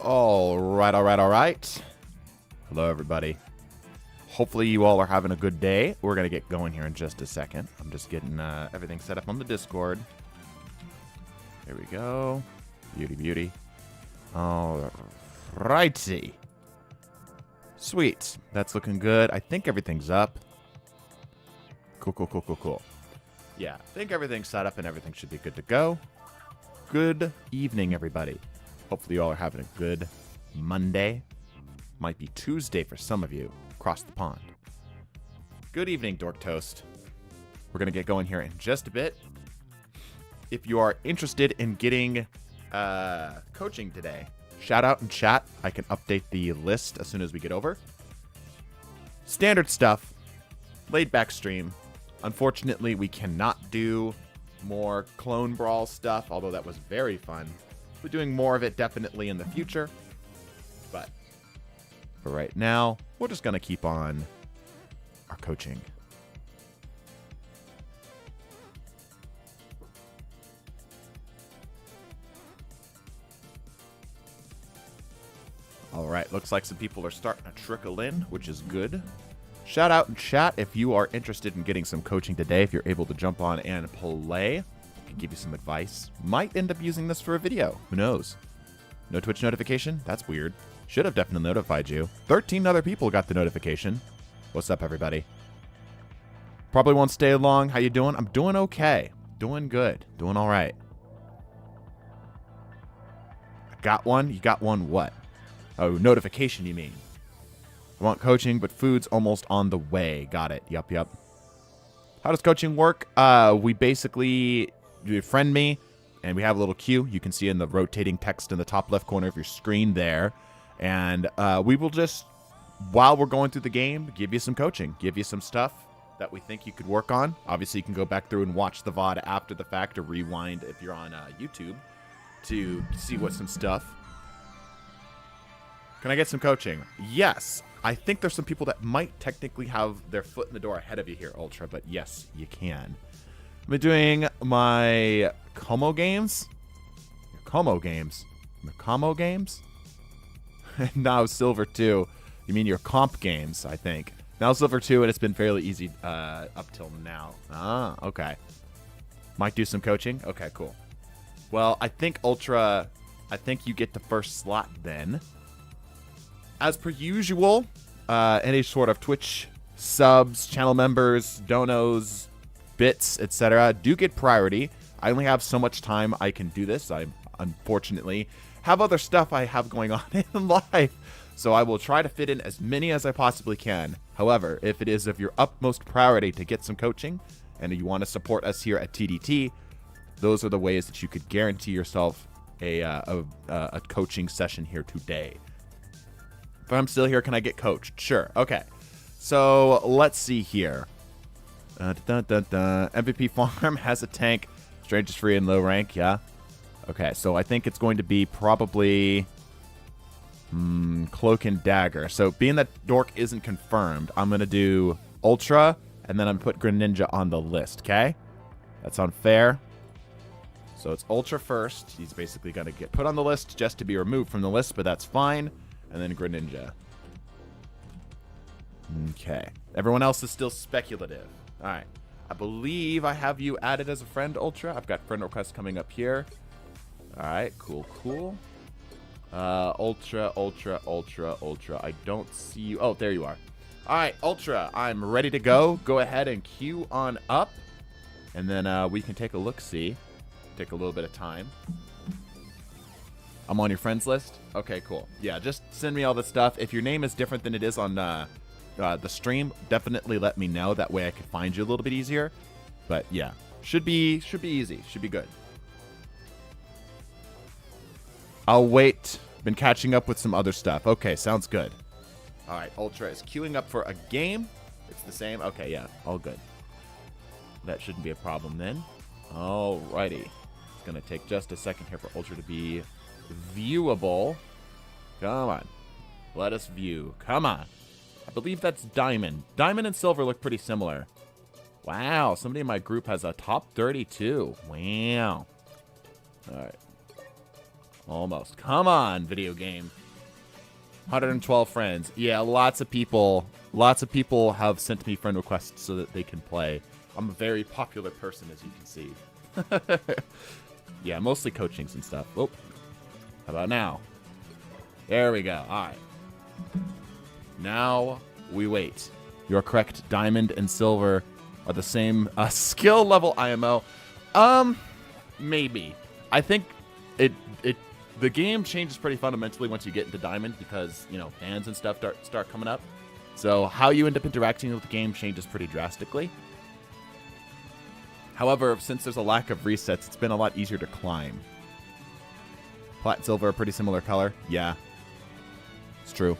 All right, all right, all right. Hello, everybody. Hopefully you all are having a good day. We're going to get going here in just a second. I'm just getting everything set up on the Discord. There we go. Beauty, beauty. All righty. Sweet. That's looking good. I think everything's up. Cool, cool, cool, cool, cool. Yeah, I think everything's set up and everything should be good to go. Good evening, everybody. Hopefully you all are having a good Monday. Might be Tuesday for some of you across the pond. Good evening, Dork Toast. We're going to get going here in just a bit. If you are interested in getting coaching today, shout out in chat. I can update the list as soon as we get over. Standard stuff. Laid back stream. Unfortunately, we cannot do more Clone Brawl stuff, although that was very fun. We're doing more of it definitely in the future. But for right now, we're just going to keep on our coaching. All right, looks like some people are starting to trickle in, which is good. Shout out in chat if you are interested in getting some coaching today. If you're able to jump on and play, I can give you some advice. Might end up using this for a video. Who knows? No Twitch notification? That's weird. Should have definitely notified you. 13 other people got the notification. What's up, everybody? Probably won't stay long. How you doing? I'm doing okay. Doing good. Doing all right. I got one. You got one what? Oh, notification, you mean? I want coaching, but food's almost on the way. Got it. Yup, yup. How does coaching work? We basically, you friend me, and we have a little queue. You can see in the rotating text in the top left corner of your screen there. And we will just, while we're going through the game, give you some coaching. Give you some stuff that we think you could work on. Obviously, you can go back through and watch the VOD after the fact or rewind if you're on YouTube to see what some stuff. Can I get some coaching? Yes. I think there's some people that might technically have their foot in the door ahead of you here, Ultra, but yes, you can. I'm doing my Como games. Como games? The Como games? Now Silver 2. You mean your comp games, I think. Now Silver 2, and it's been fairly easy up till now. Ah, okay. Might do some coaching? Okay, cool. Well, I think Ultra, I think you get the first slot then. As per usual, any sort of Twitch subs, channel members, donos, bits, etc. do get priority. I only have so much time I can do this. I unfortunately have other stuff I have going on in life, so I will try to fit in as many as I possibly can. However, if it is of your utmost priority to get some coaching, and you want to support us here at TDT, those are the ways that you could guarantee yourself a coaching session here today. If I'm still here, can I get coached? Sure. Okay. So let's see here. MVP farm has a tank. Strangers free and low rank. Yeah. Okay. So I think it's going to be probably Cloak and Dagger. So being that Dork isn't confirmed, I'm going to do Ultra, and then I'm going to put Greninja on the list. Okay. That sound fair? So it's Ultra first. He's basically going to get put on the list just to be removed from the list, but that's fine. And then Greninja. Okay. Everyone else is still speculative. All right. I believe I have you added as a friend, Ultra. I've got friend requests coming up here. All right. Cool, cool. Ultra, Ultra, Ultra, Ultra. I don't see you. Oh, there you are. All right, Ultra. I'm ready to go. Go ahead and queue on up. And then we can take a look-see. Take a little bit of time. I'm on your friends list? Okay, cool. Yeah, just send me all the stuff. If your name is different than it is on the stream, definitely let me know. That way I can find you a little bit easier. But yeah, should be easy. Should be good. I'll wait. Been catching up with some other stuff. Okay, sounds good. All right, Ultra is queuing up for a game. It's the same. Okay, yeah, all good. That shouldn't be a problem then. Alrighty. It's going to take just a second here for Ultra to be viewable. Come on. Let us view. Come on. I believe that's Diamond. Diamond and Silver look pretty similar. Wow. Somebody in my group has a top 32. Wow. All right. Almost. Come on, video game. 112 friends. Yeah, lots of people have sent me friend requests so that they can play. I'm a very popular person, as you can see. Yeah, mostly coachings and stuff. Oh, how about now? There we go. All right. Now we wait. You're correct. Diamond and silver are the same skill level IMO. Maybe. I think the game changes pretty fundamentally once you get into diamond because, you know, fans and stuff start coming up. So how you end up interacting with the game changes pretty drastically. However, since there's a lack of resets, it's been a lot easier to climb. Plat and silver are pretty similar color. Yeah. It's true.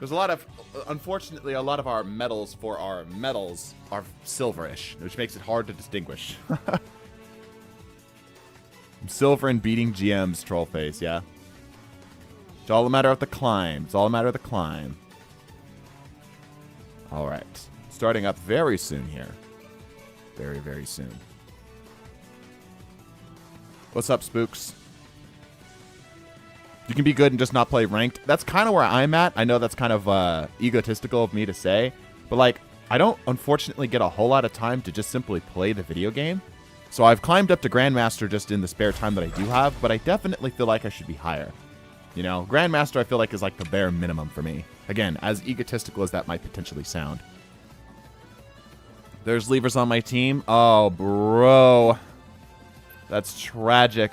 There's a lot of, unfortunately, a lot of our medals for our medals are silverish, which makes it hard to distinguish. Silver and beating GMs, Trollface, yeah. It's all a matter of the climb. It's all a matter of the climb. All right. Starting up very soon here. Very, very soon. What's up, Spooks? You can be good and just not play ranked. That's kind of where I'm at. I know that's kind of egotistical of me to say. But, like, I don't, unfortunately, get a whole lot of time to just simply play the video game. So I've climbed up to Grandmaster just in the spare time that I do have, but I definitely feel like I should be higher. You know, Grandmaster I feel like is like the bare minimum for me. Again, as egotistical as that might potentially sound. There's levers on my team. Oh, bro. That's tragic.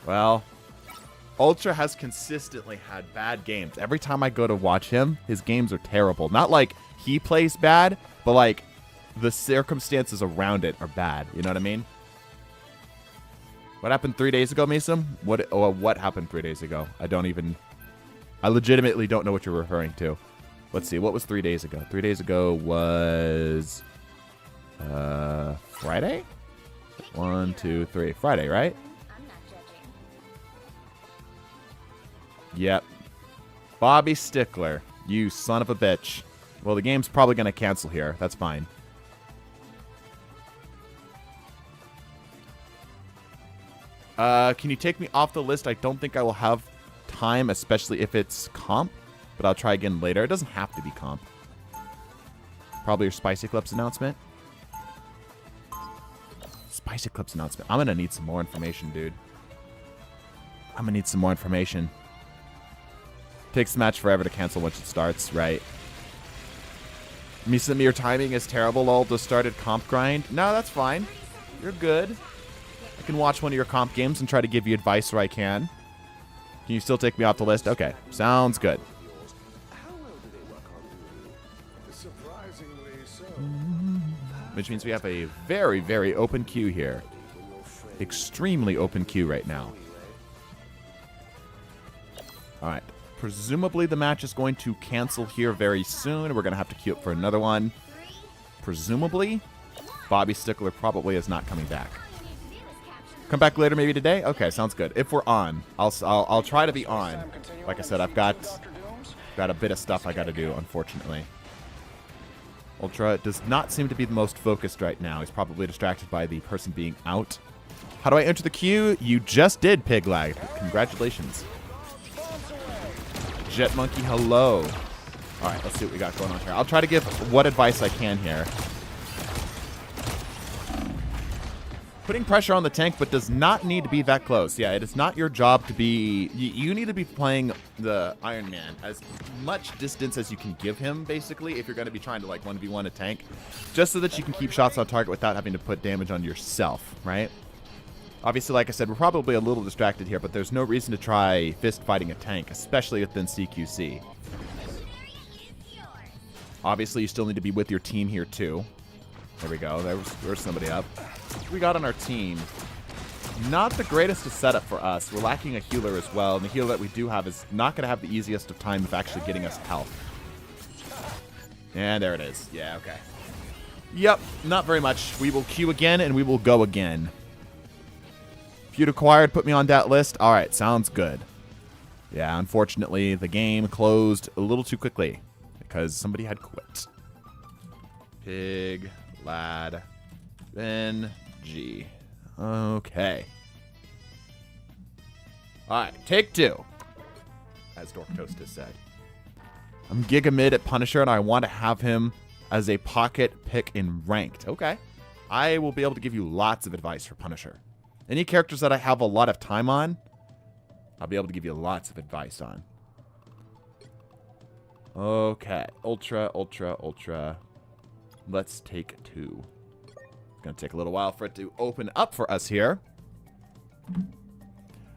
Well, Ultra has consistently had bad games. Every time I go to watch him, his games are terrible. Not like he plays bad, but like the circumstances around it are bad. You know what I mean? What happened 3 days ago, Mason? What happened 3 days ago? I legitimately don't know what you're referring to. Let's see. What was 3 days ago? 3 days ago was Friday? 1, 2, 3. Friday, right? Yep. Bobby Stickler. You son of a bitch. Well, the game's probably going to cancel here. That's fine. Can you take me off the list? I don't think I will have time, especially if it's comp. But I'll try again later. It doesn't have to be comp. Probably your Spicy Clips announcement. Spicy Clips announcement. I'm going to need some more information, dude. I'm going to need some more information. Takes the match forever to cancel once it starts, right? Misa, your timing is terrible, lol. Just started comp grind. No, that's fine. You're good. I can watch one of your comp games and try to give you advice where I can. Can you still take me off the list? Okay, sounds good. Which means we have a very, very open queue here. Extremely open queue right now. All right. Presumably the match is going to cancel here very soon. We're going to have to queue up for another one. Presumably. Bobby Stickler probably is not coming back. Come back later, maybe today? Okay, sounds good. If we're on, I'll try to be on. Like I said, I've got a bit of stuff I got to do, unfortunately. Ultra does not seem to be the most focused right now. He's probably distracted by the person being out. How do I enter the queue? You just did, Piglag. Congratulations. Jet Monkey, hello. All right, let's see what we got going on here. I'll try to give what advice I can here. Putting pressure on the tank, but does not need to be that close. Yeah, it is not your job to be... You need to be playing the Iron Man as much distance as you can give him, basically, if you're going to be trying to, like, 1v1 a tank. Just so that you can keep shots on target without having to put damage on yourself, right? Obviously, like I said, we're probably a little distracted here, but there's no reason to try fist fighting a tank, especially within CQC. Obviously, you still need to be with your team here, too. There we go. There's somebody up. We got on our team. Not the greatest of setup for us. We're lacking a healer as well, and the healer that we do have is not going to have the easiest of time of actually getting us health. And there it is. Yeah, okay. Yep, not very much. We will queue again, and we will go again. Feud acquired, put me on that list. All right, sounds good. Yeah, unfortunately, the game closed a little too quickly because somebody had quit. Pig, lad, Ben, G. Okay. All right, take two, as Dork Toast has said. I'm Giga mid at Punisher, and I want to have him as a pocket pick in ranked. Okay. I will be able to give you lots of advice for Punisher. Any characters that I have a lot of time on, I'll be able to give you lots of advice on. Okay. Ultra, ultra, ultra. Let's take two. It's going to take a little while for it to open up for us here.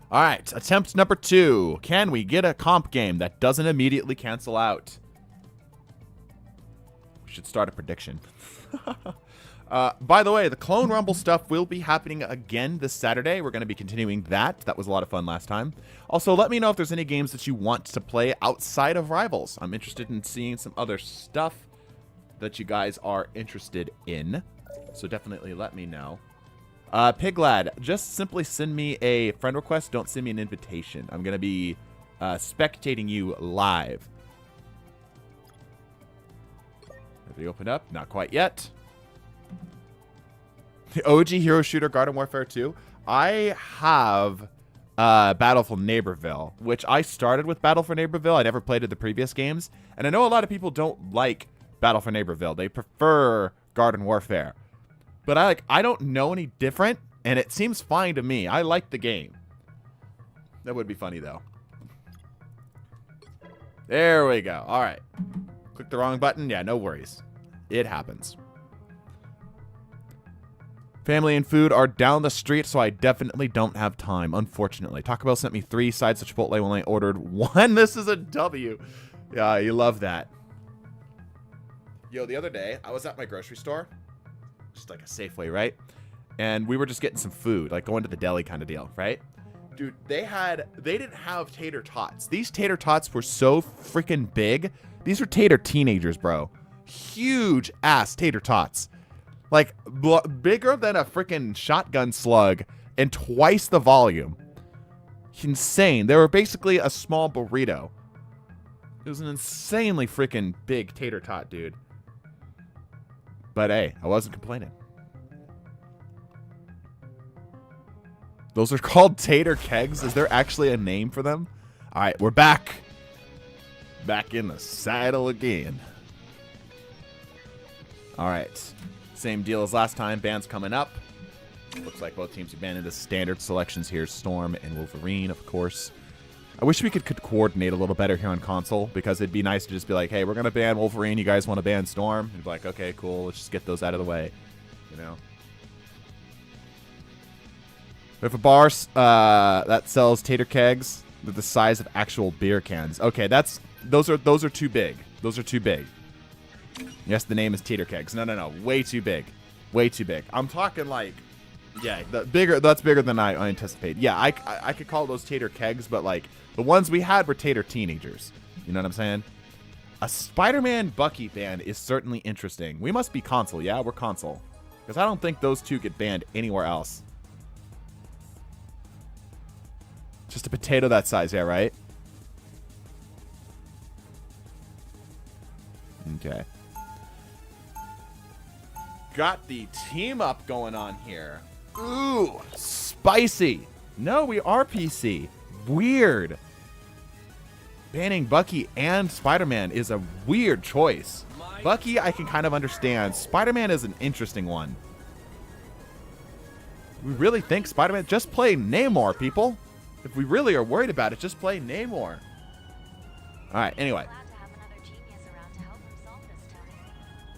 All right. Attempt number 2. Can we get a comp game that doesn't immediately cancel out? We should start a prediction. By the way, the Clone Rumble stuff will be happening again this Saturday. We're going to be continuing that. That was a lot of fun last time. Also, let me know if there's any games that you want to play outside of Rivals. I'm interested in seeing some other stuff that you guys are interested in. So definitely let me know. Piglad, just simply send me a friend request. Don't send me an invitation. I'm going to be spectating you live. Have they opened up? Not quite yet. The OG Hero Shooter Garden Warfare 2. I have Battle for Neighborville, which I started with Battle for Neighborville. I never played it the previous games. And I know a lot of people don't like Battle for Neighborville. They prefer Garden Warfare. But I don't know any different, and it seems fine to me. I like the game. That would be funny, though. There we go. All right. Click the wrong button. Yeah, no worries. It happens. Family and food are down the street, so I definitely don't have time, unfortunately. Taco Bell sent me 3 sides of Chipotle when I ordered 1. This is a W. Yeah, you love that. Yo, the other day, I was at my grocery store. Just like a Safeway, right? And we were just getting some food, like going to the deli kind of deal, right? Dude, they didn't have tater tots. These tater tots were so freaking big. These are tater teenagers, bro. Huge ass tater tots. Like, bigger than a freaking shotgun slug and twice the volume. Insane. They were basically a small burrito. It was an insanely freaking big tater tot, dude. But hey, I wasn't complaining. Those are called tater kegs. Is there actually a name for them? All right, we're back. Back in the saddle again. All right. Same deal as last time. Bans coming up. Looks like both teams have banned into standard selections here. Storm and Wolverine, of course. I wish we could coordinate a little better here on console, because it'd be nice to just be like, hey, we're going to ban Wolverine. You guys want to ban Storm? And be like, okay, cool. Let's just get those out of the way. You know? We have a bar that sells tater kegs with the size of actual beer cans. Okay, those are too big. Those are too big. Yes, the name is tater kegs. No. Way too big. Way too big. I'm talking like, yeah, that's bigger than I anticipate. Yeah, I could call those tater kegs, but like the ones we had were tater teenagers. You know what I'm saying? A Spider-Man Bucky ban is certainly interesting. We must be console. Yeah, we're console. Because I don't think those two get banned anywhere else. Just a potato that size, yeah, right? Okay. Got the team up going on here. Ooh, spicy. No, we are PC. Weird. Banning Bucky and Spider-Man is a weird choice. Bucky, I can kind of understand. Spider-Man is an interesting one. We really think Spider-Man... Just play Namor, people. If we really are worried about it, just play Namor. All right, anyway.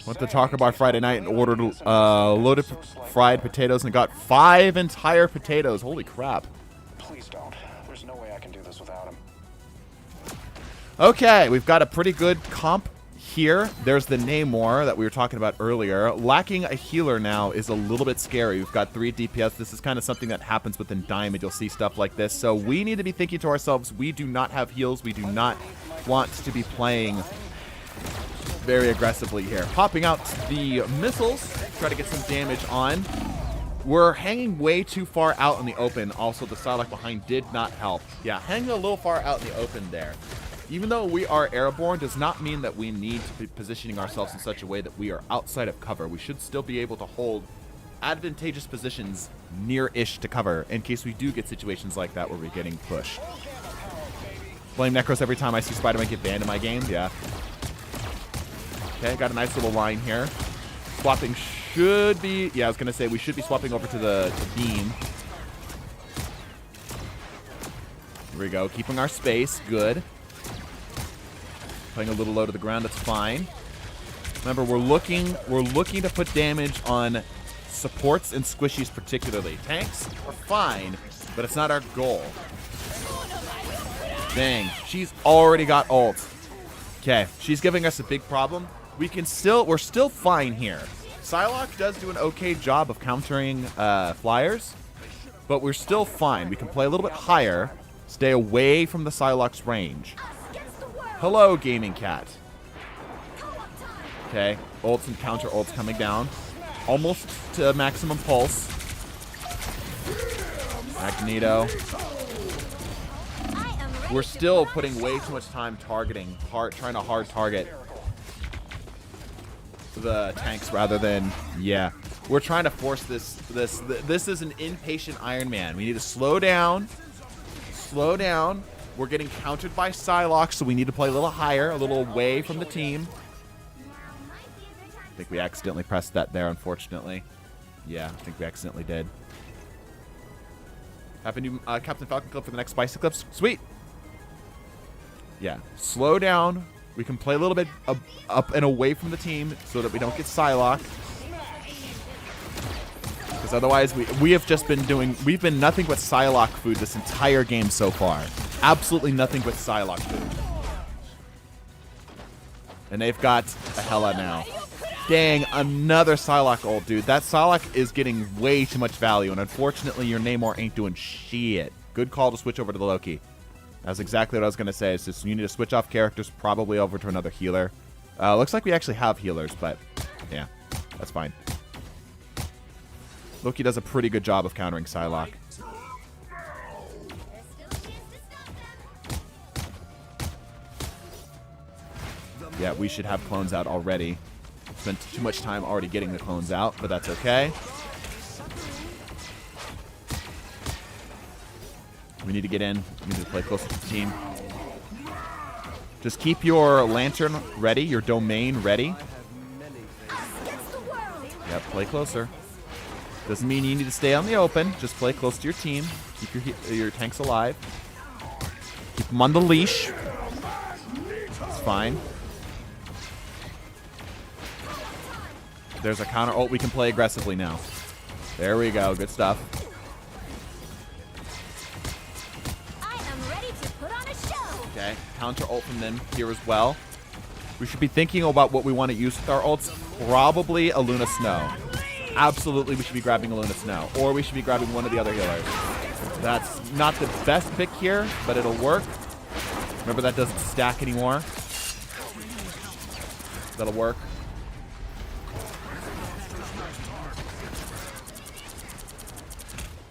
Went to Taco Bar Friday night and ordered loaded fried potatoes and got 5 entire potatoes. Holy crap. Please don't. There's no way I can do this without him. Okay, we've got a pretty good comp here. There's the Namor that we were talking about earlier. Lacking a healer now is a little bit scary. We've got 3 DPS. This is kind of something that happens within Diamond. You'll see stuff like this. So we need to be thinking to ourselves, we do not have heals. We do not want to be playing very aggressively here. Popping out the missiles, try to get some damage on. We're hanging way too far out in the open. Also, the Psylocke behind did not help. Yeah, hanging a little far out in the open there. Even though we are airborne, does not mean that we need to be positioning ourselves in such a way that we are outside of cover. We should still be able to hold advantageous positions near-ish to cover in case we do get situations like that where we're getting pushed. Blame Necros every time I see Spider-Man get banned in my game. Yeah. Okay, got a nice little line here. Swapping should be... Yeah, I was going to say we should be swapping over to the beam. Here we go. Keeping our space. Good. Playing a little low to the ground. That's fine. Remember, we're looking to put damage on supports and squishies particularly. Tanks are fine, but it's not our goal. Dang, she's already got ult. Okay, she's giving us a big problem. We're still fine here. Psylocke does do an okay job of countering flyers, but we're still fine. We can play a little bit higher, stay away from the Psylocke's range. Hello, Gaming Cat. Okay, ults and counter ults coming down. Almost to maximum pulse. Magneto. We're still putting way too much time targeting, trying to hard target the tanks rather than, yeah. We're trying to force this. This is an impatient Iron Man. We need to slow down. Slow down. We're getting countered by Psylocke, so we need to play a little higher, a little away from the team. I think we accidentally pressed that there, unfortunately. Yeah, I think we accidentally did. Have a new Captain Falcon clip for the next spicy clips. Sweet. Yeah, slow down. We can play a little bit up and away from the team so that we don't get Psylocke. Because otherwise, we've been nothing but Psylocke food this entire game so far. Absolutely nothing but Psylocke food. And they've got a Hela now. Dang, another Psylocke ult, dude. That Psylocke is getting way too much value, and unfortunately, your Namor ain't doing shit. Good call to switch over to the Loki. That's exactly what I was going to say. It's just you need to switch off characters probably over to another healer. Looks like we actually have healers, but yeah, that's fine. Loki does a pretty good job of countering Psylocke. Yeah, we should have clones out already. Spent too much time already getting the clones out, but that's okay. We need to get in. We need to play closer to the team. Just keep your lantern ready, your domain ready. Yep, play closer. Doesn't mean you need to stay on the open. Just play close to your team. Keep your tanks alive. Keep them on the leash. It's fine. There's a counter ult. We can play aggressively now. There we go. Good stuff. Okay, counter ult from them here as well. We should be thinking about what we want to use with our ults. Probably a Luna Snow. Absolutely, we should be grabbing a Luna Snow. Or we should be grabbing one of the other healers. That's not the best pick here, but it'll work. Remember, that doesn't stack anymore. That'll work.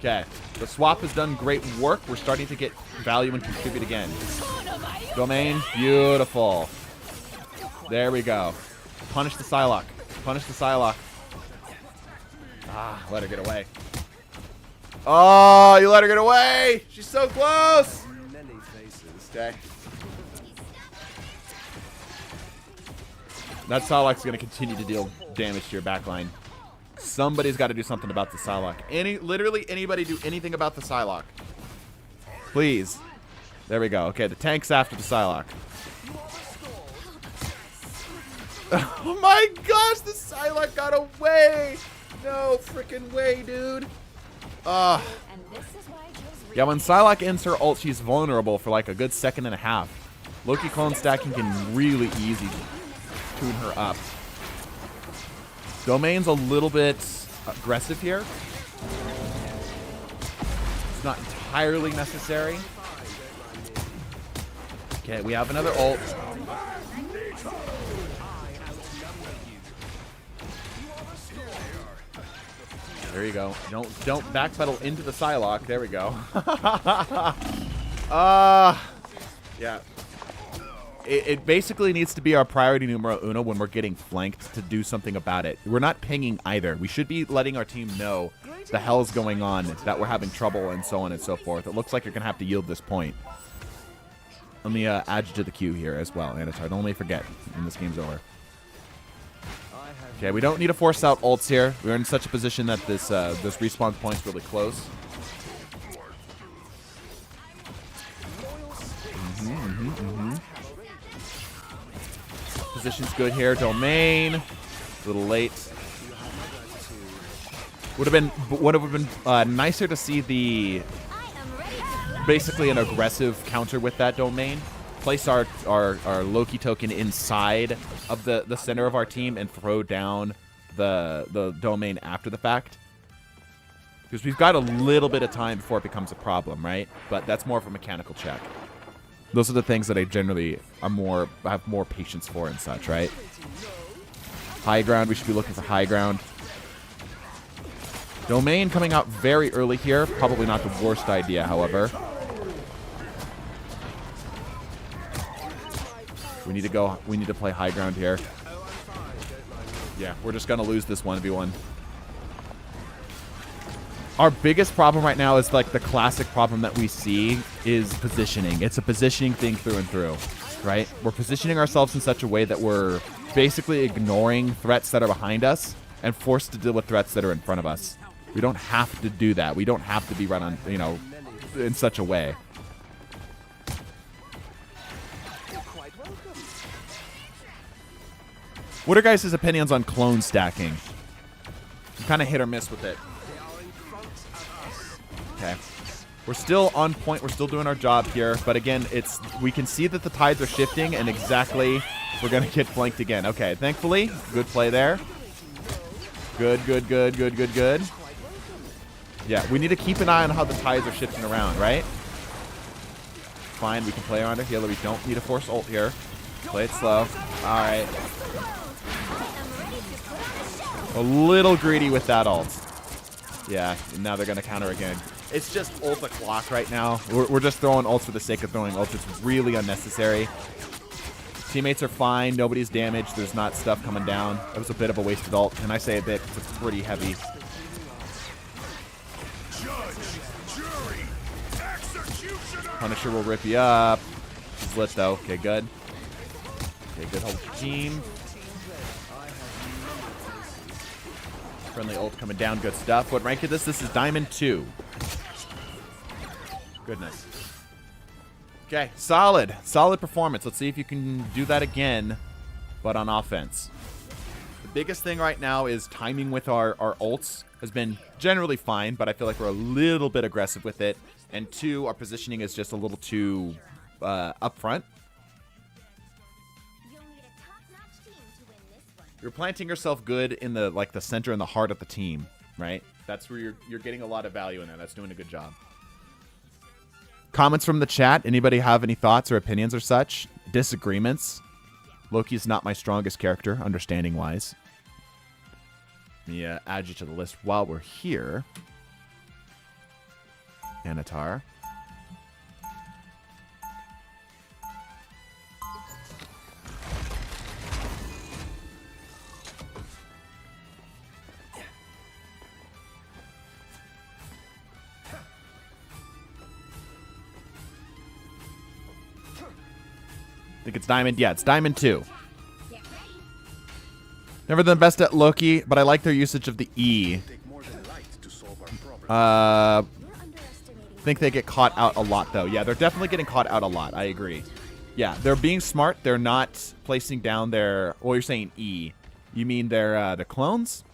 Okay, the swap has done great work. We're starting to get value and contribute again. Domain, beautiful. There we go. Punish the Psylocke. Punish the Psylocke. Ah, let her get away. Oh, you let her get away! She's so close! Okay. That Psylocke's going to continue to deal damage to your backline. Somebody's got to do something about the Psylocke. Literally anybody do anything about the Psylocke. Please. There we go. Okay, the tank's after the Psylocke. Oh my gosh, the Psylocke got away! No freaking way, dude. Yeah, when Psylocke ends her ult, she's vulnerable for like a good second and a half. Loki clone stacking can really easy tune her up. Domain's a little bit aggressive here. It's not entirely necessary. Okay, we have another ult. There you go. Don't backpedal into the Psylocke. There we go. Yeah. it basically needs to be our priority numero uno when we're getting flanked to do something about it. We're not pinging either. We should be letting our team know the hell's going on, that we're having trouble, and so on and so forth. It looks like you're going to have to yield this point. Let me add you to the queue here as well, Anatar. Don't let me forget when this game's over. Okay, we don't need to force out ults here. We're in such a position that this respawn point's really close. Position's good here. Domain. A little late. Would have been nicer to see the basically an aggressive counter with that domain. Place our Loki token inside of the center of our team and throw down the domain after the fact. Because we've got a little bit of time before it becomes a problem, right? But that's more of a mechanical check. Those are the things that I generally have more patience for and such, right? High ground, we should be looking for high ground. Domain coming out very early here. Probably not the worst idea, however. We need to play high ground here. Yeah, we're just gonna lose this 1v1. Our biggest problem right now is like the classic problem that we see is positioning. It's a positioning thing through and through, right? We're positioning ourselves in such a way that we're basically ignoring threats that are behind us and forced to deal with threats that are in front of us. We don't have to do that. We don't have to be run on, you know, in such a way. What are guys' opinions on clone stacking? I'm kind of hit or miss with it. Okay. We're still on point. We're still doing our job here. But again, we can see that the tides are shifting, and exactly we're going to get flanked again. Okay, thankfully, good play there. Good. Yeah, we need to keep an eye on how the tides are shifting around, right? Fine, we can play around our healer. We don't need to force ult here. Play it slow. All right. A little greedy with that ult. Yeah, and now they're going to counter again. It's just ult the clock right now. We're just throwing ults for the sake of throwing ults. It's really unnecessary. Teammates are fine. Nobody's damaged. There's not stuff coming down. That was a bit of a wasted ult. And I say a bit, it's pretty heavy. Punisher will rip you up. He's lit though. Okay, good. Okay, good hold team. Friendly ult coming down. Good stuff. What rank is this? This is Diamond 2. Goodness. Okay, solid. Solid performance. Let's see if you can do that again, but on offense. The biggest thing right now is timing with our ults has been generally fine, but I feel like we're a little bit aggressive with it. And 2, our positioning is just a little too up front. You're planting yourself good in the the center and the heart of the team, right? That's where you're getting a lot of value in there. That's doing a good job. Comments from the chat. Anybody have any thoughts or opinions or such? Disagreements. Loki's not my strongest character, understanding wise. Let me add you to the list while we're here. Anatar. I think it's Diamond. Yeah, it's Diamond 2. Never the best at Loki, but I like their usage of the E. Think they get caught out a lot, though. Yeah, they're definitely getting caught out a lot. I agree. Yeah, they're being smart. They're not placing down their... Oh, you're saying E. You mean their clones?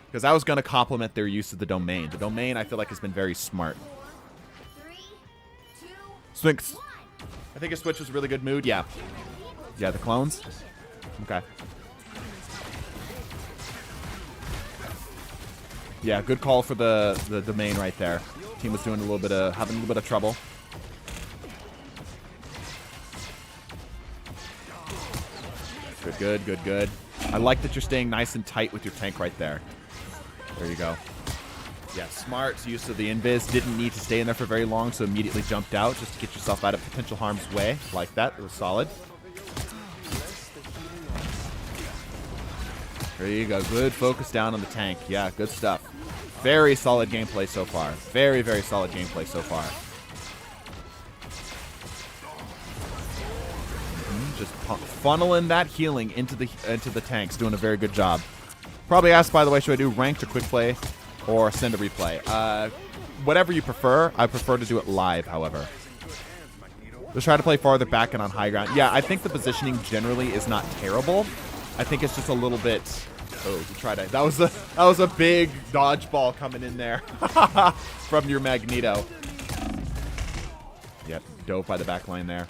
Because I was going to compliment their use of the domain. The domain, I feel like, has been very smart. 3, 2, Swinks. I think a switch was a really good mood. Yeah. Yeah, the clones. Okay. Yeah, good call for the domain right there. Team was doing having a little bit of trouble. Good. I like that you're staying nice and tight with your tank right there. There you go. Yeah, smart use of the invis. Didn't need to stay in there for very long, so immediately jumped out just to get yourself out of potential harm's way. Like that. It was solid. There you go. Good focus down on the tank. Yeah, good stuff. Very solid gameplay so far. Very, very solid gameplay so far. Just funneling that healing into the tanks. Doing a very good job. Probably asked, by the way, should I do ranked or quick play or send a replay? Whatever you prefer. I prefer to do it live, however. Let's try to play farther back and on high ground. Yeah, I think the positioning generally is not terrible. I think it's just a little bit. Oh, to try to. That was a big dodgeball coming in there from your Magneto. Yep, dope by the back line there.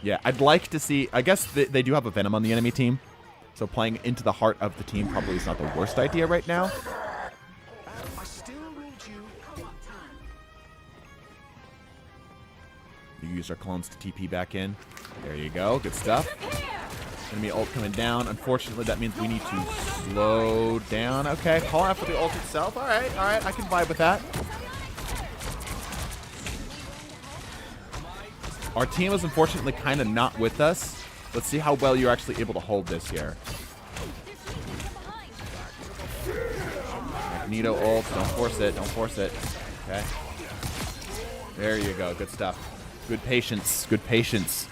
Yeah, I'd like to see. I guess they do have a Venom on the enemy team, so playing into the heart of the team probably is not the worst idea right now. You use our clones to TP back in. There you go. Good stuff. Enemy ult coming down. Unfortunately, that means we need to slow down. Okay, call out for the ult itself. All right. I can vibe with that. Our team is unfortunately kind of not with us. Let's see how well you're actually able to hold this here. Magneto ult. Don't force it. Don't force it. Okay. There you go. Good stuff. Good patience. Good patience.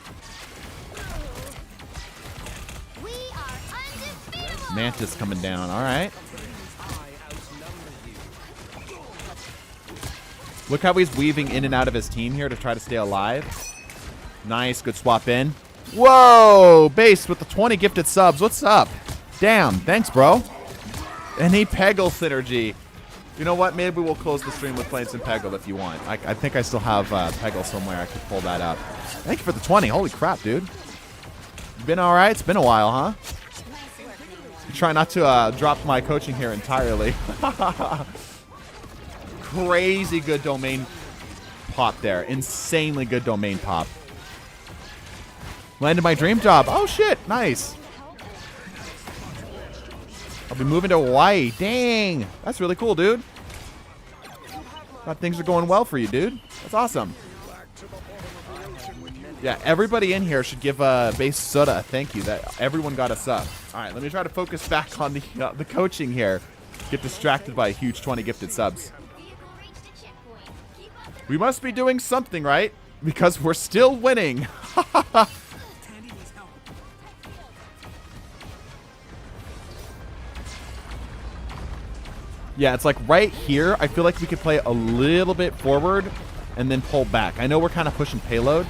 Mantis coming down. All right. Look how he's weaving in and out of his team here to try to stay alive. Nice. Good swap in. Whoa! Base with the 20 gifted subs. What's up? Damn. Thanks, bro. Any Peggle synergy. You know what? Maybe we'll close the stream with playing some Peggle if you want. I think I still have Peggle somewhere. I could pull that up. Thank you for the 20. Holy crap, dude. Been all right? It's been a while, huh? Try not to drop my coaching here entirely. Crazy good domain pop there. Insanely good domain pop. Landed my dream job. Oh, shit. Nice. I'll be moving to Hawaii. Dang. That's really cool, dude. Thought things are going well for you, dude. That's awesome. Yeah, everybody in here should give Base Soda a thank you. That everyone got a sub. All right, let me try to focus back on the coaching here. Get distracted by a huge 20 gifted subs. We must be doing something right because we're still winning. Yeah, it's like right here. I feel like we could play a little bit forward and then pull back. I know we're kind of pushing payload.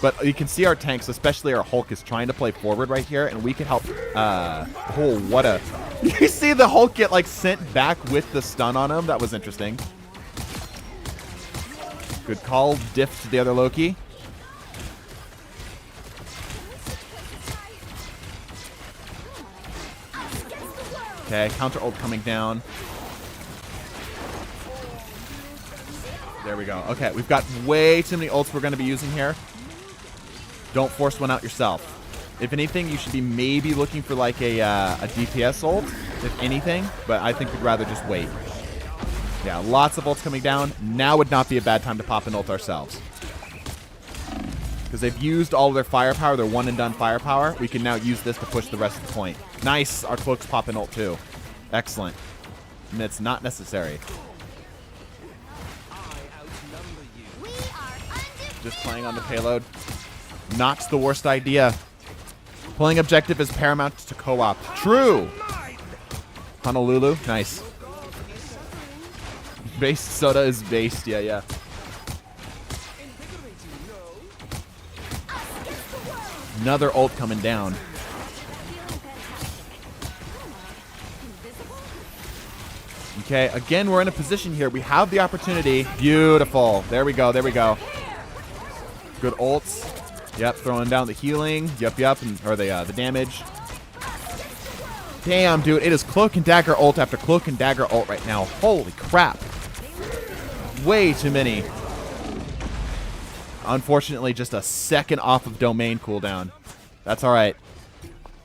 But you can see our tanks, especially our Hulk, is trying to play forward right here, and we could help. Oh, what a! You see the Hulk get like sent back with the stun on him. That was interesting. Good call. Diff to the other Loki. Okay, counter ult coming down. There we go. Okay, we've got way too many ults we're going to be using here. Don't force one out yourself. If anything, you should be maybe looking for like a DPS ult, if anything. But I think we'd rather just wait. Yeah, lots of ults coming down. Now would not be a bad time to pop an ult ourselves. Because they've used all of their firepower, their one-and-done firepower. We can now use this to push the rest of the point. Nice. Our cloaks pop an ult too. Excellent. And it's not necessary. Just playing on the payload. Not the worst idea. Pulling objective is paramount to co-op. True. Honolulu. Nice. Base Soda is based. Yeah. Another ult coming down. Okay, again, we're in a position here. We have the opportunity. Beautiful. There we go. Good ults. Yep, throwing down the healing. Yep, or the damage. Damn, dude, it is Cloak and Dagger ult after Cloak and Dagger ult right now. Holy crap. Way too many. Unfortunately, just a second off of domain cooldown. That's all right.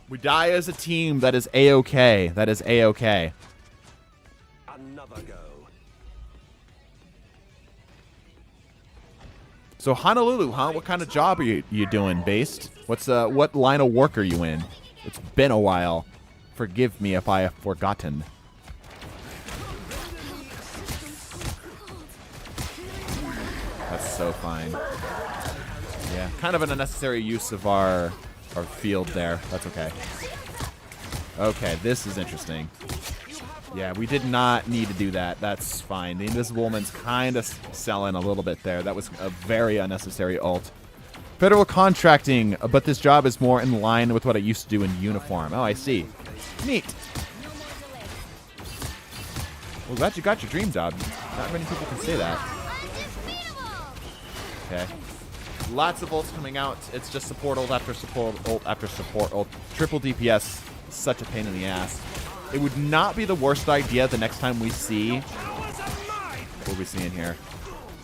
We die as a team. That is A-okay. That is A-okay. Another go. So Honolulu, huh? What kind of job are you doing, Based? What line of work are you in? It's been a while. Forgive me if I have forgotten. That's so fine. Yeah, kind of an unnecessary use of our field there. That's okay. Okay, this is interesting. Yeah, we did not need to do that. That's fine. The Invisible Woman's kind of selling a little bit there. That was a very unnecessary ult. Federal contracting, but this job is more in line with what I used to do in uniform. Oh, I see. Neat. Well, glad you got your dream job. Not many people can say that. Okay. Lots of ults coming out. It's just support ult after support ult after support ult. Triple DPS. Such a pain in the ass. It would not be the worst idea the next time we see... What are we seeing here?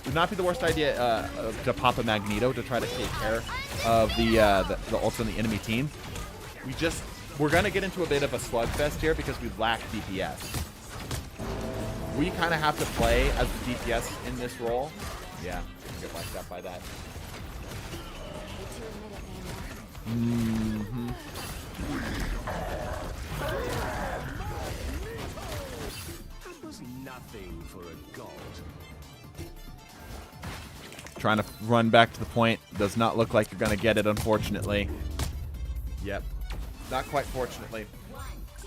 It would not be the worst idea to pop a Magneto to try to take care of the ults on the enemy team. We're going to get into a bit of a slugfest here because we lack DPS. We kind of have to play as the DPS in this role. Yeah, I'm get wiped out by that. Mm-hmm. Nothing for a god. Trying to run back to the point. Does not look like you're going to get it, unfortunately. Yep. Not quite fortunately.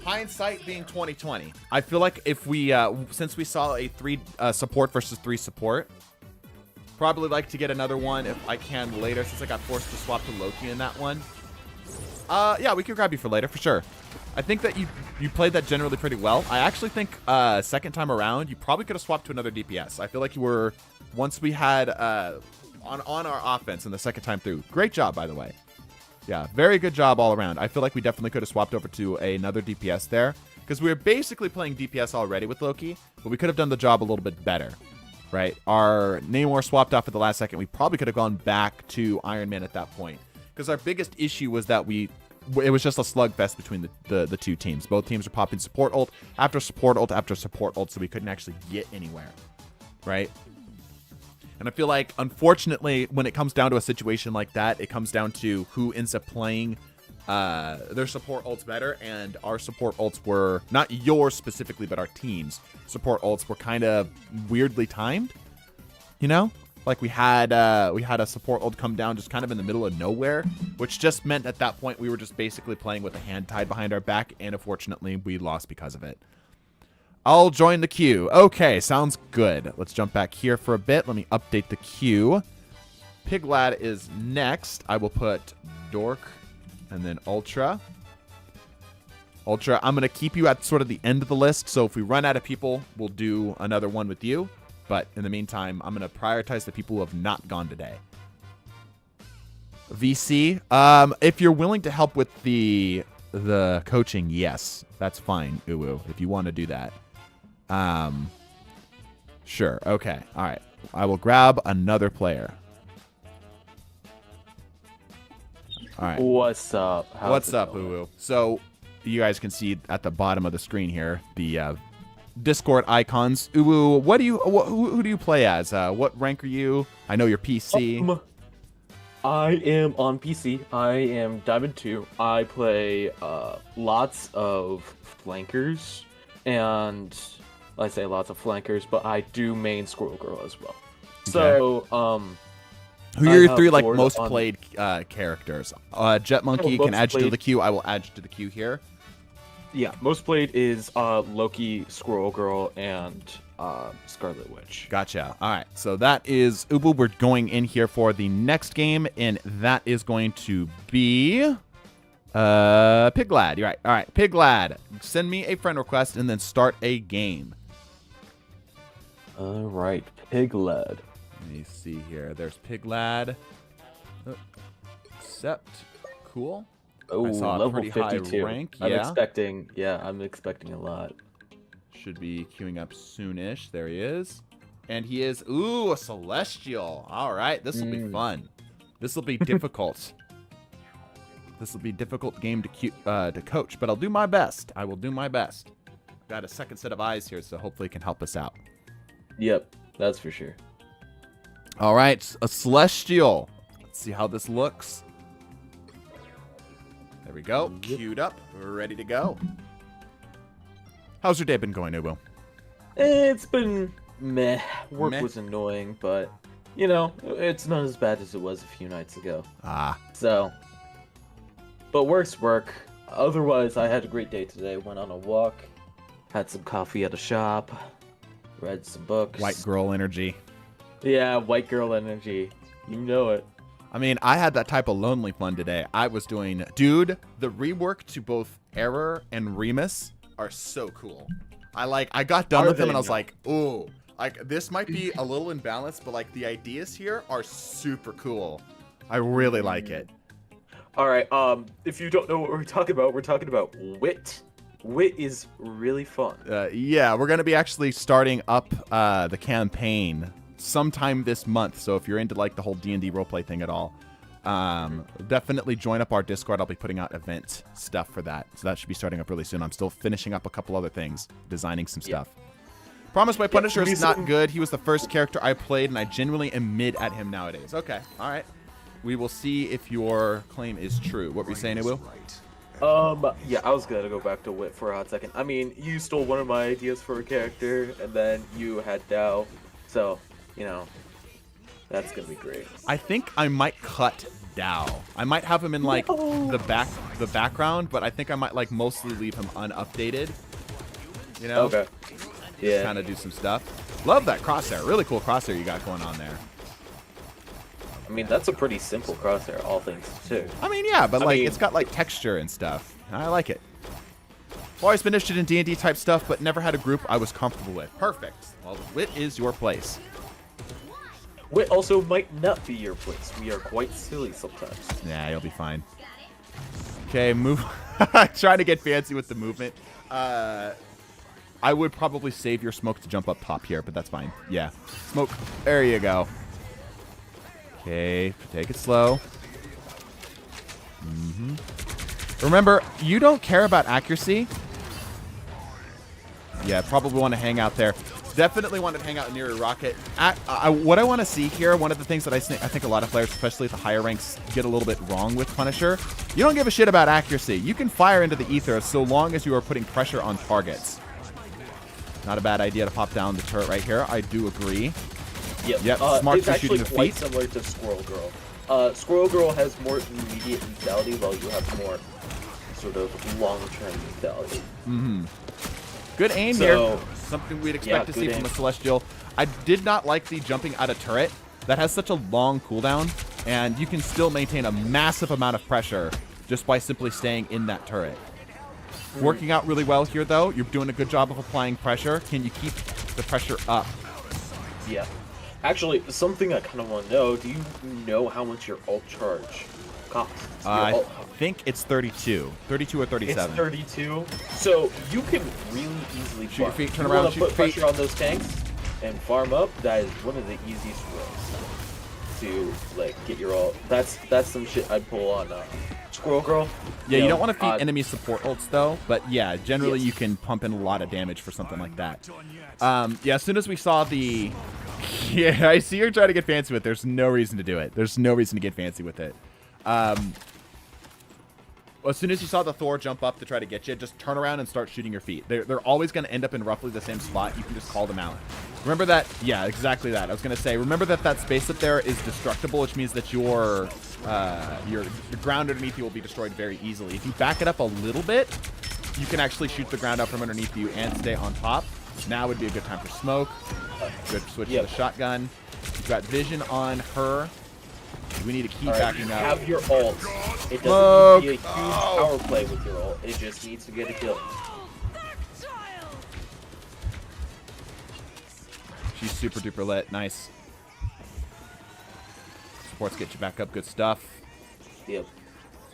Hindsight being 2020. I feel like if we, since we saw a 3 support versus 3 support, probably like to get another one if I can later, since I got forced to swap to Loki in that one. Yeah, we could grab you for later, for sure. I think that you played that generally pretty well. I actually think second time around, you probably could have swapped to another DPS. I feel like you were, once we had on our offense in the second time through. Great job, by the way. Yeah, very good job all around. I feel like we definitely could have swapped over to another DPS there, because we were basically playing DPS already with Loki, but we could have done the job a little bit better, right? Our Namor swapped off at the last second. We probably could have gone back to Iron Man at that point, because our biggest issue was that it was just a slugfest between the two teams. Both teams are popping support ult after support ult after support ult, so we couldn't actually get anywhere, right? And I feel like, unfortunately, when it comes down to a situation like that, it comes down to who ends up playing their support ults better, and our support ults were, not yours specifically, but our team's support ults were kind of weirdly timed, you know? Like we had a support ult come down just kind of in the middle of nowhere, which just meant at that point we were just basically playing with a hand tied behind our back, and unfortunately we lost because of it. I'll join the queue. Okay, sounds good. Let's jump back here for a bit. Let me update the queue. Piglad is next. I will put Dork and then Ultra. Ultra, I'm going to keep you at sort of the end of the list, so if we run out of people, we'll do another one with you. But in the meantime, I'm going to prioritize the people who have not gone today. VC, if you're willing to help with the coaching, yes, that's fine, Uwu, if you want to do that. Sure, okay, all right. I will grab another player. All right. What's up? What's up, Uwu? So you guys can see at the bottom of the screen here the Discord icons. Uwu, who do you play as? What rank are you? I know you're PC. I am on PC. I am Diamond 2. I play lots of flankers, and I say lots of flankers, but I do main Squirrel Girl as well. Okay. So, who are your 3 like most played characters? Jet Monkey can add you to the queue. I will add you to the queue here. Yeah, most played is Loki, Squirrel Girl, and Scarlet Witch. Gotcha. All right, so that is Ubu. We're going in here for the next game, and that is going to be Piglad. You're right. All right, Piglad, send me a friend request and then start a game. All right, Piglad. Let me see here. There's Piglad. Accept. Cool. Oh, I saw a level pretty 52. high rank. I'm Yeah. expecting a lot. Should be queuing up soonish. There he is. And he is, ooh, a Celestial. All right, this will be fun. This will be difficult. This will be a difficult game to coach, but I'll do my best. I will do my best. Got a second set of eyes here, so hopefully it can help us out. Yep, that's for sure. All right, a Celestial. Let's see how this looks. There we go. Queued up. We're ready to go. How's your day been going, Ubu? It's been meh. Work Meh. was annoying, but, you know, it's not as bad as it was a few nights ago. Ah. So, but work's work. Otherwise, I had a great day today. Went on a walk, had some coffee at a shop, read some books. White girl energy. Yeah, white girl energy. You know it. I mean, I had that type of lonely fun today. I was doing... Dude, the rework to both Error and Remus are so cool. I got done Are with them they and I was not? like, ooh. Like, this might be a little imbalanced, but, like, the ideas here are super cool. I really like it. All right. If you don't know what we're talking about wit. Wit is really fun. Yeah, we're going to be actually starting up the campaign sometime this month. So if you're into, like, the whole D&D roleplay thing at all, definitely join up our Discord. I'll be putting out event stuff for that. So that should be starting up really soon. I'm still finishing up a couple other things, designing some stuff. Promise my Punisher is not good. He was the first character I played, and I genuinely am mid at him nowadays. Okay, all right. We will see if your claim is true. What were you saying, Iwu? Yeah, I was gonna go back to wit for a hot second. I mean, you stole one of my ideas for a character, and then you had Dao, so, you know, that's gonna be great. I think I might cut Dao. I might have him in, like, the background, but I think I might, like, mostly leave him unupdated. You know? Okay. Yeah. Kind of do some stuff. Love that crosshair. Really cool crosshair you got going on there. I mean, that's a pretty simple crosshair, all things too. I mean, yeah, but, I like, mean- it's got, like, texture and stuff. I like it. Always been interested in D&D type stuff, but never had a group I was comfortable with. Perfect. Well, Wit is your place. Wit also might not be your place. We are quite silly sometimes. Yeah, you'll be fine. Okay, move. Trying to get fancy with the movement. I would probably save your smoke to jump up top here, but that's fine. Yeah. Smoke. There you go. Okay, take it slow. Remember, you don't care about accuracy. Yeah, probably want to hang out there. Definitely want to hang out near a rocket. What I want to see here, one of the things that I think a lot of players, especially at the higher ranks, get a little bit wrong with Punisher. You don't give a shit about accuracy. You can fire into the ether so long as you are putting pressure on targets. Not a bad idea to pop down the turret right here. I do agree. Yep, smart it's for actually shooting the quite feet. similar to Squirrel Girl. Squirrel Girl has more immediate lethality, while you have more sort of long-term lethality. Good aim So- here. Something we'd expect to good see from aim. a Celestial. I did not like the jumping out of turret. That has such a long cooldown, and you can still maintain a massive amount of pressure just by simply staying in that turret. Working out really well here, though. You're doing a good job of applying pressure. Can you keep the pressure up? Yeah. Actually, something I kind of want to know, do you know how much your ult charge costs? Your I ult- think it's 32. 32 or It's 37. 32, so you can really easily Shoot your farm. feet, turn You around, wanna shoot your put feet. pressure on those tanks and farm up. That is one of the easiest ways to like get your ult. That's some shit I'd pull on Squirrel Girl. Yeah, you know, don't want to feed on- enemy support ults, though. But yeah, generally Yes. you can pump in a lot of damage for something like that. Yeah, as soon as we saw the... Yeah, I see you're trying to get fancy with it. There's no reason to do it. There's no reason to get fancy with it. As soon as you saw the Thor jump up to try to get you, just turn around and start shooting your feet. They're always going to end up in roughly the same spot. You can just call them out. Remember that? Yeah, exactly that. I was going to say, remember that space up there is destructible, which means that your ground underneath you will be destroyed very easily. If you back it up a little bit, you can actually shoot the ground out from underneath you and stay on top. Now would be a good time for smoke. Good switch to the shotgun. You've got vision on her. We need to keep Alright, backing up. have your ult. It doesn't Smoke. need to be a huge power play with your ult. It just needs to get a kill. She's super duper lit. Nice. Supports get you back up. Good stuff. Yep.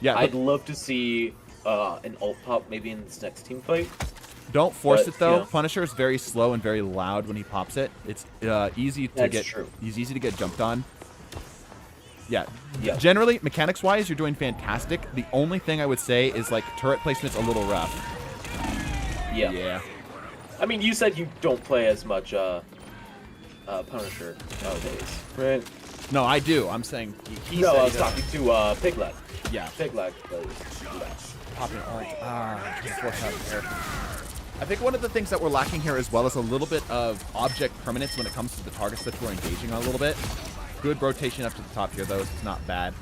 Yeah, I'd love to see an ult pop maybe in this next team fight. don't force but, it though. yeah. Punisher is very slow and very loud when he pops it. It's easy to That's get. true. He's easy to get jumped on. Yeah. Yeah. Generally, mechanics-wise, you're doing fantastic. The only thing I would say is like turret placement's a little rough. Yeah. Yeah. I mean, you said you don't play as much Punisher nowadays, right? No, I do. I'm saying he No, said I was he talking to Piglet. Yeah. Piglet plays. Popping ult. I think one of the things that we're lacking here as well is a little bit of object permanence when it comes to the targets that we're engaging on a little bit. Good rotation up to the top here, though. It's not bad.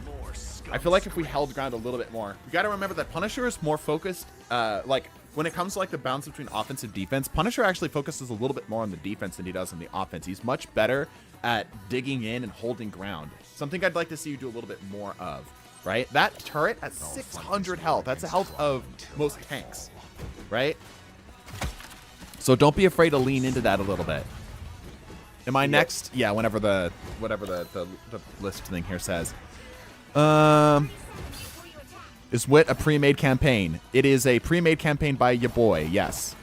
I feel like if we held ground a little bit more, we got to remember that Punisher is more focused. Like when it comes to like the balance between offense and defense, Punisher actually focuses a little bit more on the defense than he does on the offense. He's much better at digging in and holding ground. Something I'd like to see you do a little bit more of. Right? That turret at 600 health. That's the health of most tanks. Right? So don't be afraid to lean into that a little bit. Am I next? Yeah, whatever the list thing here says. Is Wit a pre-made campaign? It is a pre-made campaign by your boy, yes.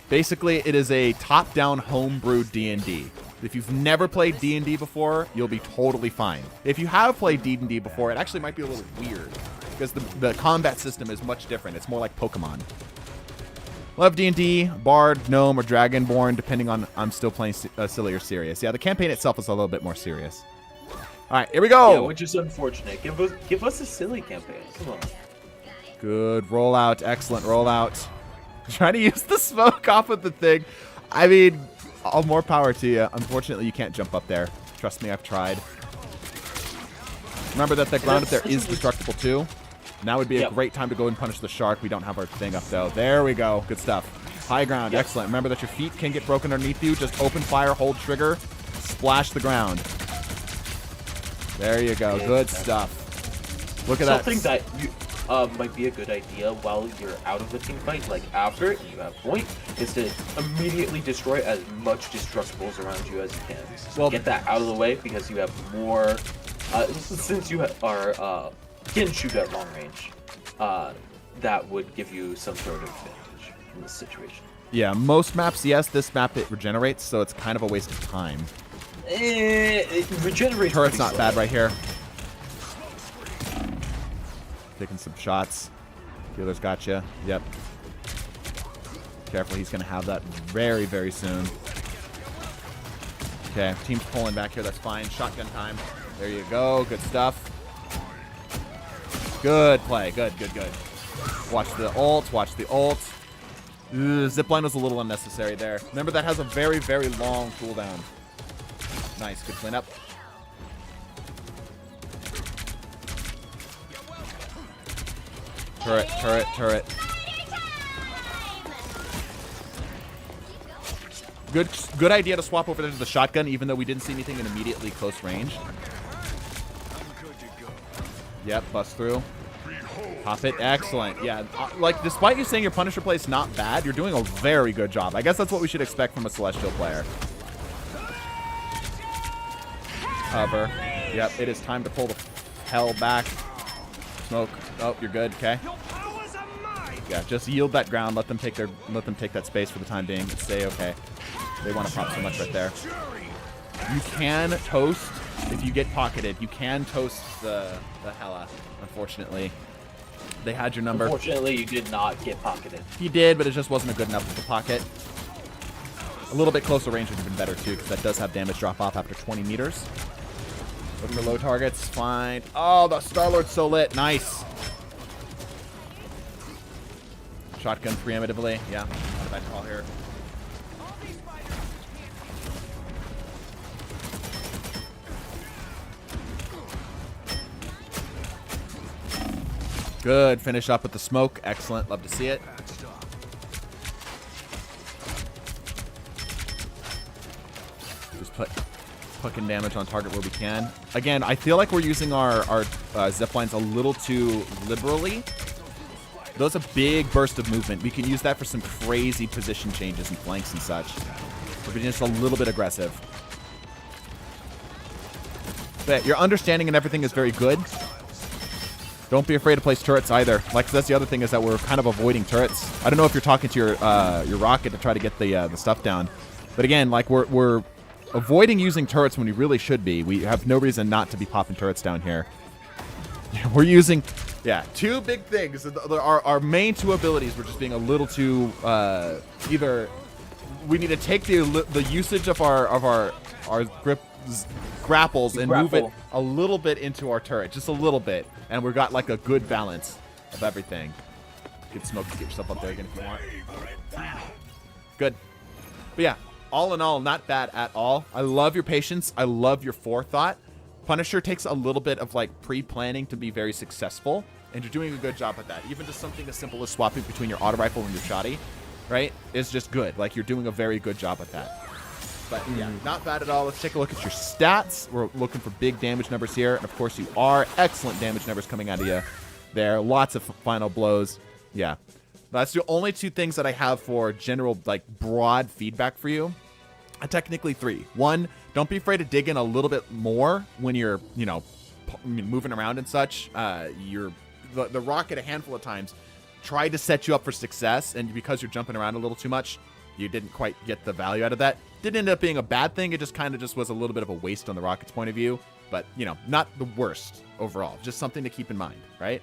Basically, it is a top-down homebrewed D&D. If you've never played D&D before, you'll be totally fine. If you have played D&D before, it actually might be a little weird because the combat system is much different. It's more like Pokemon. Love D&D, Bard, Gnome, or Dragonborn, depending on I'm still playing silly or serious. Yeah, the campaign itself is a little bit more serious. All right, here we go. Yeah, which is unfortunate. Give us a silly campaign. Come on. Good rollout. Excellent rollout. Trying to use the smoke off of the thing. I mean, all more power to you. Unfortunately, you can't jump up there. Trust me, I've tried. Remember that the ground up there is destructible too. Now would be a great time to go and punish the shark. We don't have our thing up though. There we go. Good stuff. High ground. Excellent. Remember that your feet can get broken underneath you. Just open fire, hold trigger, splash the ground. There you go. Good stuff. Look at that. Something that you might be a good idea while you're out of the team fight, like after you have point, is to immediately destroy as much destructibles around you as you can. Well, get that out of the way because you have more. Since you are can shoot at long range, that would give you some sort of advantage in this situation. Yeah, most maps, yes. This map it regenerates, so it's kind of a waste of time. It regenerates. Turret's not bad right here. Taking some shots. Healer's got you. Yep. Careful, he's going to have that very, very soon. Okay, team's pulling back here. That's fine. Shotgun time. There you go. Good stuff. Good play. Good, good, good. Watch the ult. Watch the ult. Zipline was a little unnecessary there. Remember, that has a very, very long cooldown. Nice. Good cleanup. Turret, turret, turret. Good idea to swap over there to the shotgun, even though we didn't see anything in immediately close range. Yep, bust through. Pop it. Excellent. Yeah, like, despite you saying your Punisher play is not bad, you're doing a very good job. I guess that's what we should expect from a Celestial player. Cover. Yep, it is time to pull the hell back. Smoke. Oh, you're good. Okay. Yeah, just yield that ground. Let them take that space for the time being. Stay okay. They want to pop so much right there. You can toast if you get pocketed. You can toast the Hela. Unfortunately, they had your number. Unfortunately, you did not get pocketed. He did, but it just wasn't a good enough of a pocket. A little bit closer range would have been better too, because that does have damage drop off after 20 meters. Look for low targets. Fine. Oh, the Star-Lord's so lit. Nice. Shotgun preemptively. Yeah, not a bad call here. Good. Finish up with the smoke. Excellent. Love to see it. Just pucking damage on target where we can. Again, I feel like we're using our zip lines a little too liberally. Those a big burst of movement. We can use that for some crazy position changes and flanks and such. We're being just a little bit aggressive. But your understanding and everything is very good. Don't be afraid to place turrets either. Like, that's the other thing, is that we're kind of avoiding turrets. I don't know if you're talking to your rocket to try to get the stuff down, but again, like, we're avoiding using turrets when we really should be. We have no reason not to be popping turrets down here. We're using, yeah, two big things. Our main two abilities were just being a little too either we need to take the usage of our grapples and move it a little bit into our turret, just a little bit, and we've got like a good balance of everything. Good smoke to get yourself up there again if you want. Good. But yeah, all in all, not bad at all. I love your patience. I love your forethought. Punisher takes a little bit of like pre-planning to be very successful, and you're doing a good job at that. Even just something as simple as swapping between your auto rifle and your shoddy, right, is just good. Like, you're doing a very good job at that. But yeah, not bad at all. Let's take a look at your stats. We're looking for big damage numbers here, and of course you are. Excellent damage numbers coming out of you there. Lots of final blows. Yeah, that's the only two things that I have for general, like, broad feedback for you. Technically three. One, don't be afraid to dig in a little bit more when you're, you know, moving around and such. The rocket a handful of times tried to set you up for success, and because you're jumping around a little too much, you didn't quite get the value out of that. Didn't end up being a bad thing. It just kind of just was a little bit of a waste on the rocket's point of view, but, you know, not the worst overall. Just something to keep in mind, right?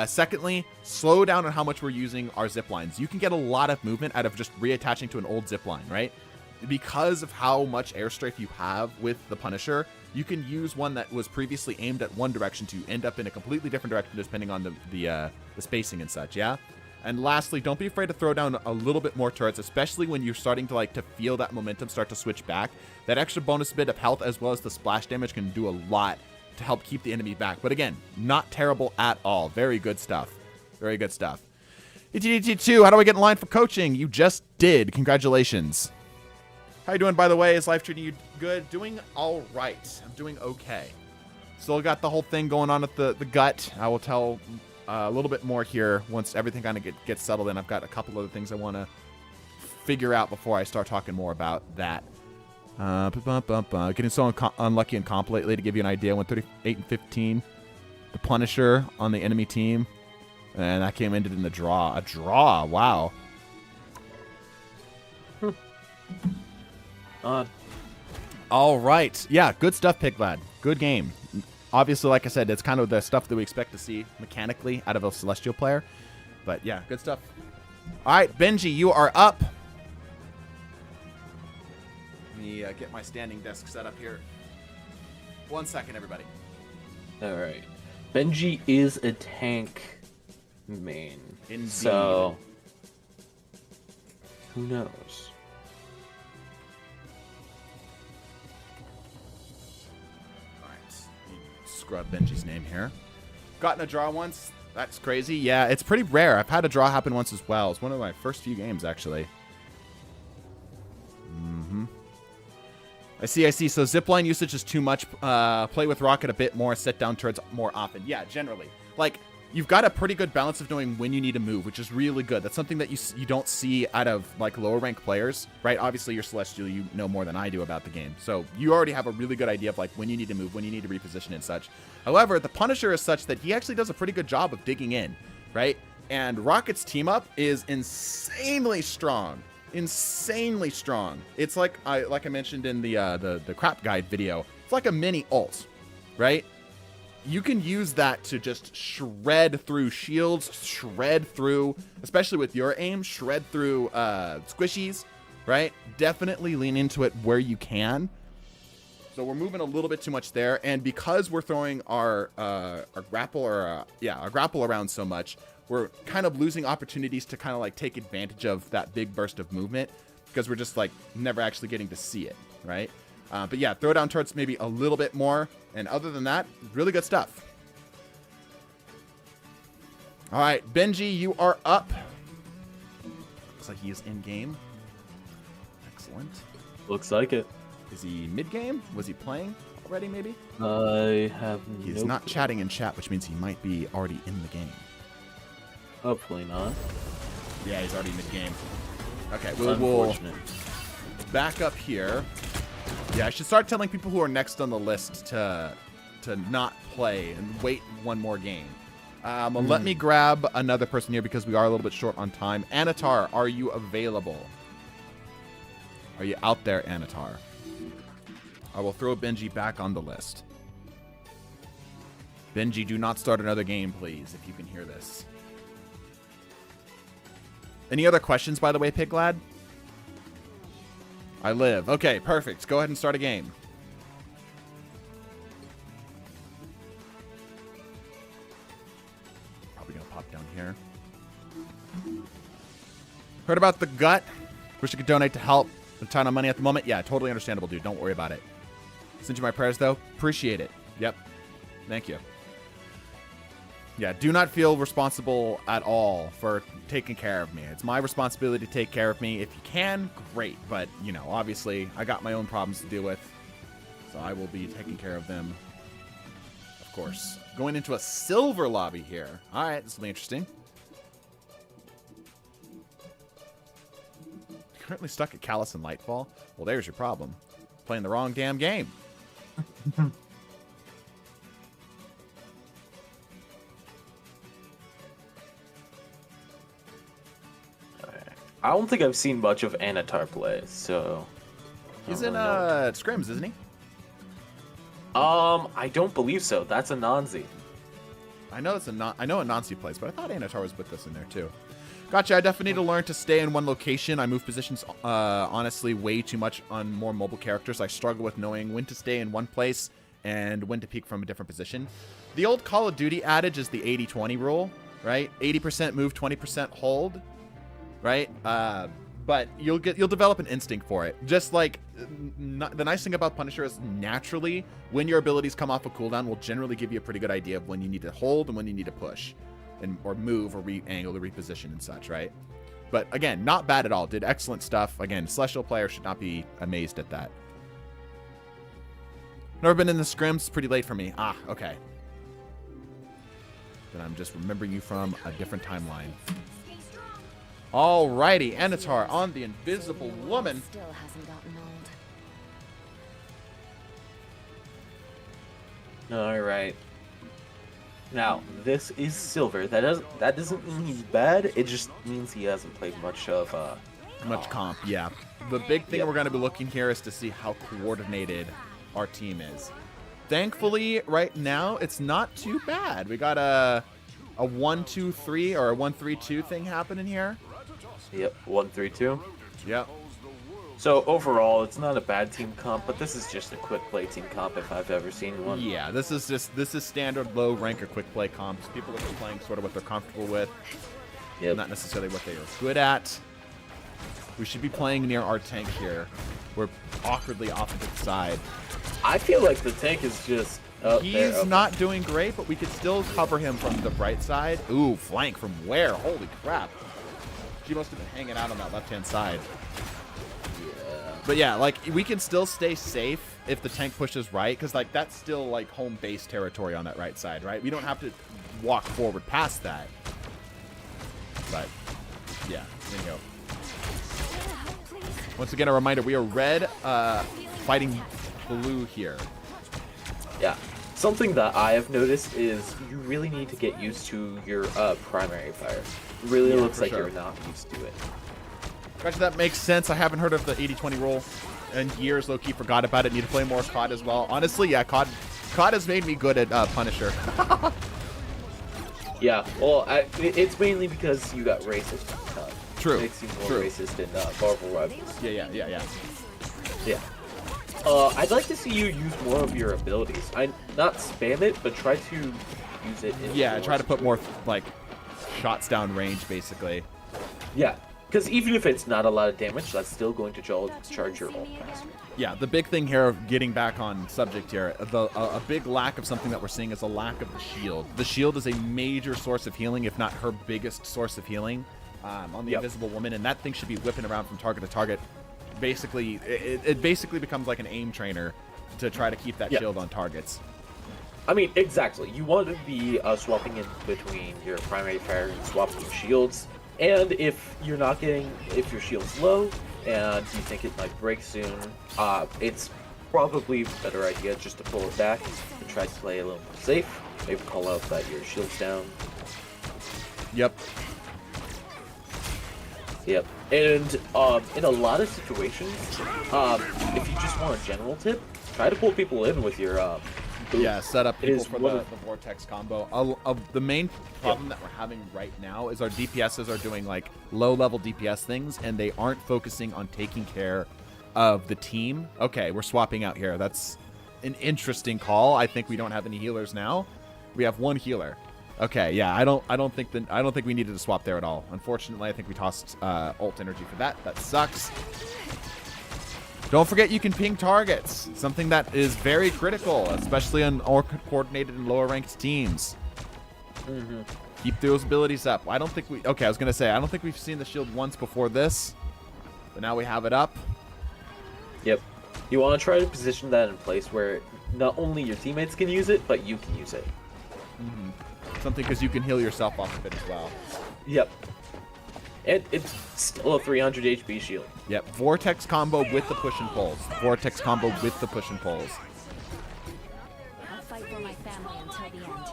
Secondly, slow down on how much we're using our zip lines. You can get a lot of movement out of just reattaching to an old zip line, right? Because of how much airstrafe you have with the Punisher, you can use one that was previously aimed at one direction to end up in a completely different direction depending on the spacing and such, yeah? And lastly, don't be afraid to throw down a little bit more turrets, especially when you're starting to to feel that momentum start to switch back. That extra bonus bit of health as well as the splash damage can do a lot to help keep the enemy back. But again, not terrible at all. Very good stuff. Very good stuff. TDTwo, how do I get in line for coaching? You just did. Congratulations. How you doing, by the way? Is life treating you good? Doing all right. I'm doing okay. Still got the whole thing going on at the gut. I will tell a little bit more here once everything kind of gets settled in. I've got a couple other things I want to figure out before I start talking more about that. Getting so unlucky in comp lately. To give you an idea, 138 and 15. The Punisher on the enemy team, and that ended in the draw. A draw. Wow. All right. Yeah, good stuff, Piglad. Good game. Obviously, like I said, it's kind of the stuff that we expect to see mechanically out of a Celestial player. But yeah, good stuff. All right, Benji, you are up. Let me get my standing desk set up here. 1 second, everybody. All right. Benji is a tank main. Indeed. So, who knows? All right. Scrub Benji's name here. Gotten a draw once. That's crazy. Yeah, it's pretty rare. I've had a draw happen once as well. It's one of my first few games, actually. I see. So zipline usage is too much. Play with rocket a bit more. Set down turrets more often. Yeah, generally. Like, you've got a pretty good balance of knowing when you need to move, which is really good. That's something that you don't see out of, like, lower rank players, right? Obviously, you're Celestial. You know more than I do about the game. So you already have a really good idea of, like, when you need to move, when you need to reposition and such. However, the Punisher is such that he actually does a pretty good job of digging in, right? And Rocket's team up is insanely strong. Insanely strong. It's like I mentioned in the crap guide video. It's like a mini ult, right? You can use that to just shred through shields, shred through, especially with your aim, shred through squishies, right? Definitely lean into it where you can. So we're moving a little bit too much there, and because we're throwing our grapple around so much, we're kind of losing opportunities to kind of like take advantage of that big burst of movement because we're just like never actually getting to see it, right? But yeah, throw down turrets maybe a little bit more, and other than that, really good stuff. All right, Benji, you are up. Looks like he is in game. Excellent. Looks like it. Is he mid game? Was he playing already? Maybe. I have. He's not chatting in chat, which means he might be already in the game. Hopefully not. Yeah, he's already mid-game. Okay, we'll back up here. Yeah, I should start telling people who are next on the list to not play and wait one more game. Let me grab another person here because we are a little bit short on time. Anatar, are you available? Are you out there, Anatar? I will throw Benji back on the list. Benji, do not start another game, please, if you can hear this. Any other questions, by the way, Piglad? I live. Okay, perfect. Go ahead and start a game. Probably gonna pop down here. Heard about the gut? Wish you could donate to help. A ton of money at the moment. Yeah, totally understandable, dude. Don't worry about it. Send you my prayers, though. Appreciate it. Yep. Thank you. Yeah, do not feel responsible at all for taking care of me. It's my responsibility to take care of me. If you can, great. But, you know, obviously, I got my own problems to deal with. So I will be taking care of them. Of course. Going into a silver lobby here. All right, this will be interesting. Currently stuck at Callus and Lightfall. Well, there's your problem. Playing the wrong damn game. I don't think I've seen much of Anatar play, so... He's in scrims, isn't he? I don't believe so. That's a Nanzi. I know Anansi plays, but I thought Anatar was with us in there too. Gotcha. I definitely need to learn to stay in one location. I move positions, honestly, way too much on more mobile characters. I struggle with knowing when to stay in one place and when to peek from a different position. The old Call of Duty adage is the 80-20 rule, right? 80% move, 20% hold, right? But you'll develop an instinct for it. Just like the nice thing about Punisher is naturally, when your abilities come off a cooldown, will generally give you a pretty good idea of when you need to hold and when you need to push. Or move or re-angle or reposition and such, right? But again, not bad at all. Did excellent stuff. Again, Celestial player should not be amazed at that. Never been in the scrims. It's pretty late for me. Ah, okay. Then I'm just remembering you from a different timeline. Alrighty, Anatar on the Invisible Woman. Still hasn't gotten old. All right. Now, this is silver. That doesn't mean he's bad. It just means he hasn't played much of comp, yeah. The big thing we're going to be looking here is to see how coordinated our team is. Thankfully, right now, it's not too bad. We got a 1-2-3 or a 1-3-2 thing happening here. Yep, 1-3-2. Yep. So overall, it's not a bad team comp, but this is just a quick play team comp if I've ever seen one. Yeah, this is standard low rank or quick play comps. People are just playing sort of what they're comfortable with, not necessarily what they are good at. We should be playing near our tank here. We're awkwardly off to the side. I feel like the tank is just He's not doing great, but we could still cover him from the bright side. Ooh, flank from where? Holy crap. She must have been hanging out on that left-hand side. But yeah, like, we can still stay safe if the tank pushes right, because, like, that's still, like, home base territory on that right side, right? We don't have to walk forward past that. But, yeah, there you go. Once again, a reminder, we are red, fighting blue here. Yeah. Something that I have noticed is you really need to get used to your primary fire. It really looks like you're not used to it. Gotcha, that makes sense. I haven't heard of the 80-20 rule in years. Low-key forgot about it. Need to play more COD as well. Honestly, yeah, COD has made me good at Punisher. Yeah, well, it's mainly because you got racist. True. It makes you more racist in Marvel Rivals. Yeah. I'd like to see you use more of your abilities. Not spam it, but try to use it. Try to put more like shots down range, basically. Yeah. Because even if it's not a lot of damage, that's still going to charge your ult faster. Yeah, the big thing here, getting back on subject here, a big lack of something that we're seeing is a lack of the shield. The shield is a major source of healing, if not her biggest source of healing on the Invisible Woman, and that thing should be whipping around from target to target. Basically, it basically becomes like an aim trainer to try to keep that shield on targets. I mean, exactly. You want to be swapping in between your primary fire and swapping shields. And if you're not getting, if your shield's low and you think it might break soon, it's probably a better idea just to pull it back and try to play a little more safe. Maybe call out that your shield's down. Yep. And in a lot of situations, if you just want a general tip, try to pull people in with your set up people for the Vortex combo. The main problem that we're having right now is our DPSs are doing like low-level DPS things, and they aren't focusing on taking care of the team. Okay, we're swapping out here. That's an interesting call. I think we don't have any healers now. We have one healer. Okay, yeah, I don't think we needed to swap there at all. Unfortunately, I think we tossed ult energy for that. That sucks. Don't forget you can ping targets. Something that is very critical, especially on coordinated and lower ranked teams. Mm-hmm. Keep those abilities up. I don't think we... Okay, I was going to say, I don't think we've seen the shield once before this. But now we have it up. Yep. You want to try to position that in place where not only your teammates can use it, but you can use it. Mm-hmm. Something because you can heal yourself off of it as well. Yep. And it's still a 300 HP shield. Yep. Vortex combo with the push and pulls. Vortex combo with the push and pulls. I'll fight for my family until the end.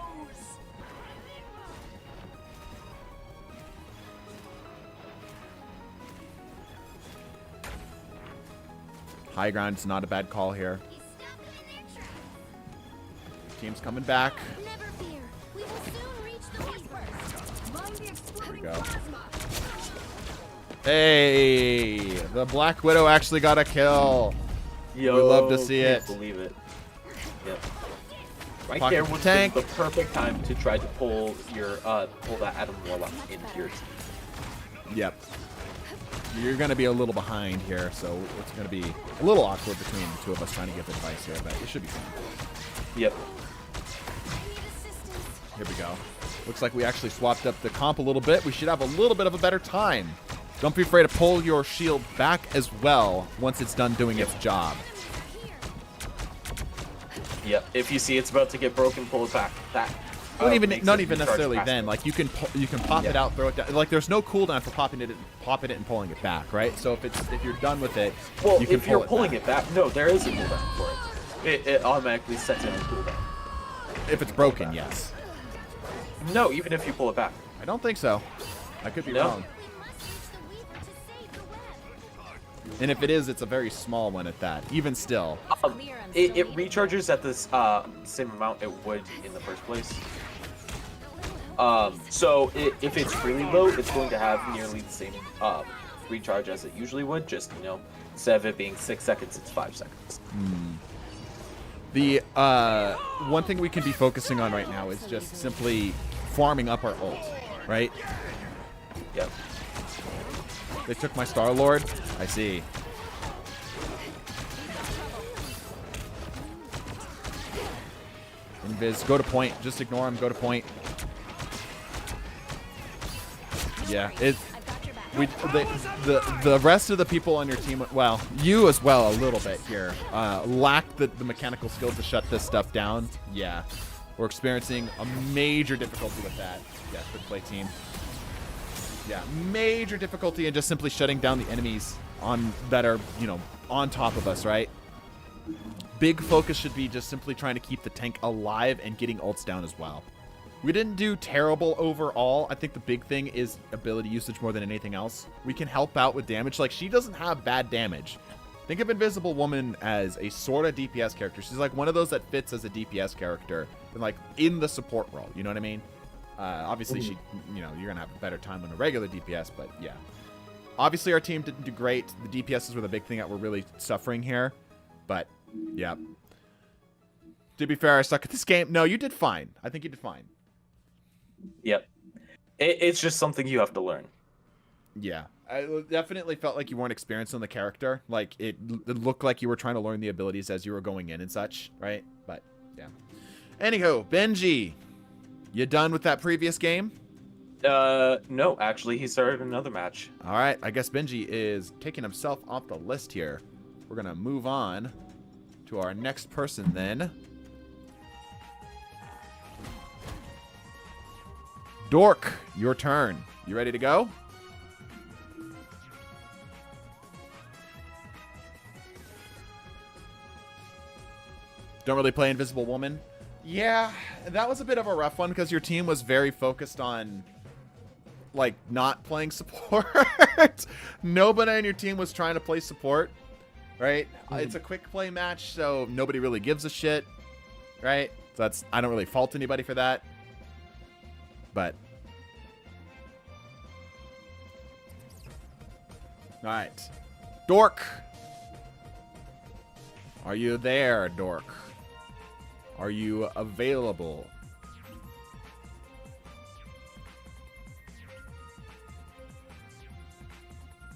High ground's not a bad call here. Team's coming back. Never fear. We will soon reach the peak. Mind the exploding go. plasma. Hey, the Black Widow actually got a kill. Yo, we love to see can't it. Believe it. Yep. Right Pocket there was tank. the perfect time to try to pull your pull that Adam Warlock into your team. Yep. You're going to be a little behind here, so it's going to be a little awkward between the two of us trying to give advice here, but it should be fine. Yep. Here we go. Looks like we actually swapped up the comp a little bit. We should have a little bit of a better time. Don't be afraid to pull your shield back as well once it's done doing its job. Yep. If you see it's about to get broken, pull it back. That. Not even recharge necessarily faster. then. Like you can pop it out, throw it down. Like there's no cooldown for popping it and pulling it back, right? So if you're done with it, Well, you can if you're pull pulling it back, no, there is a cooldown for it. It automatically sets in a cooldown. If it's broken, yes. No, even if you pull it back. I don't think so. I could be No. wrong. And if it is, it's a very small one at that. Even still. It recharges at this same amount it would in the first place. So if it's really low, it's going to have nearly the same recharge as it usually would. Just instead of it being 6 seconds, it's 5 seconds. The one thing we can be focusing on right now is just simply farming up our ult, right? Yep. They took my Star-Lord. I see. Invis, go to point. Just ignore him. Go to point. Yeah, the rest of the people on your team, well, you as well a little bit here, lack the mechanical skills to shut this stuff down. Yeah, we're experiencing a major difficulty with that. Yeah, good play, team. Yeah, major difficulty in just simply shutting down the enemies that are, on top of us, right? Big focus should be just simply trying to keep the tank alive and getting ults down as well. We didn't do terrible overall. I think the big thing is ability usage more than anything else. We can help out with damage. Like, she doesn't have bad damage. Think of Invisible Woman as a sort of DPS character. She's like one of those that fits as a DPS character, and like in the support role. You know what I mean? Obviously, you're gonna have a better time on a regular DPS, but yeah. Obviously, our team didn't do great. The DPSs were the big thing that we're really suffering here, but yeah. To be fair, I suck at this game. No, you did fine. I think you did fine. Yep. It's just something you have to learn. Yeah. I definitely felt like you weren't experienced on the character. Like, it looked like you were trying to learn the abilities as you were going in and such, right? But, yeah. Anywho, Benji, you done with that previous game? No, actually, he started another match. All right. I guess Benji is taking himself off the list here. We're going to move on to our next person then. Dork, your turn. You ready to go? Don't really play Invisible Woman? Yeah, that was a bit of a rough one because your team was very focused on, like, not playing support. Nobody on your team was trying to play support, right? It's a quick play match, so nobody really gives a shit, right? So I don't really fault anybody for that. But all right, Dork, Are you there, Dork? Are you available?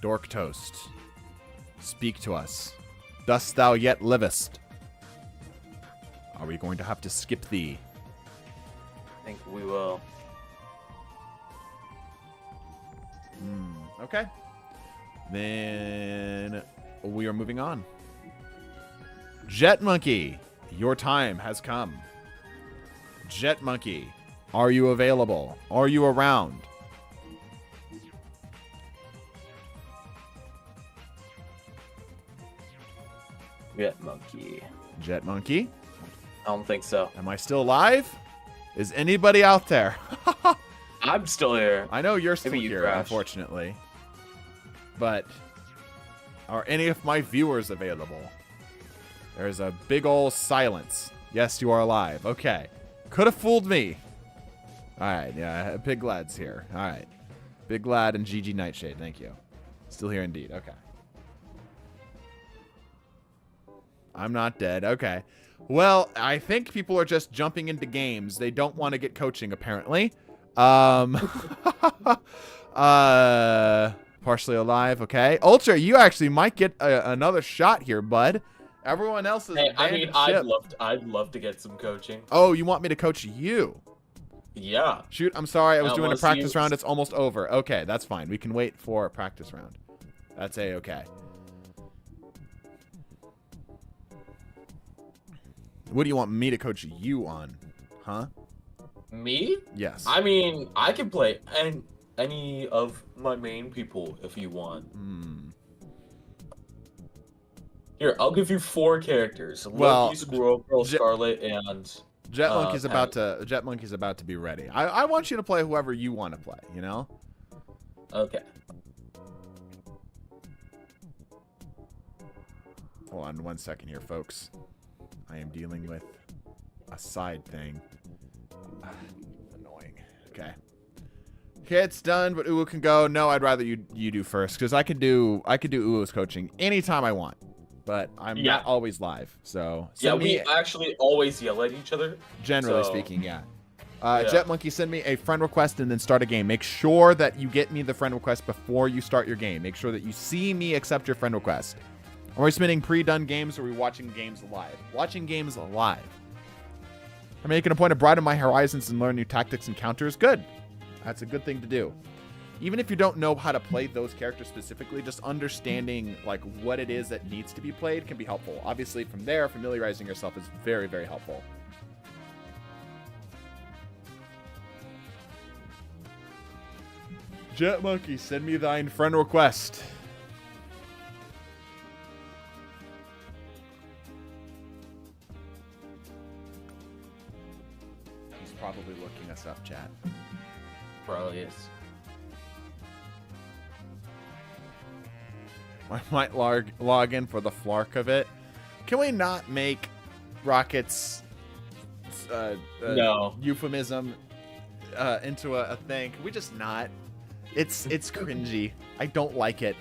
Dork Toast, speak to us. Dost thou yet livest? Are we going to have to skip thee? I think we will. Okay. Then we are moving on. Jet Monkey, your time has come. Jet Monkey, are you available? Are you around? Jet Monkey. Jet Monkey, I don't think so. am I still alive? Is anybody out there? I'm still here. I know you're still Maybe you here, crashed. unfortunately. But are any of my viewers available? There's a big ol' silence. Yes, you are alive. Okay. Could have fooled me. Alright, yeah, Big Lad's here. Alright. Big Lad and GG Nightshade, thank you. Still here indeed. Okay. I'm not dead. Okay. Well, I think people are just jumping into games. They don't want to get coaching, apparently. Partially alive. Okay. Ultra, you actually might get another shot here, bud. Everyone else is. Hey, I mean, abandoned ship. I'd love to get some coaching. Oh, you want me to coach you? Yeah. Shoot, I'm sorry. I was doing a unless practice you- round. It's almost over. Okay, that's fine. We can wait for a practice round. That's a-okay. What do you want me to coach you on? Huh? Me? Yes. I mean, I can play any of my main people if you want. Here, I'll give you 4 characters. Well, Loki, Squirrel Girl, Jet- Scarlet, and Jet Monkey's about Patty. Jet Monkey's about to be ready. I want you to play whoever you want to play, you know? Okay. Hold on 1 second here, folks. I am dealing with a side thing. Annoying. Okay. Okay, it's done, but Uwu can go. No, I'd rather you do first, because I could do Uwu's coaching anytime I want. But I'm not always live. So Yeah, send me, we actually always yell at each other. generally so- speaking, yeah. Yeah. Jet Monkey, send me a friend request and then start a game. Make sure that you get me the friend request before you start your game. Make sure that you see me accept your friend request. Are we spinning pre-done games or are we watching games live? Watching games live. I'm making a point of broaden my horizons and learn new tactics and counters. Good. That's a good thing to do. Even if you don't know how to play those characters specifically, just understanding like what it is that needs to be played can be helpful. Obviously, from there, familiarizing yourself is very, very helpful. Jet Monkey, send me thine friend request. He's probably looking us up, chat. Probably is. I might log in for the flark of it. Can we not make Rocket's No. euphemism into a thing? Can we just not? It's cringy. I don't like it.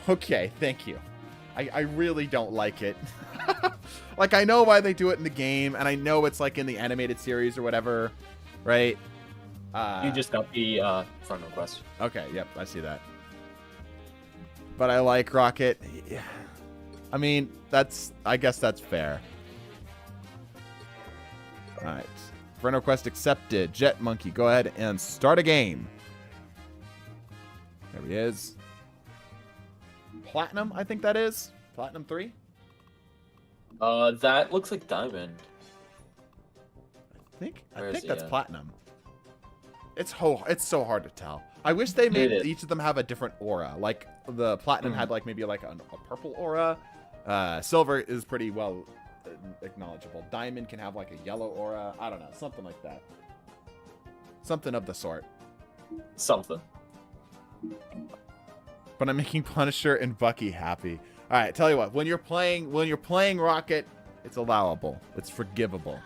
Okay, thank you. I really don't like it. Like, I know why they do it in the game, and I know it's like in the animated series or whatever, right? You just got the friend request. Okay, yep, I see that. But I like Rocket. I mean, I guess that's fair. Alright. Friend request accepted. Jet Monkey, go ahead and start a game. There he is. Platinum, I think that is. Platinum 3? That looks like Diamond. I Where is think he that's at? Platinum. It's so hard to tell. I wish they made is. each of them have a different aura. Like the Platinum had like maybe like a purple aura. Silver is pretty well acknowledgeable. Diamond can have like a yellow aura. I don't know, something like that. Something of the sort. Something. But I'm making Punisher and Bucky happy. All right, tell you what. When you're playing Rocket, it's allowable. It's forgivable.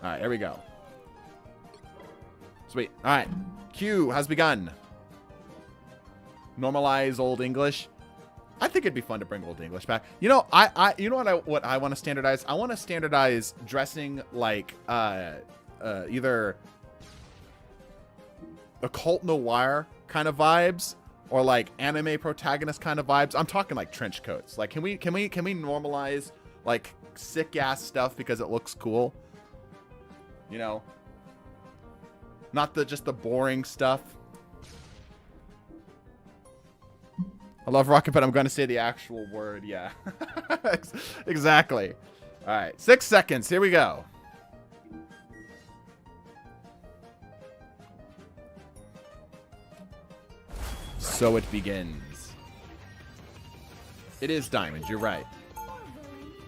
All right, here we go. Sweet. All right. Q has begun. Normalize Old English. I think it'd be fun to bring Old English back. You know, you know what I want to standardize? I want to standardize dressing like either occult noir kind of vibes or like anime protagonist kind of vibes. I'm talking like trench coats. Like, can we normalize like sick ass stuff because it looks cool? You know, not just the boring stuff. I love rocket, but I'm going to say the actual word. Yeah, exactly. All right, 6 seconds. Here we go. So it begins. It is diamond. You're right.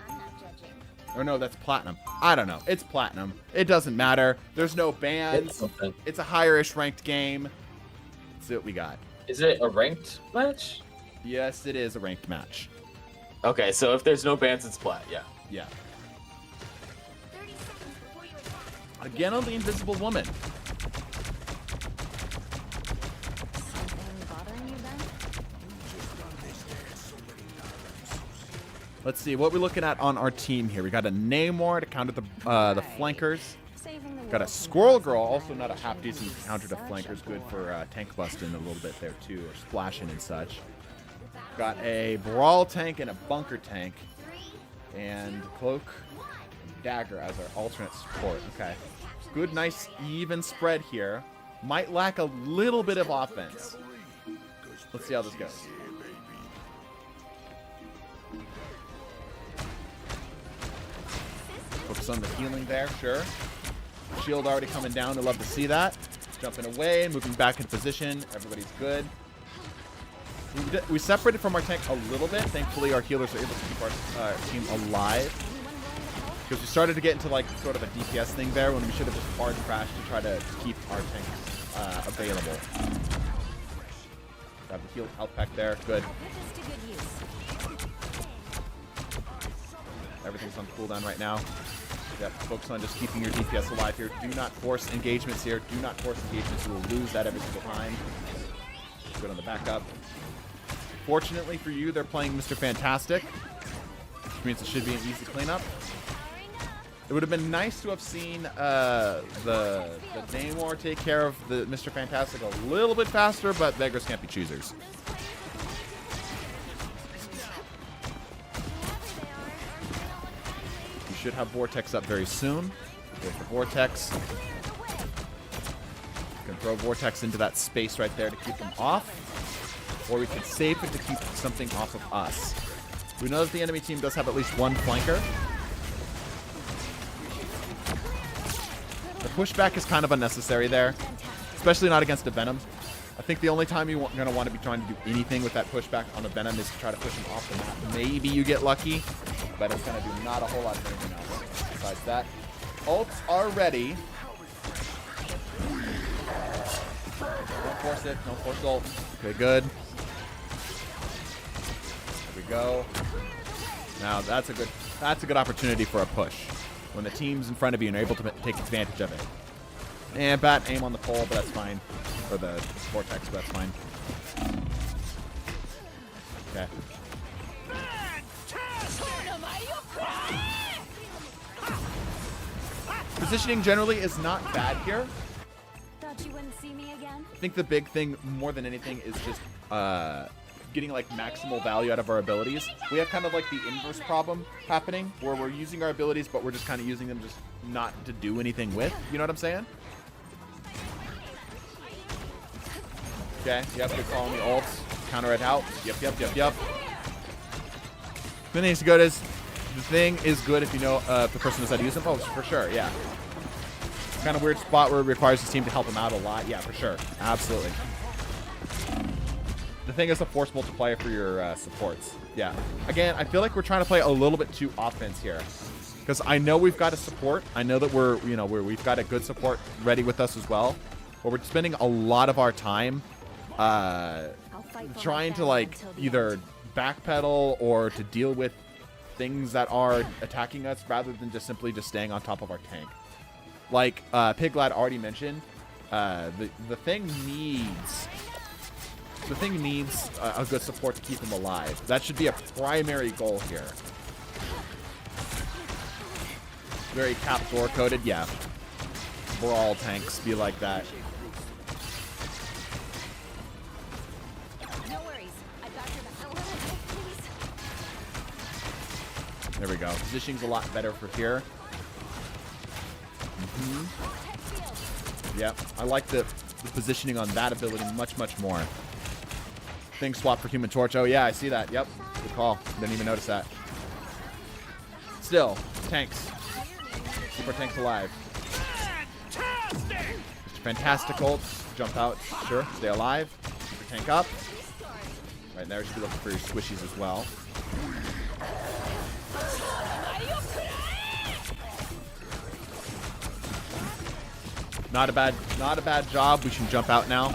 I'm not judging. Or no, that's platinum. I don't know. It's platinum. It doesn't matter. There's no bans. It's a higher-ish ranked game. Let's see what we got. Is it a ranked match? Yes, it is a ranked match. Okay, so if there's no bans, it's plat. Yeah. Yeah. 30 seconds before you attack. Again on the Invisible Woman. Something bothering you then? Let's see what we're looking at on our team here. We got a Namor to counter the flankers. Saving the Got a world from Squirrel Girl, monsters also not a half decent counter to Such a flankers. Good for bore. tank busting a little bit there too, or splashing and such. Got a Brawl tank and a Bunker tank, and Cloak and Dagger as our alternate support. Okay, good, nice, even spread here. Might lack a little bit of offense. Let's see how this goes. Focus on the healing there, sure. Shield already coming down. I'd love to see that. Jumping away, moving back in position. Everybody's good. We separated from our tank a little bit. Thankfully, our healers are able to keep our team alive. Because we started to get into like sort of a DPS thing there when we should have just hard crashed to try to keep our tank available. Got the heal health pack there. Good. Put this to good use. Everything's on cooldown right now. Yep, focus on just keeping your DPS alive here. Do not force engagements here. Do not force engagements. You will lose that every single time. Good on the backup. Fortunately for you, they're playing Mr. Fantastic, which means it should be an easy cleanup. It would have been nice to have seen the Namor take care of the Mr. Fantastic a little bit faster, but beggars can't be choosers. You should have Vortex up very soon. There's the Vortex. You can throw Vortex into that space right there to keep them off. Or we can save it to keep something off of us. We know that the enemy team does have at least one flanker. The pushback is kind of unnecessary there, especially not against a Venom. I think the only time you're going to want to be trying to do anything with that pushback on a Venom is to try to push him off the map. Maybe you get lucky, but it's going to do not a whole lot of anything else. Besides that, ults are ready. Don't force it. Don't force ult. Okay, good. There we go. Now that's a good opportunity for a push when the team's in front of you and are able to take advantage of it. And bat aim on the pole, but that's fine. Or the vortex, but that's fine. Okay. Positioning generally is not bad here. Thought you wouldn't see me again? I think the big thing, more than anything, is just getting like maximal value out of our abilities. We have kind of like the inverse problem happening, where we're using our abilities, but we're just kind of using them just not to do anything with. You know what I'm saying? Okay. Yep. You're calling the ults. Counter it out. Yep. The thing is good if you know if the person knows how to use them. Oh, for sure. Yeah. Kind of weird spot where it requires the team to help him out a lot. Yeah, for sure. Absolutely. The thing is a force multiplier for your supports. Yeah. Again, I feel like we're trying to play a little bit too offense here, because I know we've got a support. I know that we've got a good support ready with us as well, but we're spending a lot of our time trying to like either backpedal or to deal with things that are attacking us rather than just simply just staying on top of our tank. Like Piglad already mentioned, the thing needs The thing needs a good support to keep him alive. That should be a primary goal here. Very cap door coded, yeah. Brawl tanks be like that. No worries. I got your back. A little help, please. There we go. Positioning's a lot better for here. Yep, I like the positioning on that ability much, much more. Thing swap for Human Torch. Oh, yeah, I see that. Yep, good call. Didn't even notice that. Still, tanks. Keep our tanks alive. Mr. Fantastic ult. Jump out. Sure, stay alive. Keep your tank up. Right there, should be looking for your squishies as well. Not a bad job. We should jump out now.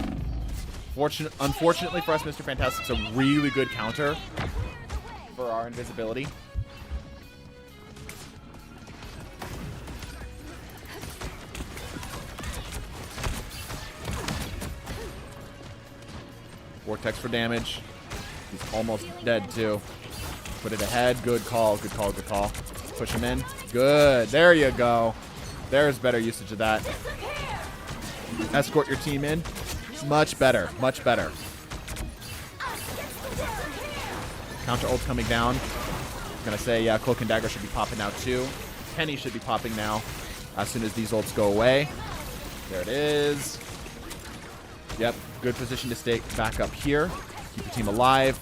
Unfortunately for us, Mr. Fantastic's a really good counter for our invisibility. Vortex for damage. He's almost dead too. Put it ahead. Good call. Good call. Good call. Push him in. Good. There you go. There's better usage of that. Escort your team in. Much better. Much better. Counter ult coming down. I'm going to say, yeah, Cloak and Dagger should be popping now too. Penny should be popping now as soon as these ults go away. There it is. Yep. Good position to stay back up here. Keep your team alive.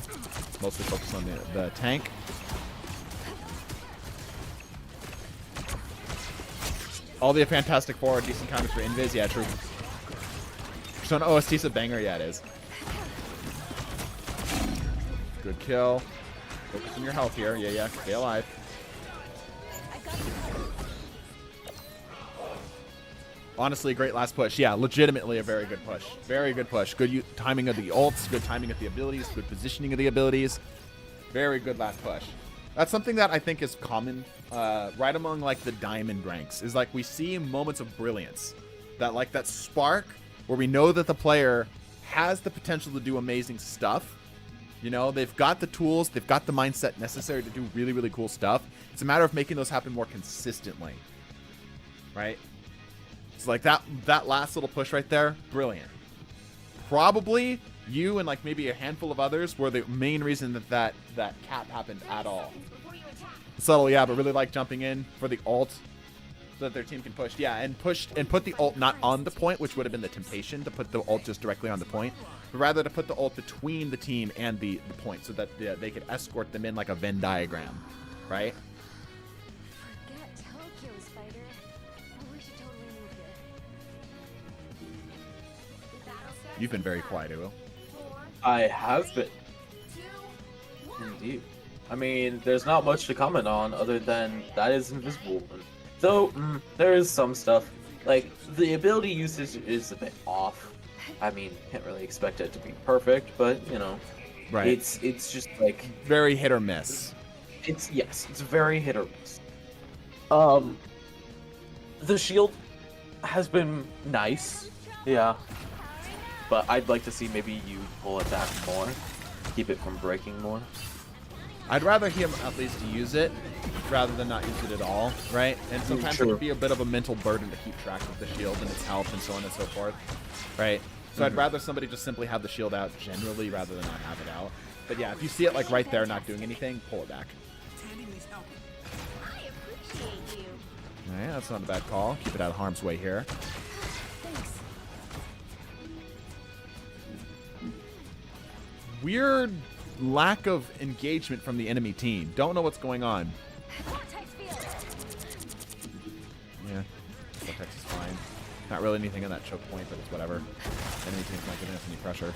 Mostly focus on the tank. All the Fantastic forward, decent counters for Invis. Yeah, true. Persona OST's a banger. Yeah, it is. Good kill. Focus on your health here. Yeah, yeah. Stay alive. Honestly, great last push. Yeah, legitimately a very good push. Very good push. Good timing of the ults. Good timing of the abilities. Good positioning of the abilities. Very good last push. That's something that I think is common right among like the diamond ranks. Is like we see moments of brilliance. That spark where we know that the player has the potential to do amazing stuff. You know, they've got the tools. They've got the mindset necessary to do really, really cool stuff. It's a matter of making those happen more consistently. Right? It's like that last little push right there, brilliant. Probably you and like maybe a handful of others were the main reason that cap happened at all. Subtle, yeah, but really like jumping in for the ult so that their team can push. Yeah, and put the ult not on the point, which would have been the temptation to put the ult just directly on the point, but rather to put the ult between the team and the point so that they could escort them in like a Venn diagram, right? You've been very quiet, Uo. I have been. Indeed. I mean, there's not much to comment on other than that is invisible. Though, there is some stuff. Like, the ability usage is a bit off. I mean, can't really expect it to be perfect, but, you know. Right. It's just, like... very hit or miss. It's very hit or miss. The shield has been nice. Yeah. But I'd like to see maybe you pull it back more. Keep it from breaking more. I'd rather him at least use it rather than not use it at all, right? And sometimes it can be a bit of a mental burden to keep track of the shield and its health and so on and so forth, right? So I'd rather somebody just simply have the shield out generally rather than not have it out. But yeah, if you see it like right there not doing anything, pull it back. Alright, that's not a bad call. Keep it out of harm's way here. Weird lack of engagement from the enemy team. Don't know what's going on. Yeah, Vortex is fine. Not really anything on that choke point, but it's whatever. Enemy team's not giving us any pressure.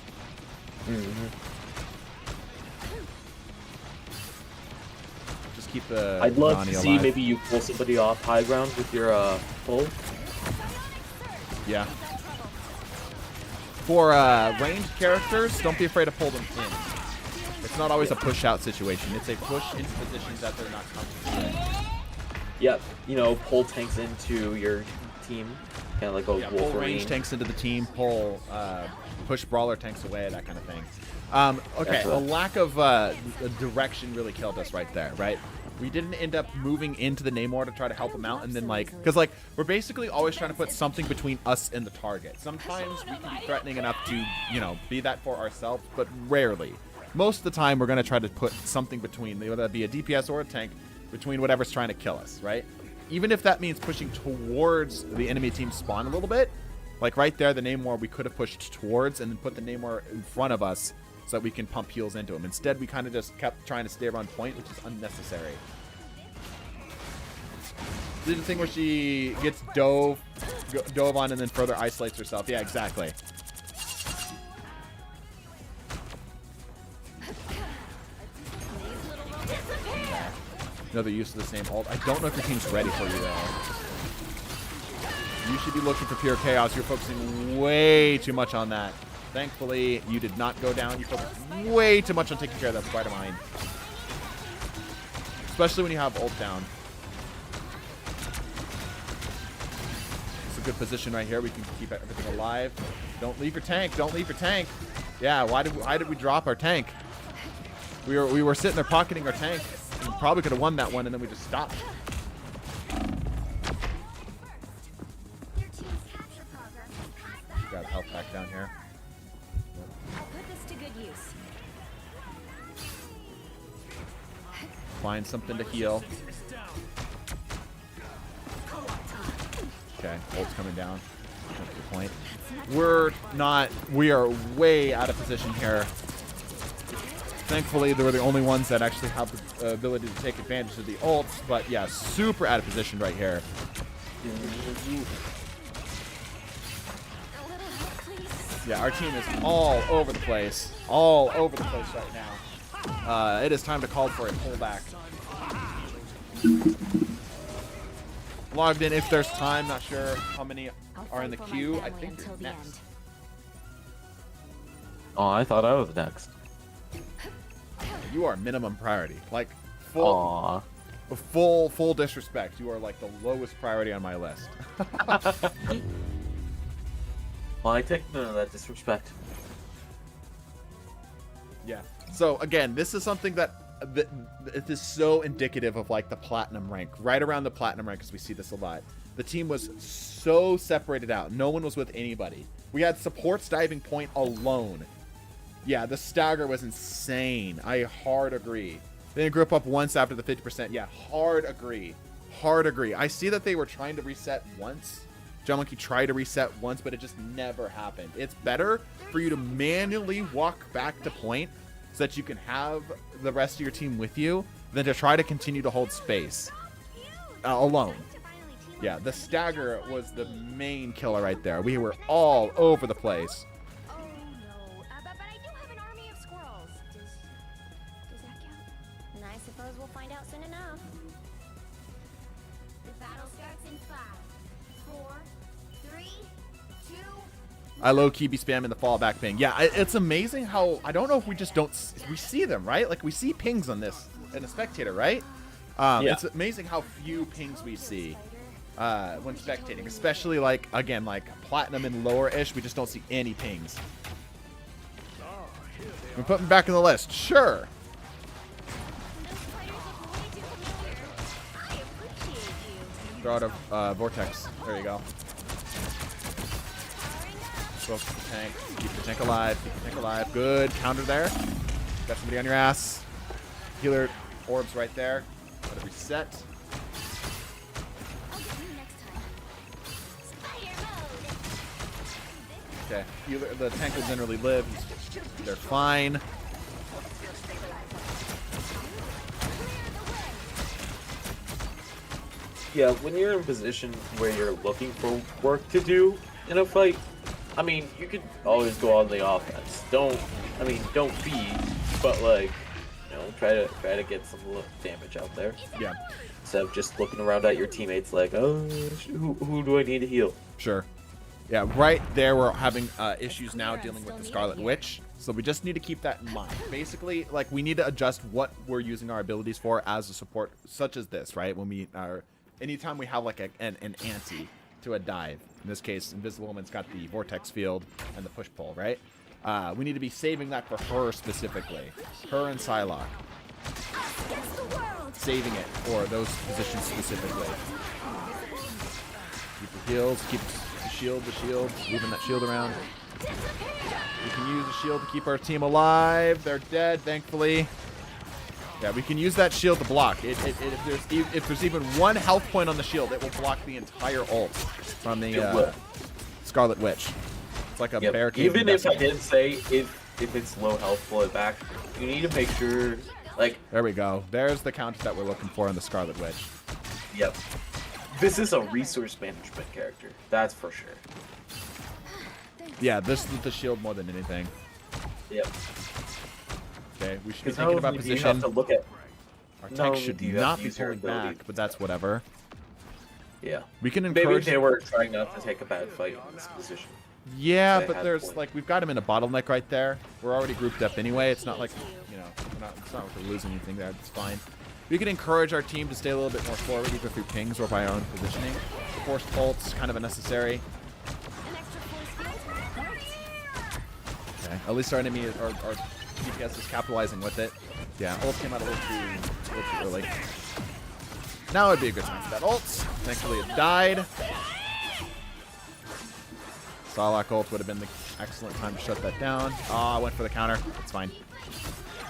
Just keep the I'd love Nani to see alive. maybe you pull somebody off high ground with your pull. Yeah. For ranged characters, don't be afraid to pull them in. It's not always a push-out situation. It's a push into positions that they're not comfortable in. Yep, you know, pull tanks into your team. kind of like a Yeah, pull Wolverine. range tanks into the team, pull push brawler tanks away, that kind of thing. Okay, a lack of direction really killed us right there, right? We didn't end up moving into the Namor to try to help him out, and then because we're basically always trying to put something between us and the target. Sometimes we can be threatening enough to, be that for ourselves, but rarely. Most of the time, we're going to try to put something between, whether that be a DPS or a tank, between whatever's trying to kill us, right? Even if that means pushing towards the enemy team spawn a little bit, like right there, the Namor we could have pushed towards and then put the Namor in front of us so that we can pump heals into him. Instead, we kind of just kept trying to stay around point, which is unnecessary. Did the thing where she gets dove on and then further isolates herself. Yeah, exactly. Another use of the same ult. I don't know if your team's ready for you, though. You should be looking for pure chaos. You're focusing way too much on that. Thankfully, you did not go down. You focused way too much on taking care of that spider mine. Especially when you have ult down. It's a good position right here. We can keep everything alive. Don't leave your tank. Don't leave your tank. Yeah, why did we drop our tank? We were sitting there pocketing our tank. We probably could have won that one, and then we just stopped. Got health pack down here. I'll put this to good use. Find something to heal. Okay, ult's coming down. That's the point. We are way out of position here. Thankfully, they were the only ones that actually have the ability to take advantage of the ults, but yeah, super out of position right here. Yeah, our team is all over the place. All over the place right now. It is time to call for a pullback. Logged in if there's time. Not sure how many are in the queue. I think you're next. Oh, I thought I was next. You are minimum priority. Like, Aww. full disrespect. You are like the lowest priority on my list. Well, I take none of that disrespect. Yeah. So again, this is something that it is so indicative of like the platinum rank, right around the platinum rank, because we see this a lot. The team was so separated out. No one was with anybody. We had supports diving point alone. Yeah, the stagger was insane. I hard agree. They group up once after the 50%. Yeah, hard agree. Hard agree. I see that they were trying to reset once. John Monkey tried to reset once, but it just never happened. It's better for you to manually walk back to point so that you can have the rest of your team with you than to try to continue to hold space alone. Yeah, the stagger was the main killer right there. We were all over the place. Oh no, but I do have an army of squirrels. Does that count? And I suppose we'll find out soon enough. The battle starts in 5, 4, 3, 2. I low-key be spamming the fallback ping. Yeah, it's amazing how, I don't know if we just don't, we see them, right? Like, we see pings on this in a spectator, right? Yeah. It's amazing how few pings we see when spectating, especially, like, again, like, platinum and lower-ish, we just don't see any pings. We put them back in the list, sure. Those fighters look way too familiar. I appreciate you. Throw out a vortex. There you go. Powering up. Go for the tank. Keep the tank alive. Keep the tank alive. Good. Counter there. Got somebody on your ass. Healer orbs right there. Let it reset. I'll get you next time. Spider mode. Okay. Healer, the tank will generally live. They're fine. Yeah, when you're in a position where you're looking for work to do in a fight, I mean, you could always go on the offense. Don't feed, but like, try to get some damage out there. Yeah. Instead of just looking around at your teammates like, oh, who do I need to heal? Sure. Yeah, right there we're having issues now dealing with the Scarlet Witch. So we just need to keep that in mind. Basically, like, we need to adjust what we're using our abilities for as a support, such as this, right? When we are, anytime we have like an anti to a dive. In this case, Invisible Woman's got the Vortex Field and the push-pull, right? We need to be saving that for her specifically. Her and Psylocke. Saving it for those positions specifically. Keep the heals, keep the shield, moving that shield around. We can use the shield to keep our team alive. They're dead, thankfully. Yeah, we can use that shield to block. If there's even one health point on the shield, it will block the entire ult from the Scarlet Witch. It's like a barricade. Even if I did say if it's low health, pull it back. You need to make sure, like. There we go. There's the counter that we're looking for in the Scarlet Witch. Yep. This is a resource management character. That's for sure. Yeah, this is the shield more than anything. Yep. Okay, we should be thinking about position. To look at. Our tank should not be pulling back, but that's whatever. Yeah. We can encourage. Maybe they were trying not to take a bad fight in this position. Yeah, but there's like we've got him in a bottleneck right there. We're already grouped up anyway. It's not like it's not like we're losing anything there. It's fine. We can encourage our team to stay a little bit more forward, either through pings or by our own positioning. Forced ults, kind of unnecessary. Okay, at least our enemy, our DPS is capitalizing with it. Yeah, ult came out a little too early. Now would be a good time for that ult. Thankfully it died. Psylocke ult would have been the excellent time to shut that down. Ah, I went for the counter. It's fine.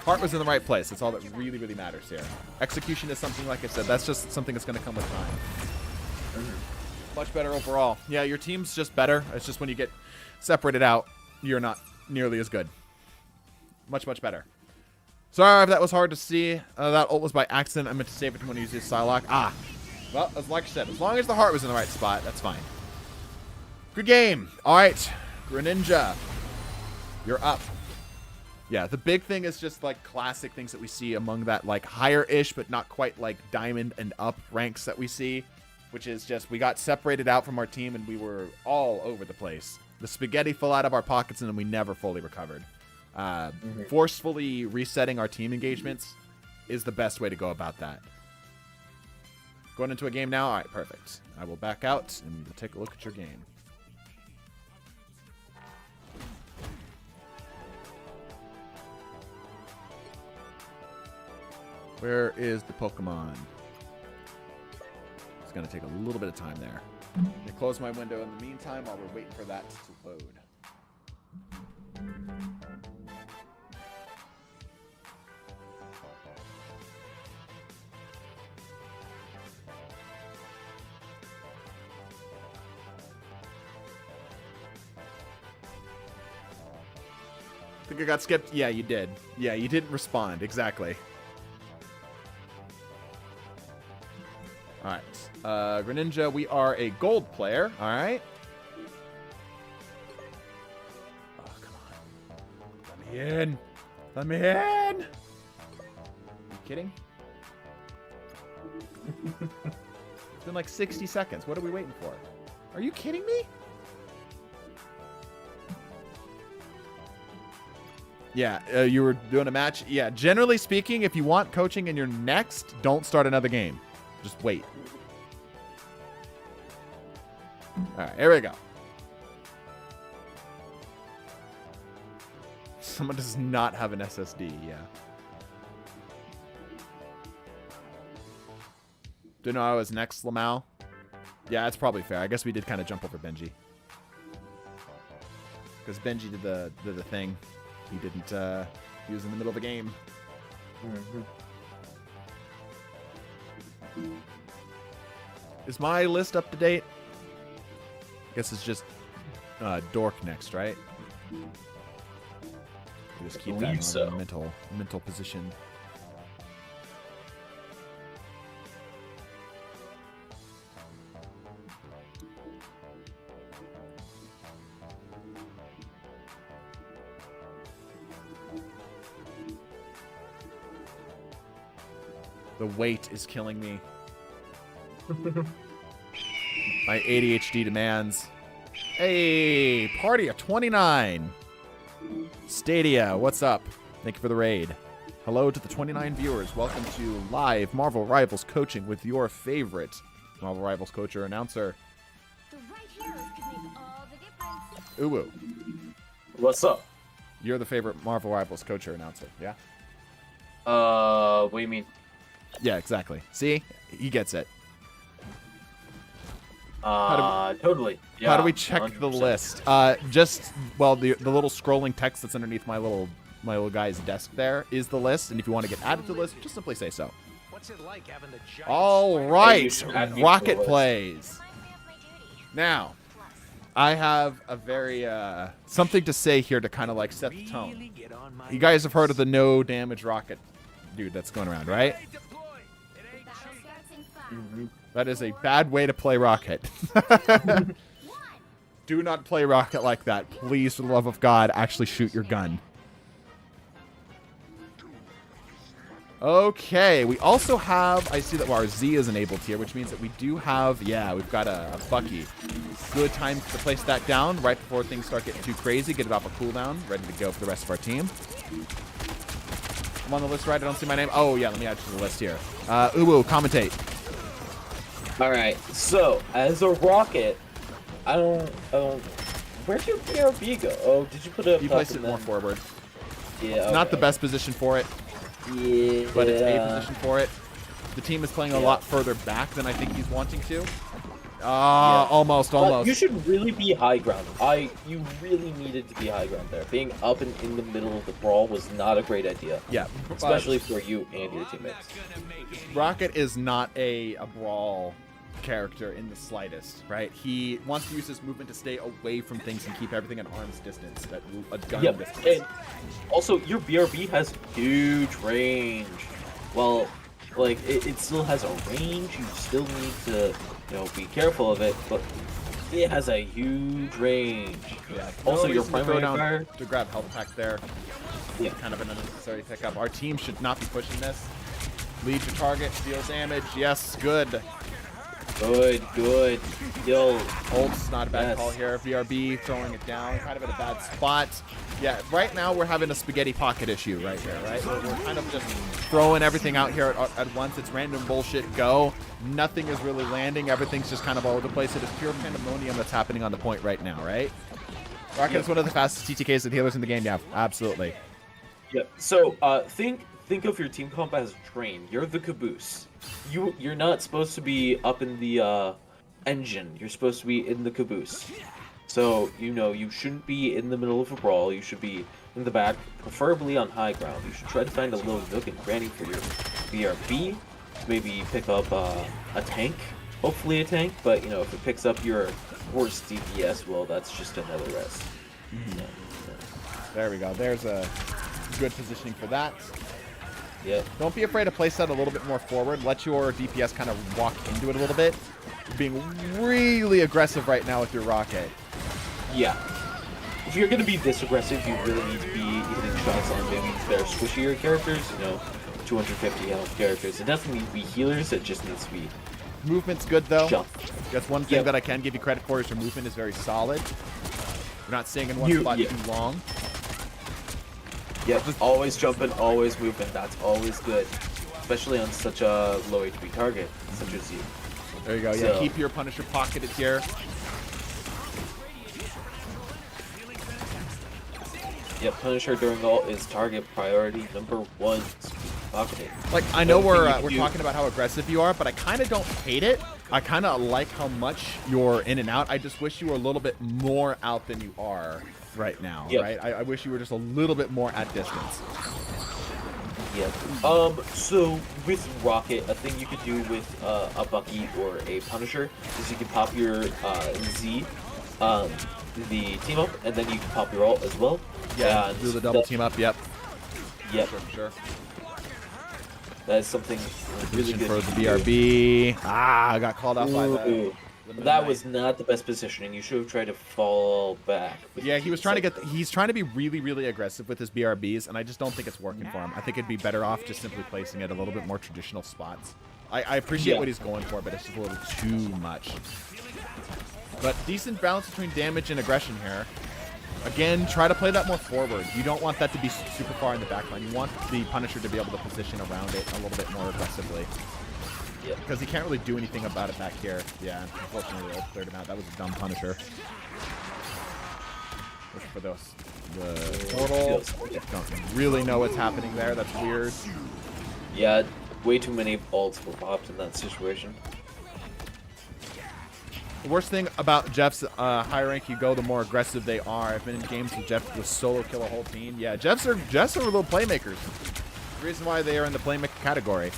Heart was in the right place. That's all that really, really matters here. Execution is something, like I said, that's just something that's going to come with time. Much better overall. Yeah, your team's just better. It's just when you get separated out, you're not nearly as good. Much, much better. Sorry if that was hard to see. That ult was by accident. I meant to save it when I used Psylocke. Ah. Well, like I said, as long as the heart was in the right spot, that's fine. Good game. All right. Greninja, you're up. Yeah, the big thing is just like classic things that we see among that like higher-ish but not quite like diamond and up ranks that we see, which is just we got separated out from our team and we were all over the place. The spaghetti fell out of our pockets and then we never fully recovered. Forcefully resetting our team engagements is the best way to go about that. Going into a game now? All right, perfect. I will back out and we'll take a look at your game. Where is the Pokemon? It's going to take a little bit of time there. I'm going to close my window in the meantime while we're waiting for that to load. I think I got skipped. Yeah, you did. Yeah, you didn't respond. Exactly. Alright. Greninja, we are a gold player. Alright. Oh, come on. Let me in. Let me in. You kidding? It's been like 60 seconds. What are we waiting for? Are you kidding me? Yeah, you were doing a match. Yeah, generally speaking, if you want coaching and you're next, don't start another game. Just wait. All right, here we go. Someone does not have an SSD, yeah. Didn't know I was next, Lamau. Yeah, that's probably fair. I guess we did kind of jump over Benji. Because Benji did the thing. He didn't, he was in the middle of a game. Is my list up to date? I guess it's just Dork next, right? We just keep that in our mental position. The weight is killing me. My ADHD demands. Hey, party of 29. Stadia, what's up? Thank you for the raid. Hello to the 29 viewers. Welcome to live Marvel Rivals coaching with your favorite Marvel Rivals coach or announcer. Uwu, What's up? you're the favorite Marvel Rivals coach or announcer, yeah? What do you mean? Yeah, exactly. See? He gets it. Totally. Yeah, How do we check 100%. the list? The little scrolling text that's underneath my little guy's desk there is the list, and if you want to get added to the list, just simply say so. What's it like having the giant All spider- right, you should add me to the Rocket list. plays. Now, I have a very something to say here to kind of like set the tone. Really get on my You guys have heard of the no damage rocket dude that's going around, right? Hey, deploy. It ain't Battle cheap. starts in 5. That is a bad way to play Rocket. Do not play Rocket like that. Please, for the love of God, actually shoot your gun. Okay, we also have, I see that our Z is enabled here, which means that we do have, yeah, we've got a Bucky. Good time to place that down right before things start getting too crazy. Get it off a cooldown, ready to go for the rest of our team. I'm on the list, right? I don't see my name. Oh, yeah, let me add you to the list here. Uwu, commentate. All right. So as a rocket, I don't. Where'd your BRB go? Oh, did you put it up? You top place it and more then- forward. Yeah. Not the okay. best position for it, Yeah. but it's a position for it. The team is playing a Yeah. lot further back than I think he's wanting to. Almost. You should really be high ground. You really needed to be high ground there. Being up and in the middle of the brawl was not a great idea. Yeah, Especially for you and your teammates. Rocket is not a brawl character in the slightest, right? He wants to use his movement to stay away from things and keep everything at arm's distance, a gun Yep. distance. And also, your BRB has huge range. Well, like it still has a range. You still need to, be careful of it. But it has a huge range. Yeah. Also, No your reason to primary throw down fire. to grab health pack there. Yeah. Kind of an unnecessary pickup. Our team should not be pushing this. Lead to target, deal damage. Yes, good. Good. Yo, Ult's not a bad Yes. call here. VRB throwing it down, kind of at a bad spot. Yeah, right now we're having a spaghetti pocket issue right here, right? We're kind of just throwing everything out here at once. It's random bullshit go. Nothing is really landing. Everything's just kind of all over the place. It is pure pandemonium that's happening on the point right now, right? Rocket is one of the fastest TTKs and healers in the game, yeah, absolutely. Yep. So, think of your team comp as train. You're the caboose. You're not supposed to be up in the engine. You're supposed to be in the caboose. So, you shouldn't be in the middle of a brawl. You should be in the back, preferably on high ground. You should try to find a little nook and cranny for your BRB. Maybe pick up a tank. Hopefully a tank. But, if it picks up your worst DPS, well, that's just another rest. Mm-hmm. There we go. There's a good positioning for that. Yeah. Don't be afraid to place that a little bit more forward. Let your DPS kind of walk into it a little bit. You're being really aggressive right now with your rocket. Yeah. If you're going to be this aggressive, you really need to be hitting shots on maybe their squishier characters, 250 health characters. It doesn't need to be healers, it just needs to be Movement's good, though. jump. That's one thing Yep. that I can give you credit for is your movement is very solid. You're not staying in one spot yeah. too long. Yep, always jumping, always moving. That's always good. Especially on such a low HP target, such as you. There you go. Yeah, So- keep your Punisher pocketed here. Yep, Punisher during ult is target priority number 1. Pocketed. Like, I know Everything we're you can we're do- talking about how aggressive you are, but I kind of don't hate it. I kind of like how much you're in and out. I just wish you were a little bit more out than you are right now, Yep. right? I wish you were just a little bit more at distance. Yep. So with Rocket, a thing you could do with a Bucky or a Punisher is you can pop your Z, the team up, and then you can pop your ult as well. Yeah, And do the double that- team up. Yep, Yep, sure. that is something really Position good. for you the can do. BRB. I got called out by that. Ooh, that was not the best positioning. You should have tried to fall back. with Yeah, the he was trying to set. get. He's trying to be really, really aggressive with his BRBs, and I just don't think it's working for him. I think it'd be better off just simply placing it a little bit more traditional spots. I appreciate Yeah. what he's going for, but it's just a little too much. But decent balance between damage and aggression here. Again, try to play that more forward. You don't want that to be super far in the back line. You want the Punisher to be able to position around it a little bit more aggressively. Yep. Because he can't really do anything about it back here. Yeah, unfortunately, they cleared him out. That was a dumb Punisher. Look for the portal. Don't really know what's happening there. That's weird. Yeah, way too many ults were popped in that situation. The worst thing about Jeff's higher rank you go, the more aggressive they are. I've been in games with Jeff with solo kill a whole team. Yeah, Jeffs are little playmakers. The reason why they are in the playmaker category.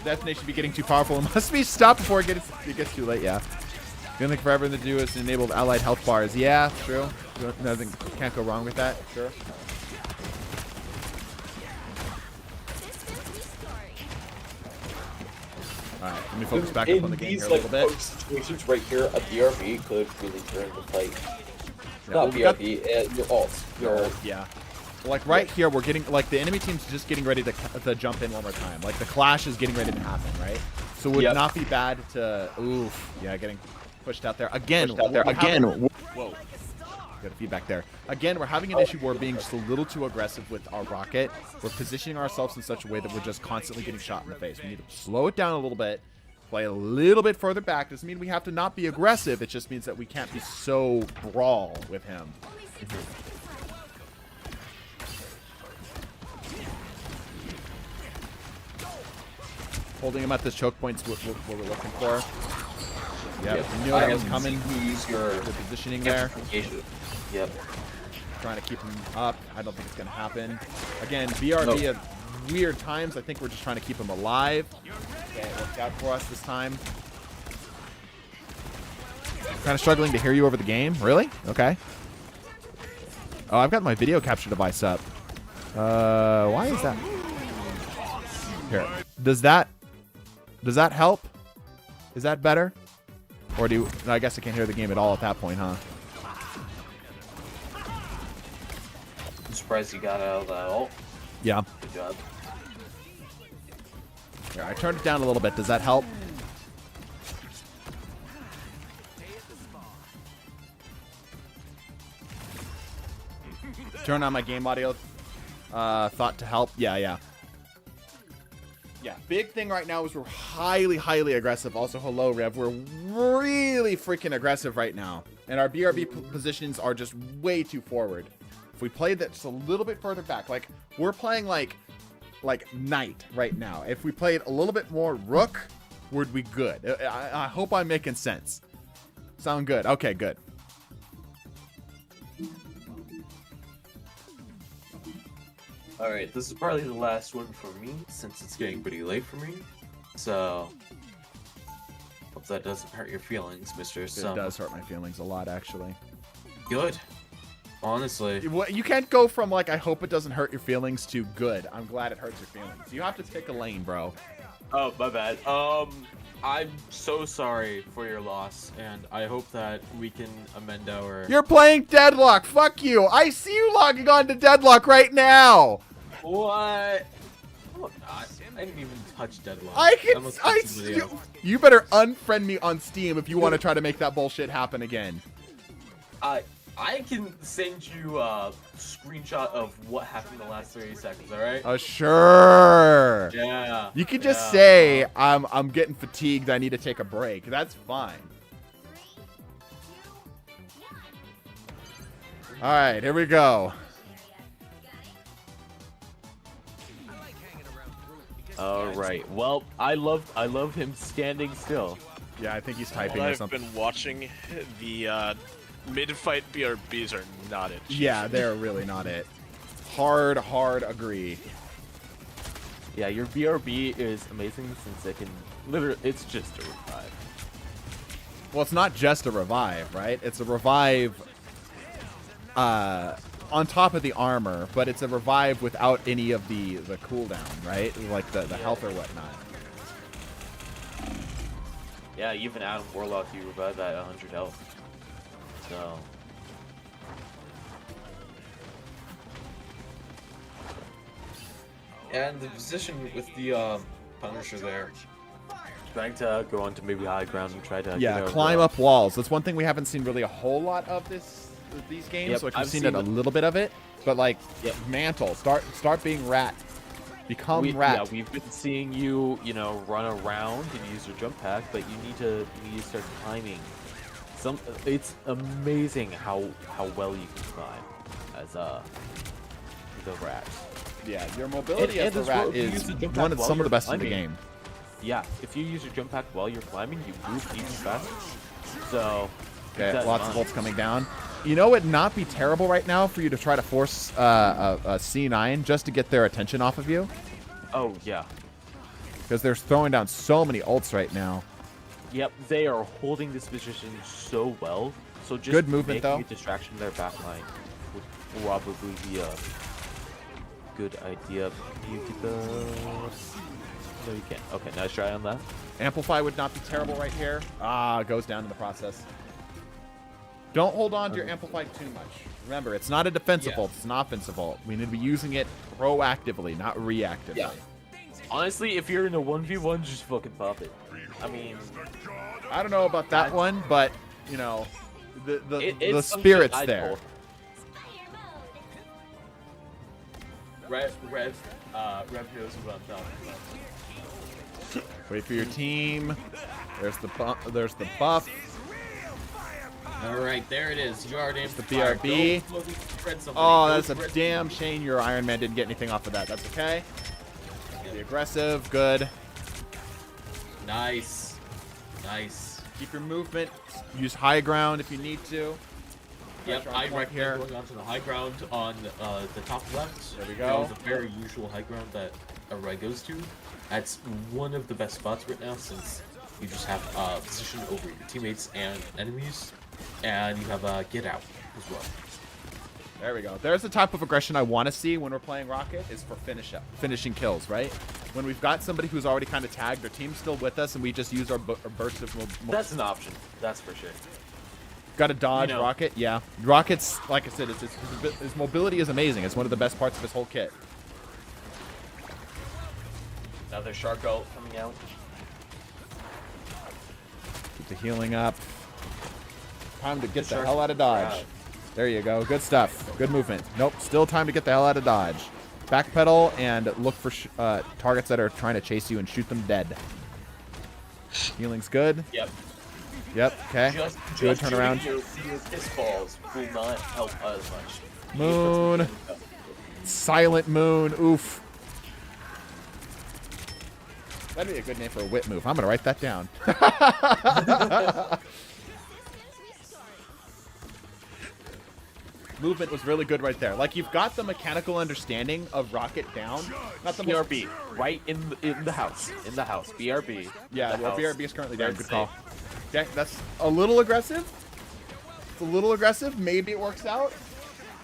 Definitely should be getting too powerful. It must be stopped before it gets too late. Yeah. The only thing for everyone to do is enable allied health bars. Yeah, true. Nothing can't go wrong with that. Sure. Alright, let me focus back up on the game here a little bit. Situations right here, a BRB could really turn the fight. Yeah, Not BRB, your ults. Yeah. Like right here, we're getting like the enemy team's just getting ready to jump in one more time. Like the clash is getting ready to happen, right? So it would not be bad to getting pushed out there again. Whoa. Got a feedback there. Again, we're having an issue where we're being just a little too aggressive with our rocket. We're positioning ourselves in such a way that we're just constantly getting shot in the face. We need to slow it down a little bit, play a little bit further back. Doesn't mean we have to not be aggressive. It just means that we can't be so brawl with him. Holding him at this choke point's what we're looking for. Yeah, we knew that was coming. Use your positioning there. Yep. Trying to keep him up. I don't think it's going to happen. Again, BRB at weird times. I think we're just trying to keep him alive. Okay, it worked out for us this time. Kind of struggling to hear you over the game. Really? Okay. Oh, I've got my video capture device up. Why is that? Here. Does that help? Is that better? Or do you... I guess I can't hear the game at all at that point, huh? I'm surprised you got out of that ult. Yeah. Good job. Here, I turned it down a little bit. Does that help? Turn on my game audio. Thought to help. Yeah. Yeah, big thing right now is we're highly, highly aggressive. Also, hello, Rev. We're really freaking aggressive right now. And our BRB positions are just way too forward. If we played that just a little bit further back, like, we're playing like Knight right now. If we played a little bit more Rook, we'd be good. I hope I'm making sense. Sound good? Okay, good. Alright, this is probably the last one for me, since it's getting pretty late for me. So, hope that doesn't hurt your feelings, Mr. It does hurt my feelings a lot, actually. Good. Honestly. You can't go from, like, I hope it doesn't hurt your feelings to good. I'm glad it hurts your feelings. You have to pick a lane, bro. Oh, my bad. I'm so sorry for your loss, and I hope that we can amend our... You're playing Deadlock! Fuck you! I see you logging on to Deadlock right now! What? Oh, I didn't even touch Deadlock. You better unfriend me on Steam if you want to try to make that bullshit happen again. I can send you a screenshot of what happened in the last 30 seconds, alright? Sure. Yeah. You can just say, I'm getting fatigued, I need to take a break. That's fine. Alright, here we go. Alright, well, I love him standing still. Yeah, I think he's typing Well, or I've something. been watching the mid-fight BRBs are not it. Yeah, they're really not it. Hard agree. Yeah, your BRB is amazing since it can literally, it's just a revive. Well, it's not just a revive, right? It's a revive on top of the armor, but it's a revive without any of the cooldown, right? Like the health or whatnot. Yeah, even Adam Warlock, you revive at 100 health. So... And the position with the Punisher there. Trying to go onto maybe high ground and try to climb up walls. That's one thing we haven't seen really a whole lot of these games. Yep, like I've we've seen seen a little bit of it, but like mantle, start being rat, become rat. Yeah, we've been seeing you, run around and use your jump pack, but you need to start climbing It's amazing how well you can climb as the rat. Yeah, your mobility as the as well, rat if you use is the jump one pad of while some of you're the best in the climbing. game. Yeah, if you use your jump pack while you're climbing, you move even faster. So Okay, that's lots of fine. ults coming down. You know, it'd not be terrible right now for you to try to force a C9 just to get their attention off of you, Oh yeah. because they're throwing down so many ults right now. Yep, they are holding this position so well. So just Good movement, making though. a distraction in their back line would probably be a good idea. You get the... No, you can't. Okay, nice try on that. Amplify would not be terrible right here. Ah, goes down in the process. Don't hold on to your Amplify too much. Remember, it's not a defensive ult, it's an offensive ult. We need to be using it proactively, not reactively. Yeah. Honestly, if you're in a 1v1, just fucking pop it. I mean, I don't know about that one, but, you know, the it's something spirit's I'd there. pull. Rev knows what I'm talking about. Wait for your team. There's the buff. All right, there it is. Yard in the BRB. Oh, that's a damn shame your Iron Man didn't get anything off of that. That's okay. Be aggressive. Good. Nice. Nice. Keep your movement. Use high ground if you need to. Yep, Pressure on I point recommend going onto the high ground on the top left. There we You go. know, the very usual high ground that a Rai goes to. That's one of the best spots right now since you just have position over your teammates and enemies, and you have get out as well. There we go. There's the type of aggression I want to see when we're playing Rocket, is for finishing kills, right? When we've got somebody who's already kind of tagged, their team's still with us, and we just use our burst of That's an option. That's for sure. Got to dodge You know. Rocket. Yeah. Rocket's, like I said, his mobility is amazing. It's one of the best parts of his whole kit. Another shark ult coming out. Keep the healing up. Time to get the Shark- hell out of dodge. Yeah. There you go. Good stuff. Good movement. Nope. Still time to get the hell out of dodge. Backpedal and look for targets that are trying to chase you and shoot them dead. Healing's good. Yep. Yep. Okay. Good turnaround. Your piss balls will not help as much. Moon. Silent Moon. Oof. That'd be a good name for a whip move. I'm going to write that down. Movement was really good right there. Like, you've got the mechanical understanding of Rocket down. Not the most... BRB, right in the house. In the house. BRB. Yeah, the well, house. BRB is currently down. Red Good safe. call. Okay, that's a little aggressive. It's a little aggressive. Maybe it works out.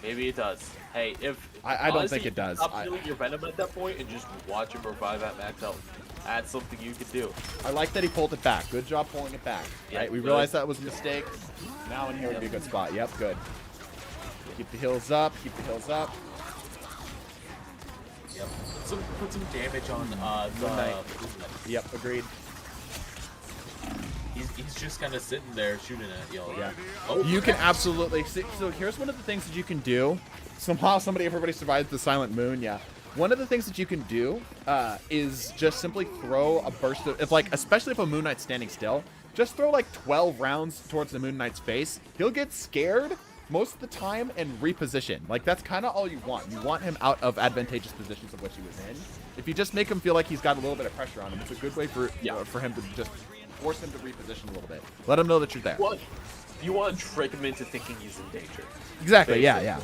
Maybe it does. Hey, if I don't honestly, think it does. Stop feeling your venom at that point and just watch him revive at max health. That's something you could do. I like that he pulled it back. Good job pulling it back. Yeah, Right, we good. realized that was a mistake. Now in here would be a good spot. Yep, good. Keep the heals up. Keep the heals up. Yep. Put some damage on the Midnight. Yep, agreed. He's just kind of sitting there shooting at y'all. Yeah. Oh, You can absolutely see. So here's one of the things that you can do. Somehow everybody survived the Silent Moon. Yeah. One of the things that you can do is just simply throw a burst of, especially if a Moon Knight's standing still, just throw like 12 rounds towards the Moon Knight's face. He'll get scared most of the time and reposition. Like, that's kind of all you want. You want him out of advantageous positions of which he was in. If you just make him feel like he's got a little bit of pressure on him, it's a good way for him to just force him to reposition a little bit. Let him know that you're there. You want to trick him into thinking he's in danger. Exactly. Yeah, yeah.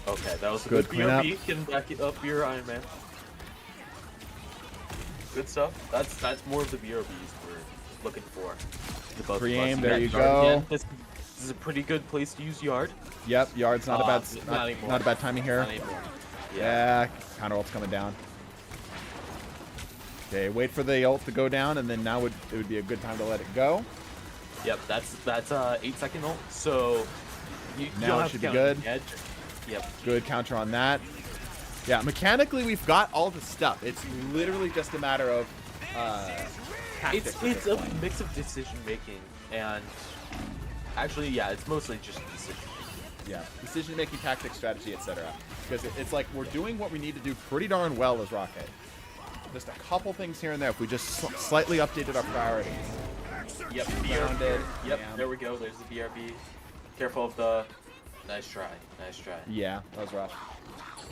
Okay, that was a Good good cleanup. BRB. Can back it up your Iron Man. Good stuff. That's more of the BRBs we're looking for. The both Free of us. aim, You there got you Yard go. again. This is a pretty good place to use Yard. Yep. Yard's not a bad, not anymore. not a bad timing here. Not anymore. Yeah, counter ult's coming down. Okay, wait for the ult to go down, and then now it would be a good time to let it go. Yep, that's 8-second ult. So you Now don't it have should to be count on good. the edge. Yep. Good counter on that. Yeah, mechanically we've got all the stuff. It's literally just a matter of tactics. at It's this a point. mix of decision making and actually, yeah, it's mostly just decision making. Yeah, decision making, tactics, strategy, etc. Because it's like we're doing what we need to do pretty darn well as Rocket. Just a couple things here and there. If we just slightly updated our priorities. Yep, Grounded. Yep, Damn. there we go. There's the BRB. Careful of the. Nice try. Nice try. Yeah, that was rough.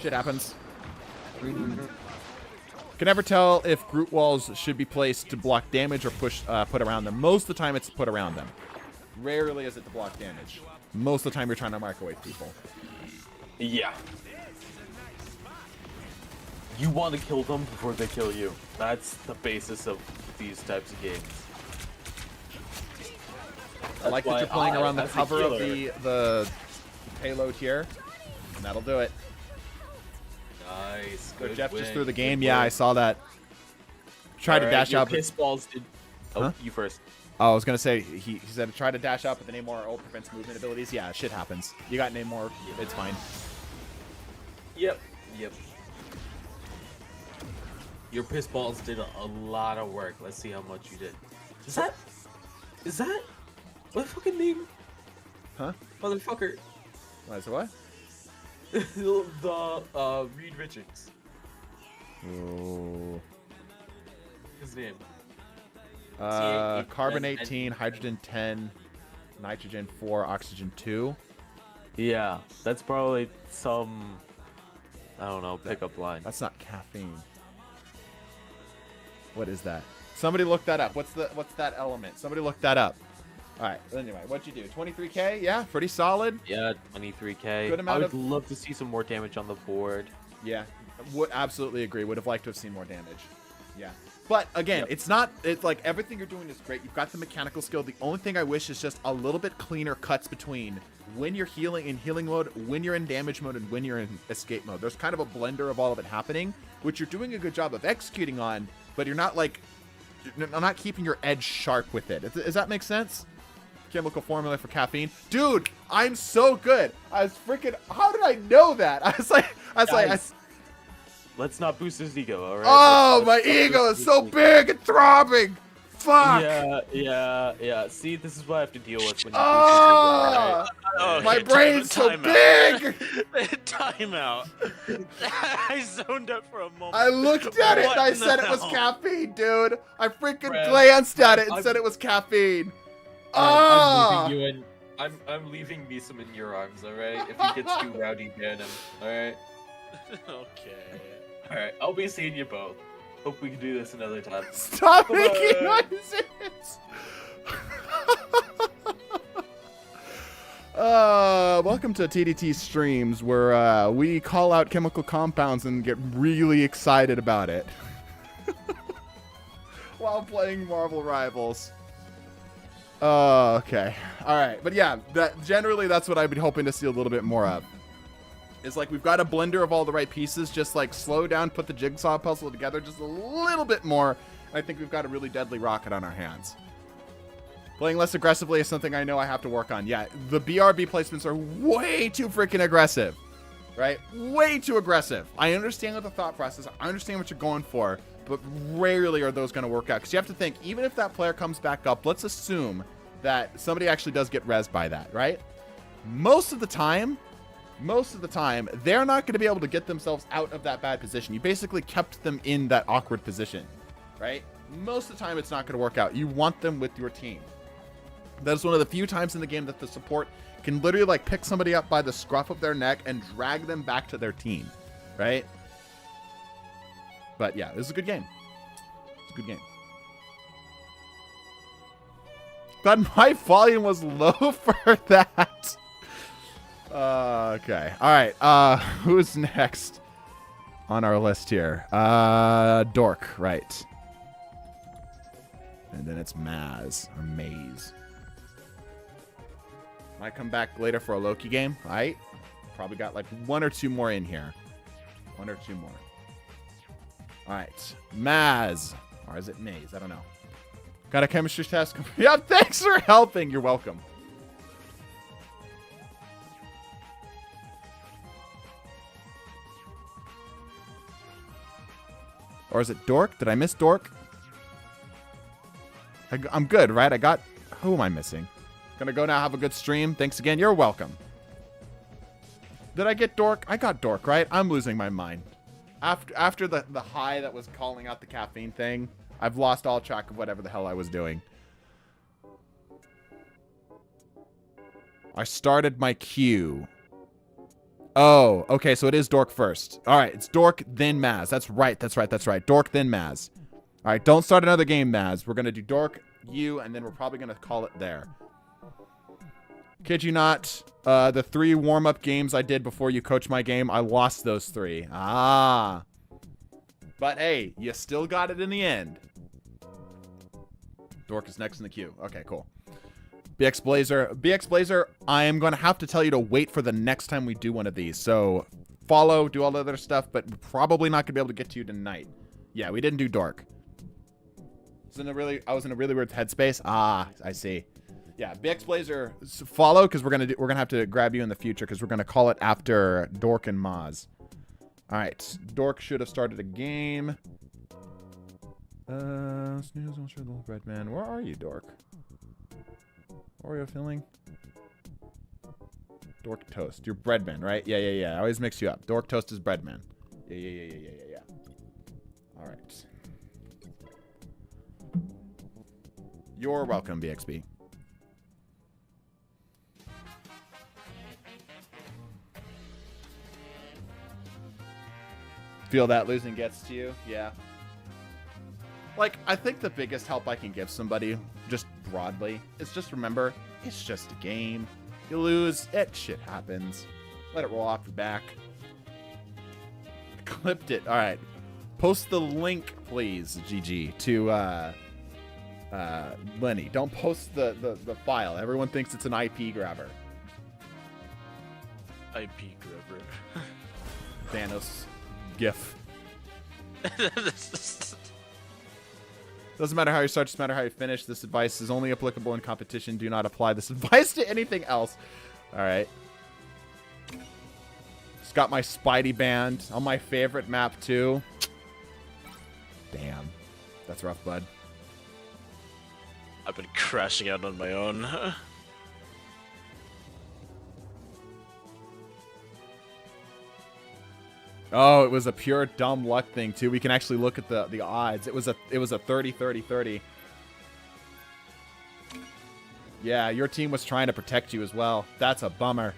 Shit happens. Can never tell if Groot walls should be placed to block damage or put around them. Most of the time, it's to put around them. Rarely is it to block damage. Most of the time, you're trying to microwave people. Yeah. You want to kill them before they kill you. That's the basis of these types of games. I like that you're playing around the as a cover of healer- the payload here. And that'll do it. Nice. So Good Jeff win. just threw the Good game. win. Yeah, I saw that. Tried to Alright, dash your out. piss balls did. Oh, Huh? you first. Oh, I was gonna say he said try to dash up, but the Namor ult prevents movement abilities. Yeah, shit happens. You got Namor, it's fine. Yep. Yep. Your piss balls did a lot of work. Let's see how much you did. Is that what fucking name? Huh? Motherfucker. What? So what? the Reed Richards. Ooh. His name. Carbon 18, hydrogen 10, nitrogen 4, oxygen 2. Yeah, that's probably some. I don't know, pickup line. That's not caffeine. What is that? Somebody look that up. What's that element? Somebody look that up. All right. Anyway, what'd you do? 23K? Yeah, pretty solid. Yeah, 23K. Good amount I of- would love to see some more damage on the board. Yeah, would absolutely agree. Would have liked to have seen more damage. Yeah. But again, Yep. it's not. It's like everything you're doing is great. You've got the mechanical skill. The only thing I wish is just a little bit cleaner cuts between when you're healing in healing mode, when you're in damage mode, and when you're in escape mode. There's kind of a blender of all of it happening, which you're doing a good job of executing on. But you're not like, you're not keeping your edge sharp with it. Does that make sense? Chemical formula for caffeine, dude. I'm so good. I was freaking. How did I know that? I was like. Guys, let's not boost his ego, alright? Oh, my ego is so big and throbbing. Fuck. Yeah. See, this is what I have to deal with when you Ah, Oh, my okay, brain's so timeout. big. Timeout. I zoned out for a moment. I looked at it What and I in said the it was hell? caffeine, dude. I freaking Brad, glanced at it and I'm- said it was caffeine. I'm Ah. leaving you in. I'm leaving Misum in your arms. All right. If he gets too rowdy, ban him. All right. Okay. All right. I'll be seeing you both. Hope we can do this another time. Stop Come making on. noises. Welcome to TDT streams, where we call out chemical compounds and get really excited about it while playing Marvel Rivals. Okay, all right, but yeah, generally that's what I've been hoping to see a little bit more of. Is like we've got a blender of all the right pieces, just like slow down, put the jigsaw puzzle together just a little bit more. And I think we've got a really deadly rocket on our hands. Playing less aggressively is something I know I have to work on. Yeah, the BRB placements are way too freaking aggressive, right? Way too aggressive. I understand the thought process. I understand what you're going for, but rarely are those going to work out. Because you have to think, even if that player comes back up, let's assume that somebody actually does get rezzed by that, right? Most of the time, they're not going to be able to get themselves out of that bad position. You basically kept them in that awkward position, right? Most of the time, it's not going to work out. You want them with your team. That is one of the few times in the game that the support can literally like pick somebody up by the scruff of their neck and drag them back to their team, right? But yeah, this is a good game. It's a good game. But my volume was low for that. Okay. All right. Who's next on our list here? Dork, right. And then it's Maz, or Maze. Might come back later for a Loki game, right? Probably got like one or two more in here. One or two more. All right. Maz. Or is it Maze? I don't know. Got a chemistry test. Yeah, thanks for helping. You're welcome. Or is it Dork? Did I miss Dork? I'm good, right? I got... Who am I missing? Gonna go now, have a good stream. Thanks again. You're welcome. Did I get Dork? I got Dork, right? I'm losing my mind. After the high that was calling out the caffeine thing, I've lost all track of whatever the hell I was doing. I started my queue. Oh, okay, so it is Dork first. All right, it's Dork, then Maz. That's right. Dork, then Maz. All right, don't start another game, Maz. We're going to do Dork, you, and then we're probably going to call it there. Kid you not, the 3 warm-up games I did before you coached my game, I lost those 3. Ah. But hey, you still got it in the end. Dork is next in the queue. Okay, cool. BX Blazer, I am going to have to tell you to wait for the next time we do one of these. So, follow, do all the other stuff, but probably not going to be able to get to you tonight. Yeah, we didn't do Dork. I was in a really weird headspace. Ah, I see. Yeah, BX Blazer, follow, because we're gonna have to grab you in the future, because we're gonna call it after Dork and Maz. All right, Dork should have started a game. Snooze, I'm sure the little bread man. Where are you, Dork? Oreo filling. Dork toast. You're breadman, right? Yeah. I always mix you up. Dork toast is breadman. Yeah. All right. You're welcome, BXB. Feel that losing gets to you? Yeah. Like, I think the biggest help I can give somebody, just broadly, is just remember, it's just a game. You lose, shit happens. Let it roll off your back. Clipped it. All right. Post the link, please, GG, to Lenny. Don't post the file. Everyone thinks it's an IP grabber. IP grabber. Thanos GIF. Doesn't matter how you start, just matter how you finish. This advice is only applicable in competition. Do not apply this advice to anything else. All right. Just got my Spidey band on my favorite map, too. Damn. That's rough, bud. I've been crashing out on my own. Oh, it was a pure dumb luck thing too. We can actually look at the odds. It was a 30-30-30. Yeah, your team was trying to protect you as well. That's a bummer.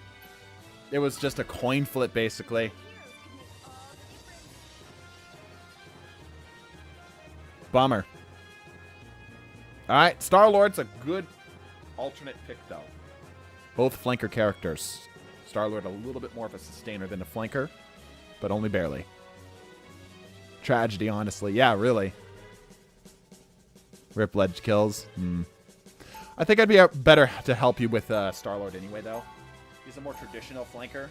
It was just a coin flip basically. Bummer. All right, Star-Lord's a good alternate pick though. Both flanker characters. Star-Lord a little bit more of a sustainer than a flanker. But only barely. Tragedy, honestly. Yeah, really. Rip ledge kills. I think I'd be better to help you with Star-Lord anyway, though. He's a more traditional flanker.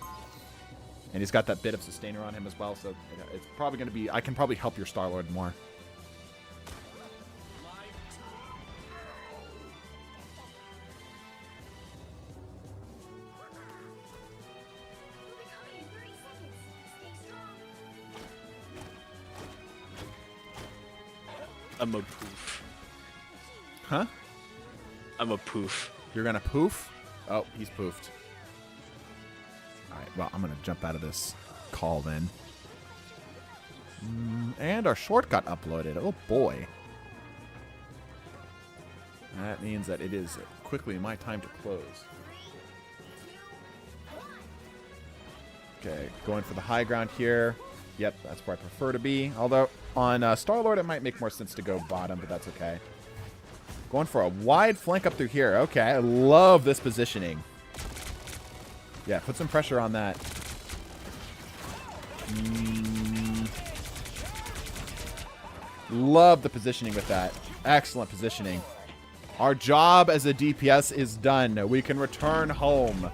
And he's got that bit of sustainer on him as well, so it's probably going to be... I can probably help your Star-Lord more. I'm a poof. Huh? I'm a poof. You're gonna poof? Oh, he's poofed. Alright, well, I'm gonna jump out of this call then. And our short got uploaded. Oh boy. That means that it is quickly my time to close. Okay, going for the high ground here. Yep, that's where I prefer to be. Although, on Star-Lord, it might make more sense to go bottom, but that's okay. Going for a wide flank up through here. Okay, I love this positioning. Yeah, put some pressure on that. Love the positioning with that. Excellent positioning. Our job as a DPS is done. We can return home.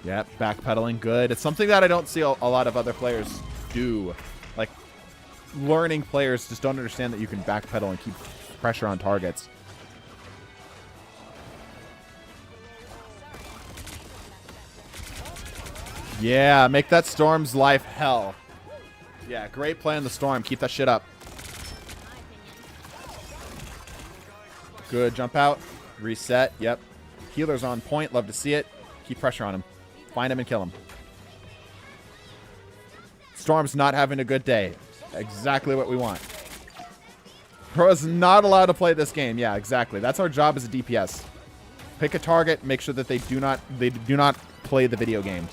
Yep, backpedaling, good. It's something that I don't see a lot of other players do. Like, learning players just don't understand that you can backpedal and keep pressure on targets. Yeah, make that Storm's life hell. Yeah, great play on the Storm. Keep that shit up. Good, jump out. Reset, yep. Healer's on point, love to see it. Keep pressure on him. Find him and kill him. Storm's not having a good day. Exactly what we want. Pro is not allowed to play this game. Yeah, exactly. That's our job as a DPS. Pick a target. Make sure that they do not play the video game.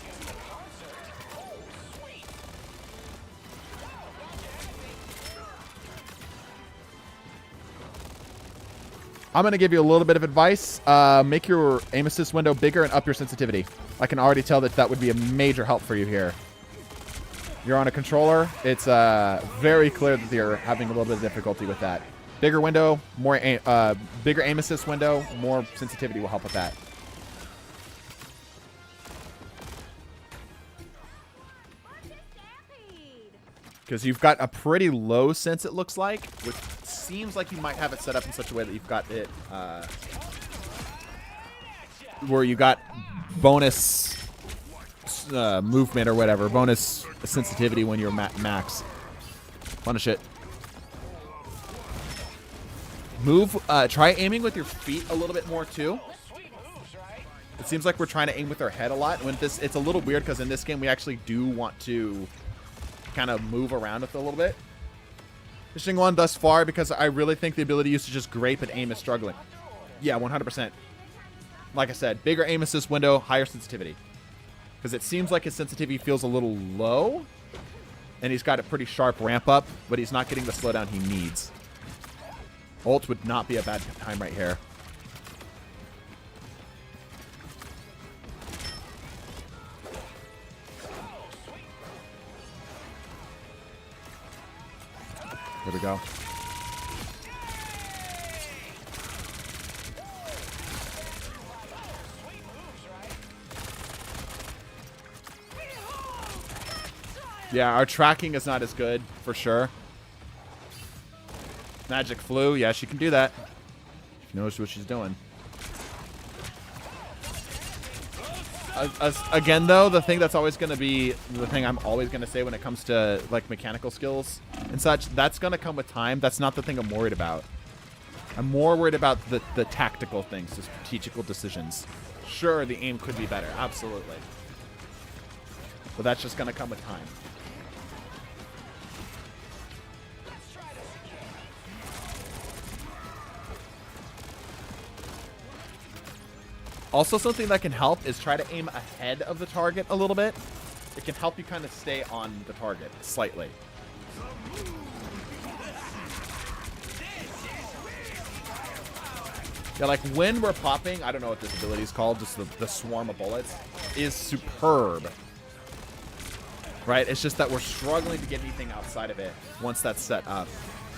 I'm going to give you a little bit of advice. Make your aim assist window bigger and up your sensitivity. I can already tell that would be a major help for you here. You're on a controller. It's very clear that you're having a little bit of difficulty with that. Bigger window, more bigger aim assist window, more sensitivity will help with that. Because you've got a pretty low sense, it looks like, which seems like you might have it set up in such a way that you've got it where you got bonus movement or whatever, bonus sensitivity when you're max. Punish it. Move. Try aiming with your feet a little bit more too. It seems like we're trying to aim with our head a lot. When this, it's a little weird because in this game we actually do want to kind of move around with it a little bit. Fishing one thus far because I really think the ability used to just grape and aim is struggling. Yeah, 100%. Like I said, bigger aim assist window, higher sensitivity. Because it seems like his sensitivity feels a little low. And he's got a pretty sharp ramp up, but he's not getting the slowdown he needs. Ult would not be a bad time right here. Here we go. Yeah, our tracking is not as good, for sure. Magic flu, yeah, she can do that. She knows what she's doing. Again, though, the thing that's always going to be the thing I'm always going to say when it comes to like mechanical skills and such, that's going to come with time. That's not the thing I'm worried about. I'm more worried about the tactical things, the strategical decisions. Sure, the aim could be better, absolutely. But that's just going to come with time. Also, something that can help is try to aim ahead of the target a little bit. It can help you kind of stay on the target slightly. Yeah, like when we're popping, I don't know what this ability is called, just the swarm of bullets, is superb. Right? It's just that we're struggling to get anything outside of it once that's set up.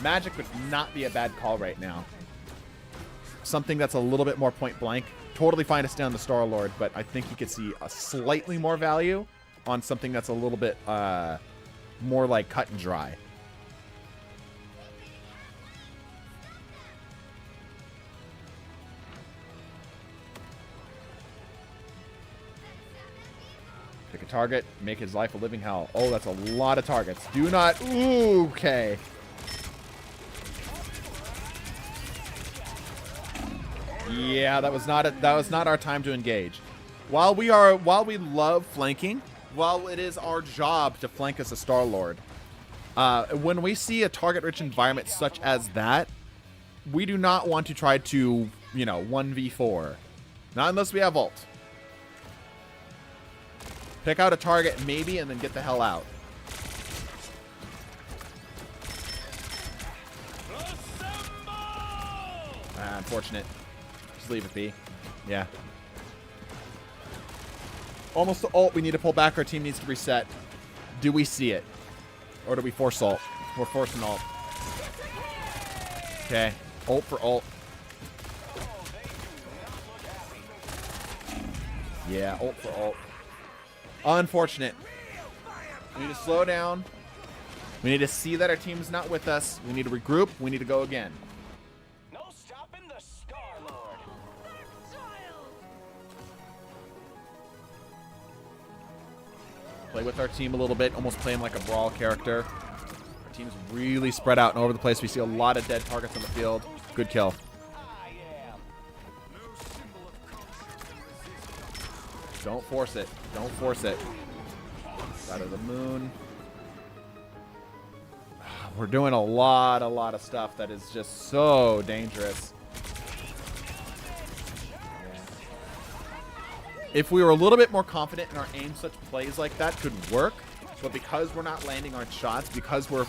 Magic would not be a bad call right now. Something that's a little bit more point blank. Totally fine to stay on the Star-Lord, but I think you could see a slightly more value on something that's a little bit more like cut and dry. Pick a target, make his life a living hell. Oh, that's a lot of targets. Do not... Ooh, okay. Yeah, that was not our time to engage. While we love flanking, while it is our job to flank as a Star-Lord, when we see a target-rich environment such as that, we do not want to try to, 1v4. Not unless we have ult. Pick out a target, maybe, and then get the hell out. Unfortunate. Just leave it be. Yeah. Almost to ult. We need to pull back. Our team needs to reset. Do we see it? Or do we force ult? We're forcing ult. Okay. Ult for ult. Yeah, ult for ult. Unfortunate. We need to slow down. We need to see that our team is not with us. We need to regroup. We need to go again. No stopping the Star-Lord. Play with our team a little bit. Almost play him like a brawl character. Our team's really spread out and over the place. We see a lot of dead targets on the field. Good kill. Don't force it. Don't force it. Out of the moon. We're doing a lot of stuff that is just so dangerous. If we were a little bit more confident in our aim, such plays like that could work. But because we're not landing our shots, because we're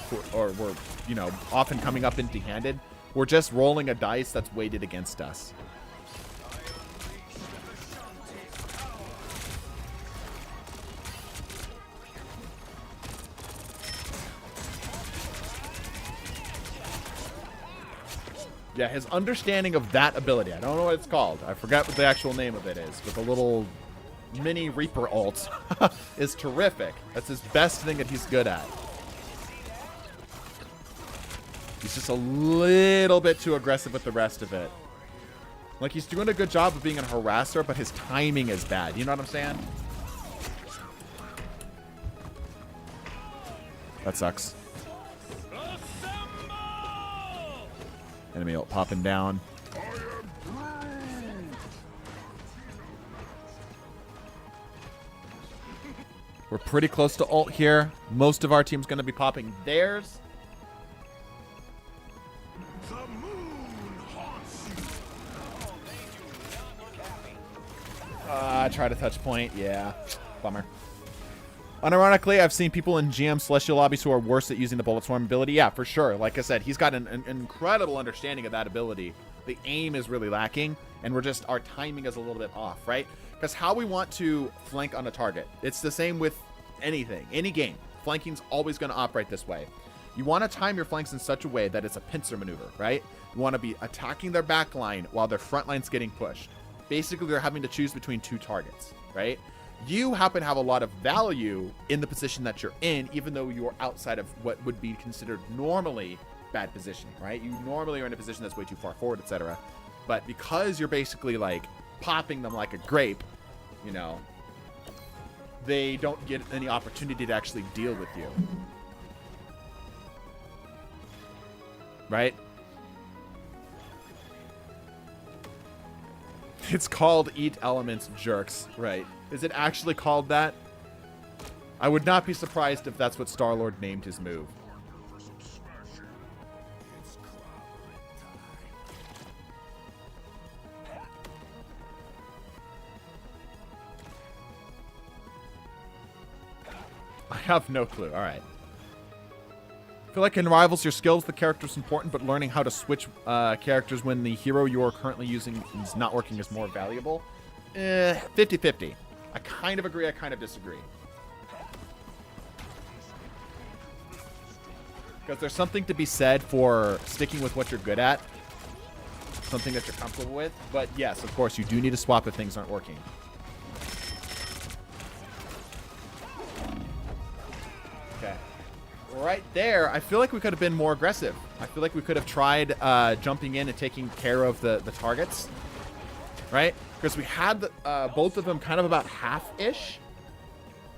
you know, often coming up empty-handed, we're just rolling a dice that's weighted against us. Yeah, his understanding of that ability, I don't know what it's called. I forgot what the actual name of it is, but the little mini Reaper ult is terrific. That's his best thing that he's good at. He's just a little bit too aggressive with the rest of it. Like, he's doing a good job of being a harasser, but his timing is bad. You know what I'm saying? That sucks. Enemy ult popping down. We're pretty close to ult here. Most of our team's going to be popping theirs. Try to touch point. Yeah. Bummer. Unironically, I've seen people in GM Celestial lobbies who are worse at using the Bullet Swarm ability. Yeah, for sure. Like I said, he's got an incredible understanding of that ability. The aim is really lacking, and our timing is a little bit off, right? Because how we want to flank on a target, it's the same with anything, any game. Flanking's always going to operate this way. You want to time your flanks in such a way that it's a pincer maneuver, right? You want to be attacking their back line while their front line's getting pushed. Basically, they're having to choose between two targets, right? You happen to have a lot of value in the position that you're in, even though you're outside of what would be considered normally bad positioning, right? You normally are in a position that's way too far forward, etc. But because you're basically like popping them like a grape, you know, they don't get any opportunity to actually deal with you. Right? It's called Eat Elements Jerks, right? Is it actually called that? I would not be surprised if that's what Star-Lord named his move. I have no clue. All right. I feel like in Rivals, your skills, the character's important, but learning how to switch characters when the hero you're currently using is not working is more valuable. 50-50. I kind of agree, I kind of disagree. Because there's something to be said for sticking with what you're good at. Something that you're comfortable with. But yes, of course, you do need to swap if things aren't working. Okay. Right there, I feel like we could have been more aggressive. I feel like we could have tried jumping in and taking care of the targets. Right? Because we had both of them kind of about half-ish.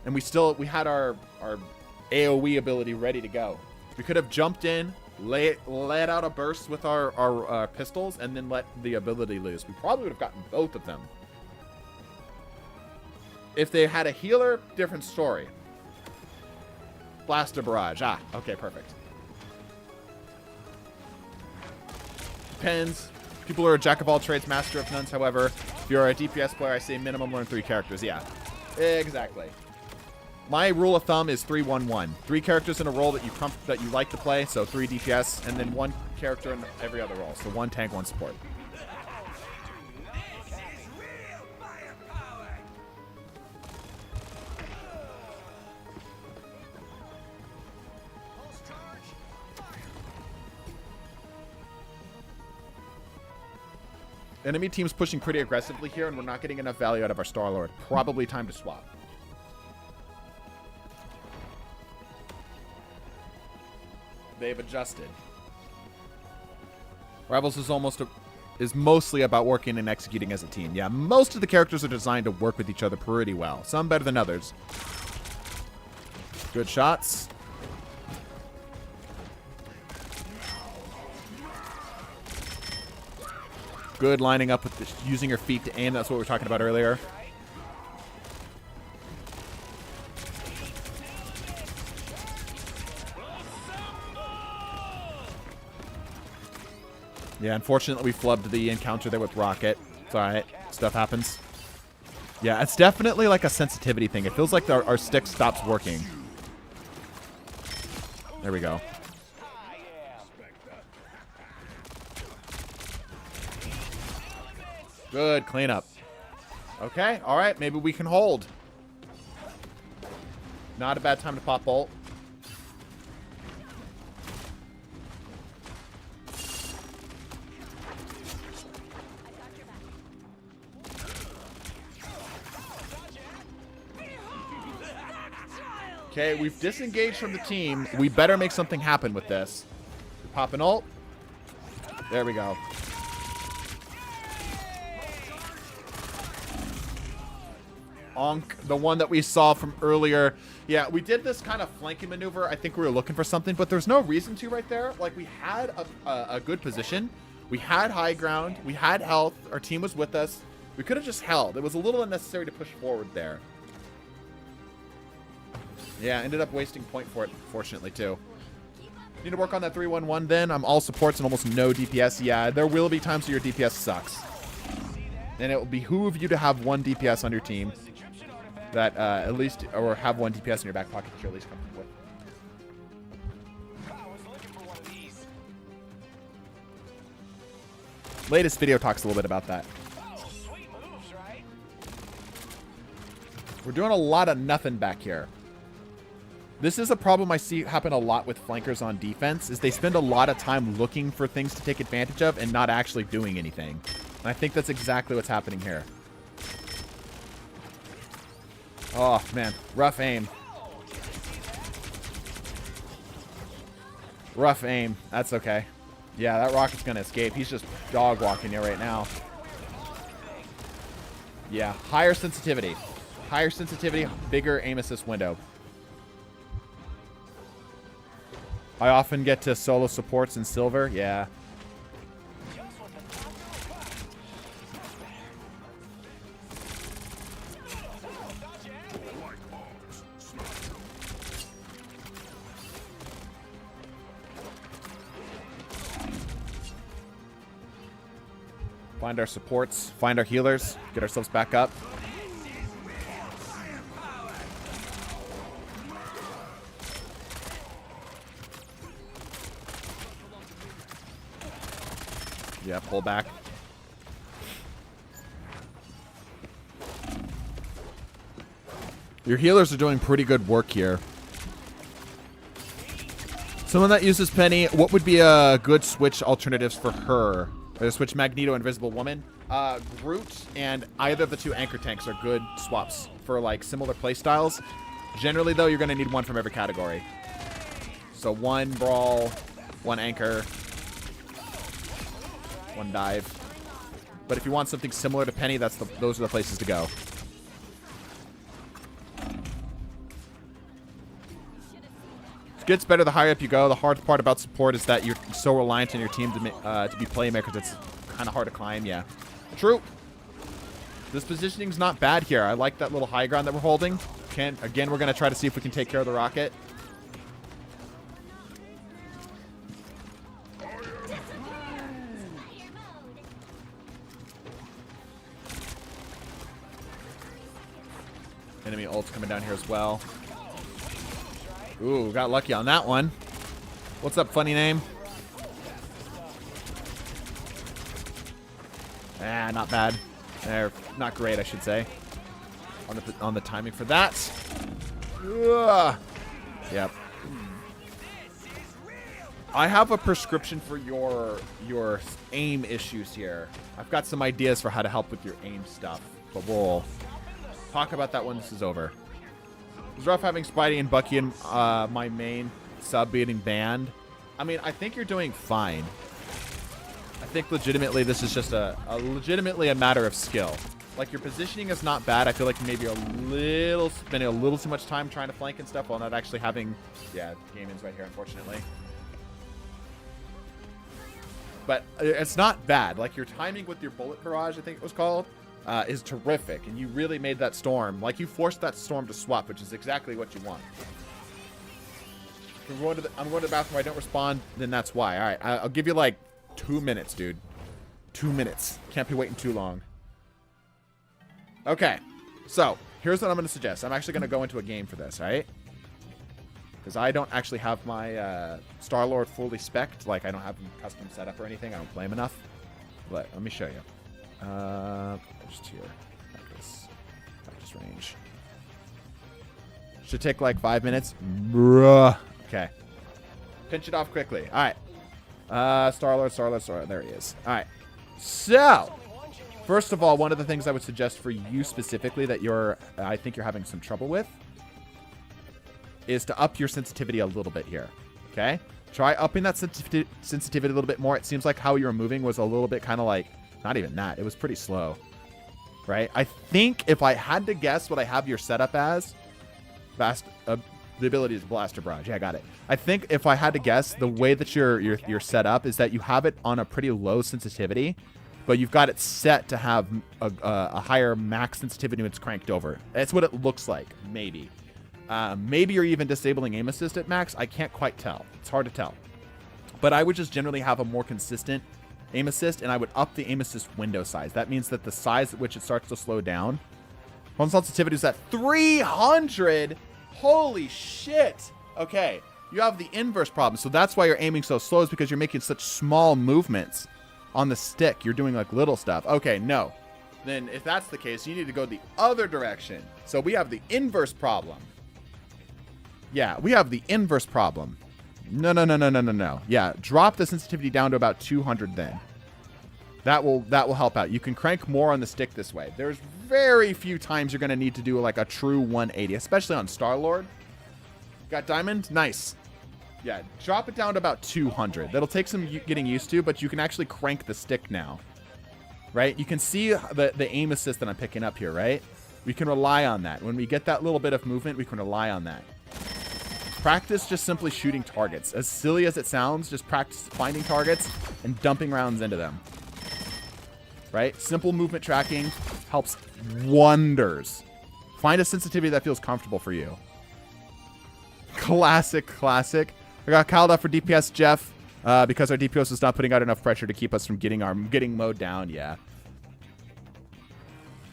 And we had our AoE ability ready to go. We could have jumped in, let out a burst with our pistols, and then let the ability loose. We probably would have gotten both of them. If they had a healer, different story. Blaster barrage. Ah, okay, perfect. Depends. People are a jack of all trades, master of none. However, if you're a DPS player, I say minimum learn 3 characters. Yeah, exactly. My rule of thumb is 3-1-1. 3 characters in a role that you like to play, so 3 DPS, and then 1 character in every other role, so 1 tank, 1 support. Enemy team's pushing pretty aggressively here, and we're not getting enough value out of our Star-Lord. Probably time to swap. They've adjusted. Rivals is mostly about working and executing as a team. Yeah, most of the characters are designed to work with each other pretty well. Some better than others. Good shots. Good lining up with using your feet to aim. That's what we were talking about earlier. Yeah, unfortunately we flubbed the encounter there with Rocket. It's alright. Stuff happens. Yeah, it's definitely like a sensitivity thing. It feels like our stick stops working. There we go. Good cleanup. Okay, all right. Maybe we can hold. Not a bad time to pop ult. Okay, we've disengaged from the team. We better make something happen with this. Pop an ult. There we go. Onk, the one that we saw from earlier. Yeah, we did this kind of flanking maneuver. I think we were looking for something, but there's no reason to right there. Like, we had a good position. We had high ground. We had health. Our team was with us. We could have just held. It was a little unnecessary to push forward there. Yeah, ended up wasting point for it, fortunately, too. Need to work on that 3-1-1 then. I'm all supports and almost no DPS. Yeah, there will be times where your DPS sucks. And it will behoove you to have one DPS on your team. That at least, or have one DPS in your back pocket that you're at least comfortable with. Latest video talks a little bit about that. We're doing a lot of nothing back here. This is a problem I see happen a lot with flankers on defense, is they spend a lot of time looking for things to take advantage of and not actually doing anything. And I think that's exactly what's happening here. Oh, man. Rough aim. Rough aim. That's okay. Yeah, that rocket's going to escape. He's just dog walking you right now. Yeah, higher sensitivity. Higher sensitivity, bigger aim assist window. I often get to solo supports in silver. Yeah. Find our supports, find our healers, get ourselves back up. Yeah, pull back. Your healers are doing pretty good work here. Someone that uses Penny, what would be a good switch alternatives for her? Or switch Magneto, Invisible Woman. Groot and either of the two anchor tanks are good swaps for like similar playstyles. Generally, though, you're going to need one from every category. So one brawl, one anchor, one dive. But if you want something similar to Penny, those are the places to go. It gets better the higher up you go. The hard part about support is that you're so reliant on your team to be playmakers. It's kind of hard to climb. Yeah, true. This positioning's not bad here. I like that little high ground that we're holding. Again, we're going to try to see if we can take care of the rocket. Enemy ult's coming down here as well. Ooh, got lucky on that one. What's up, funny name? Ah, not bad. Not great, I should say. On the timing for that. Ugh. Yep. I have a prescription for your aim issues here. I've got some ideas for how to help with your aim stuff, but we'll talk about that when this is over. It was rough having Spidey and Bucky and my main sub being banned. I mean, I think you're doing fine. I think legitimately this is just legitimately a matter of skill. Like, your positioning is not bad. I feel like maybe spending a little too much time trying to flank and stuff while not actually having... Yeah, game-ins right here, unfortunately. But it's not bad. Like, your timing with your bullet barrage, I think it was called, is terrific. And you really made that storm. Like, you forced that storm to swap, which is exactly what you want. If I'm going to the bathroom, I don't respond, then that's why. All right, I'll give you, like, 2 minutes, dude. 2 minutes. Can't be waiting too long. Okay. So, here's what I'm going to suggest. I'm actually going to go into a game for this, right? Because I don't actually have my Star-Lord fully spec'd. Like, I don't have him custom set up or anything. I don't play him enough. But let me show you. Just here. Practice range. Should take like 5 minutes. Bruh. Okay. Pinch it off quickly. All right. Star-Lord. There he is. All right. So, first of all, one of the things I would suggest for you specifically that I think you're having some trouble with is to up your sensitivity a little bit here. Okay? Try upping that sensitivity a little bit more. It seems like how you were moving was a little bit kind of like, not even that. It was pretty slow. Right? I think if I had to guess what I have your setup as, the ability is Blaster Barrage. Yeah, I got it. I think if I had to guess, the way that you're set up is that you have it on a pretty low sensitivity, but you've got it set to have a higher max sensitivity when it's cranked over. That's what it looks like, maybe. Maybe you're even disabling aim assist at max. I can't quite tell. It's hard to tell. But I would just generally have a more consistent aim assist, and I would up the aim assist window size. That means that the size at which it starts to slow down. One sensitivity is at 300. Holy shit. Okay. You have the inverse problem. So that's why you're aiming so slow, is because you're making such small movements on the stick. You're doing like little stuff. Okay, no. Then if that's the case, you need to go the other direction. So we have the inverse problem. Yeah, we have the inverse problem. No. Yeah, drop the sensitivity down to about 200 then. That will help out. You can crank more on the stick this way. There's very few times you're going to need to do like a true 180, especially on Star-Lord. Got Diamond? Nice. Yeah, drop it down to about 200. That'll take some getting used to, but you can actually crank the stick now. Right? You can see the aim assist that I'm picking up here, right? We can rely on that. When we get that little bit of movement, we can rely on that. Practice just simply shooting targets. As silly as it sounds, just practice finding targets and dumping rounds into them. Right? Simple movement tracking helps wonders. Find a sensitivity that feels comfortable for you. Classic. I got called out for DPS, Jeff, because our DPS is not putting out enough pressure to keep us from getting mowed down. Yeah.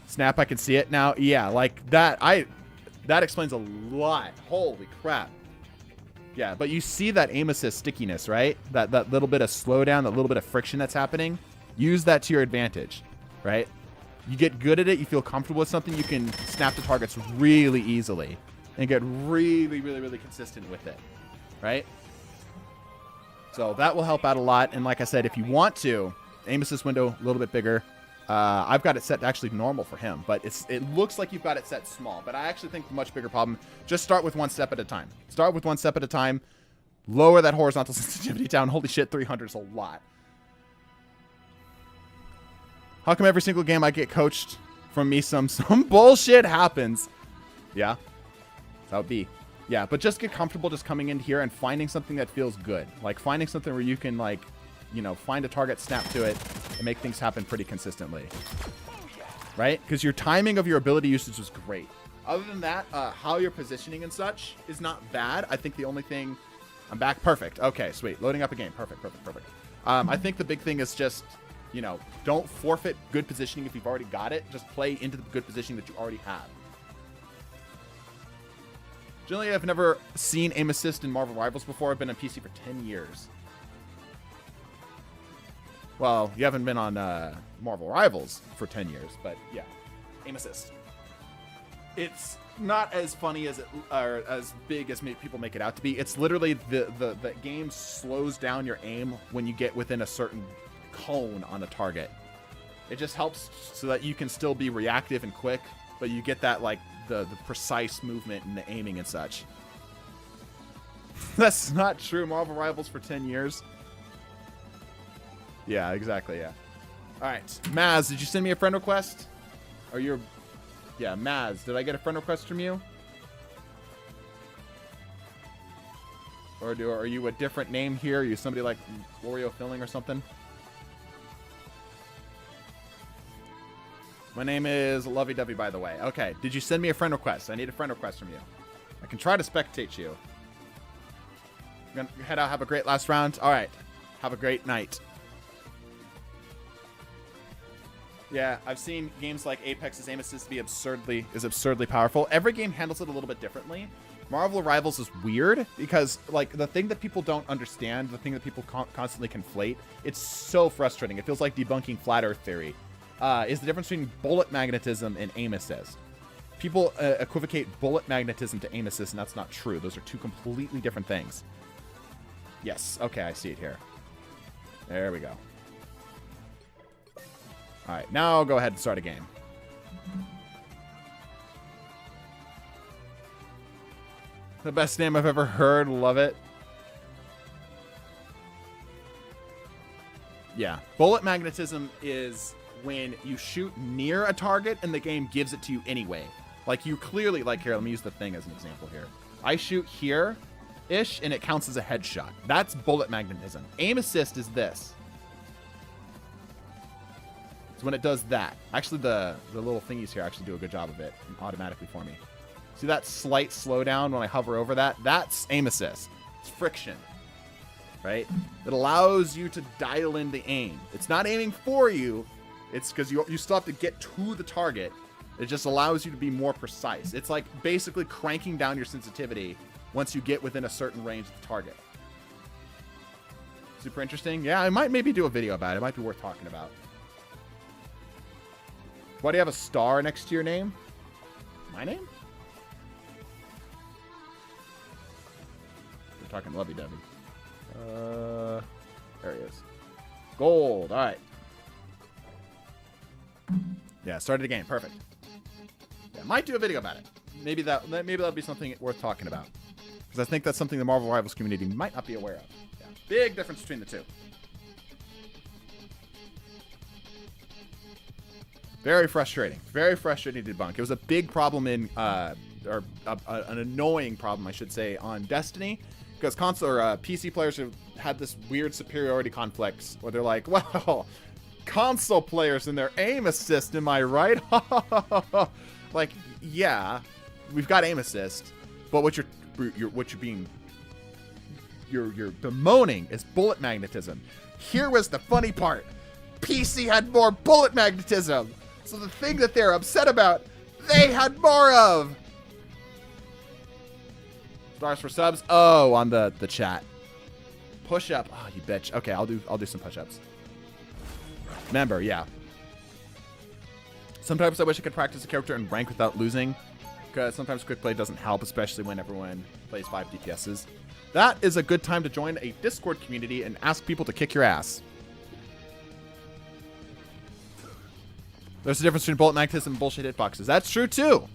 Snap, I can see it now. Yeah, like that. That explains a lot. Holy crap. Yeah, but you see that aim assist stickiness, right? That little bit of slowdown, that little bit of friction that's happening. Use that to your advantage, right? You get good at it. You feel comfortable with something. You can snap the targets really easily and get really consistent with it, right? So that will help out a lot. And like I said, if you want to, aim assist window a little bit bigger. I've got it set to actually normal for him, but it looks like you've got it set small. But I actually think the much bigger problem, just start with one step at a time. Start with one step at a time. Lower that horizontal sensitivity down. Holy shit, 300 is a lot. How come every single game I get coached from me some bullshit happens? Yeah, that would be. Yeah, but just get comfortable just coming in here and finding something that feels good. Like finding something where you can like, you know, find a target, snap to it, and make things happen pretty consistently. Right? Because your timing of your ability usage was great. Other than that, how you're positioning and such is not bad. I think the only thing... I'm back. Perfect. Okay, sweet. Loading up a game. Perfect. I think the big thing is just, you know, don't forfeit good positioning if you've already got it. Just play into the good positioning that you already have. Generally, I've never seen aim assist in Marvel Rivals before. I've been on PC for 10 years. Well, you haven't been on Marvel Rivals for 10 years, but yeah, aim assist. It's not as funny as or as big as people make it out to be. It's literally the game slows down your aim when you get within a certain cone on a target. It just helps so that you can still be reactive and quick, but you get that like the precise movement and the aiming and such. That's not true. Marvel Rivals for 10 years. Yeah, exactly, yeah. Alright, Maz, did you send me a friend request? Or you're... Yeah, Maz, did I get a friend request from you? Or are you a different name here? Are you somebody like Oreo Filling or something? My name is Lovey Dovey, by the way. Okay, did you send me a friend request? I need a friend request from you. I can try to spectate you. You're gonna head out, have a great last round. Alright, have a great night. Yeah, I've seen games like Apex's aim assist be absurdly powerful. Every game handles it a little bit differently. Marvel Rivals is weird because, like, the thing that people don't understand, the thing that people constantly conflate, it's so frustrating. It feels like debunking flat Earth theory. Is the difference between bullet magnetism and aim assist. People equivocate bullet magnetism to aim assist, and that's not true. Those are two completely different things. Yes. Okay, I see it here. There we go. All right, now I'll go ahead and start a game. The best name I've ever heard. Love it. Yeah. Bullet magnetism is when you shoot near a target and the game gives it to you anyway. Like, you clearly, like, here, let me use the thing as an example here. I shoot here-ish, and it counts as a headshot. That's bullet magnetism. Aim assist is this. It's when it does that. Actually, the little thingies here actually do a good job of it automatically for me. See that slight slowdown when I hover over that? That's aim assist. It's friction, right? It allows you to dial in the aim. It's not aiming for you. It's because you still have to get to the target. It just allows you to be more precise. It's like basically cranking down your sensitivity once you get within a certain range of the target. Super interesting. Yeah, I might maybe do a video about it. It might be worth talking about. Why do you have a star next to your name? My name? We're talking lovey-dovey. There he is. Gold. All right. Yeah, started the game. Perfect. Yeah, might do a video about it. Maybe that'll be something worth talking about. Because I think that's something the Marvel Rivals community might not be aware of. Yeah. Big difference between the two. Very frustrating. Very frustrating to debunk. It was a big problem in, or an annoying problem, I should say, on Destiny. Because console or PC players have had this weird superiority conflicts where they're like, well, console players and their aim assist, am I right? Like, yeah, we've got aim assist, but what you're bemoaning is bullet magnetism. Here was the funny part. PC had more bullet magnetism. So the thing that they're upset about, they had more of. Stars for subs. Oh, on the chat. Push up. Oh, you bitch. Okay, I'll do some push ups. Remember, yeah. Sometimes I wish I could practice a character and rank without losing, because sometimes quick play doesn't help, especially when everyone plays 5 DPSs. That is a good time to join a Discord community and ask people to kick your ass. There's a difference between bullet magnetism and bullshit hitboxes. That's true too.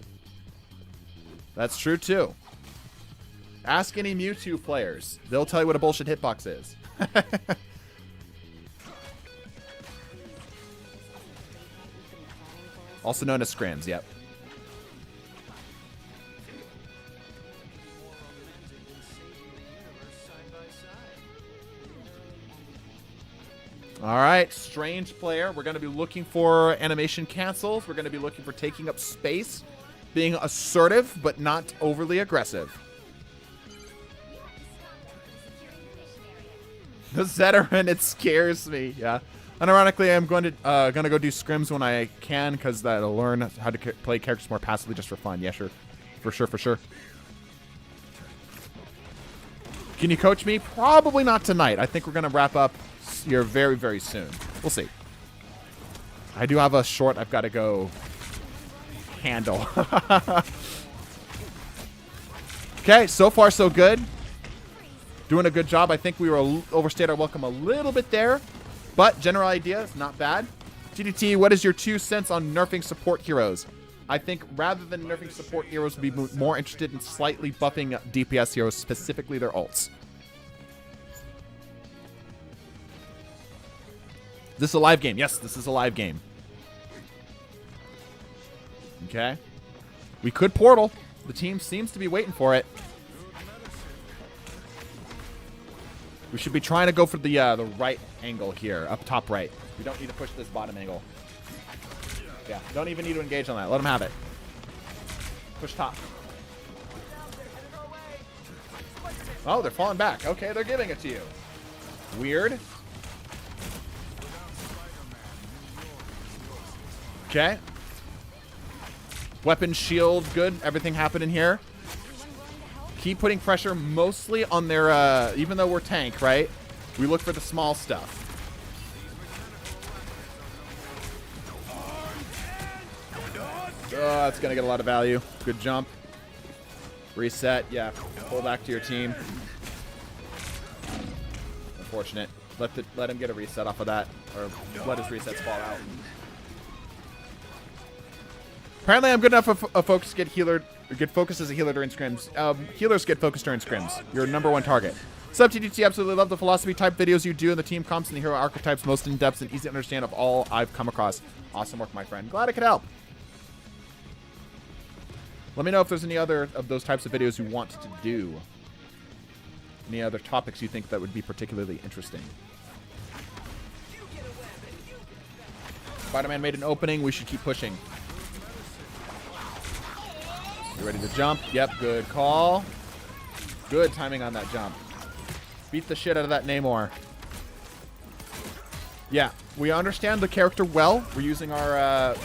That's true too. Ask any Mewtwo players. They'll tell you what a bullshit hitbox is. Also known as scrims, yep. All right, strange player. We're going to be looking for animation cancels. We're going to be looking for taking up space, being assertive but not overly aggressive. The Zeteran, it scares me. Yeah. Unironically, I'm going to go do scrims when I can, because that'll learn how to play characters more passively just for fun. Yeah, sure. For sure. Can you coach me? Probably not tonight. I think we're going to wrap up here very, very soon. We'll see. I do have a short I've got to go handle. Okay, so far so good. Doing a good job. I think we were overstayed our welcome a little bit there, but general idea is not bad. TDT, what is your 2 cents on nerfing support heroes? I think rather than nerfing support heroes, we'd be more interested in slightly buffing DPS heroes, specifically their ults. Is this a live game? Yes, this is a live game. Okay. We could portal. The team seems to be waiting for it. We should be trying to go for the right angle here, up top right. We don't need to push this bottom angle. Yeah, don't even need to engage on that. Let them have it. Push top. Oh, they're falling back. Okay, they're giving it to you. Weird. Okay. Weapon shield, good. Everything happening here. Keep putting pressure mostly on their, even though we're tank, right? We look for the small stuff. Oh, that's going to get a lot of value. Good jump. Reset, yeah. Pull back to your team. Unfortunate. Let him get a reset off of that. Or let his resets fall out. Apparently I'm good enough a focus to get focused as a healer during scrims. Healers get focused during scrims. Your #1 target. Sub TDT, absolutely love the philosophy type videos you do and the team comps and the hero archetypes most in depth and easy to understand of all I've come across. Awesome work, my friend. Glad I could help. Let me know if there's any other of those types of videos you want to do. Any other topics you think that would be particularly interesting. Spider-Man made an opening. We should keep pushing. You ready to jump? Yep, good call. Good timing on that jump. Beat the shit out of that Namor. Yeah, we understand the character well. We're using our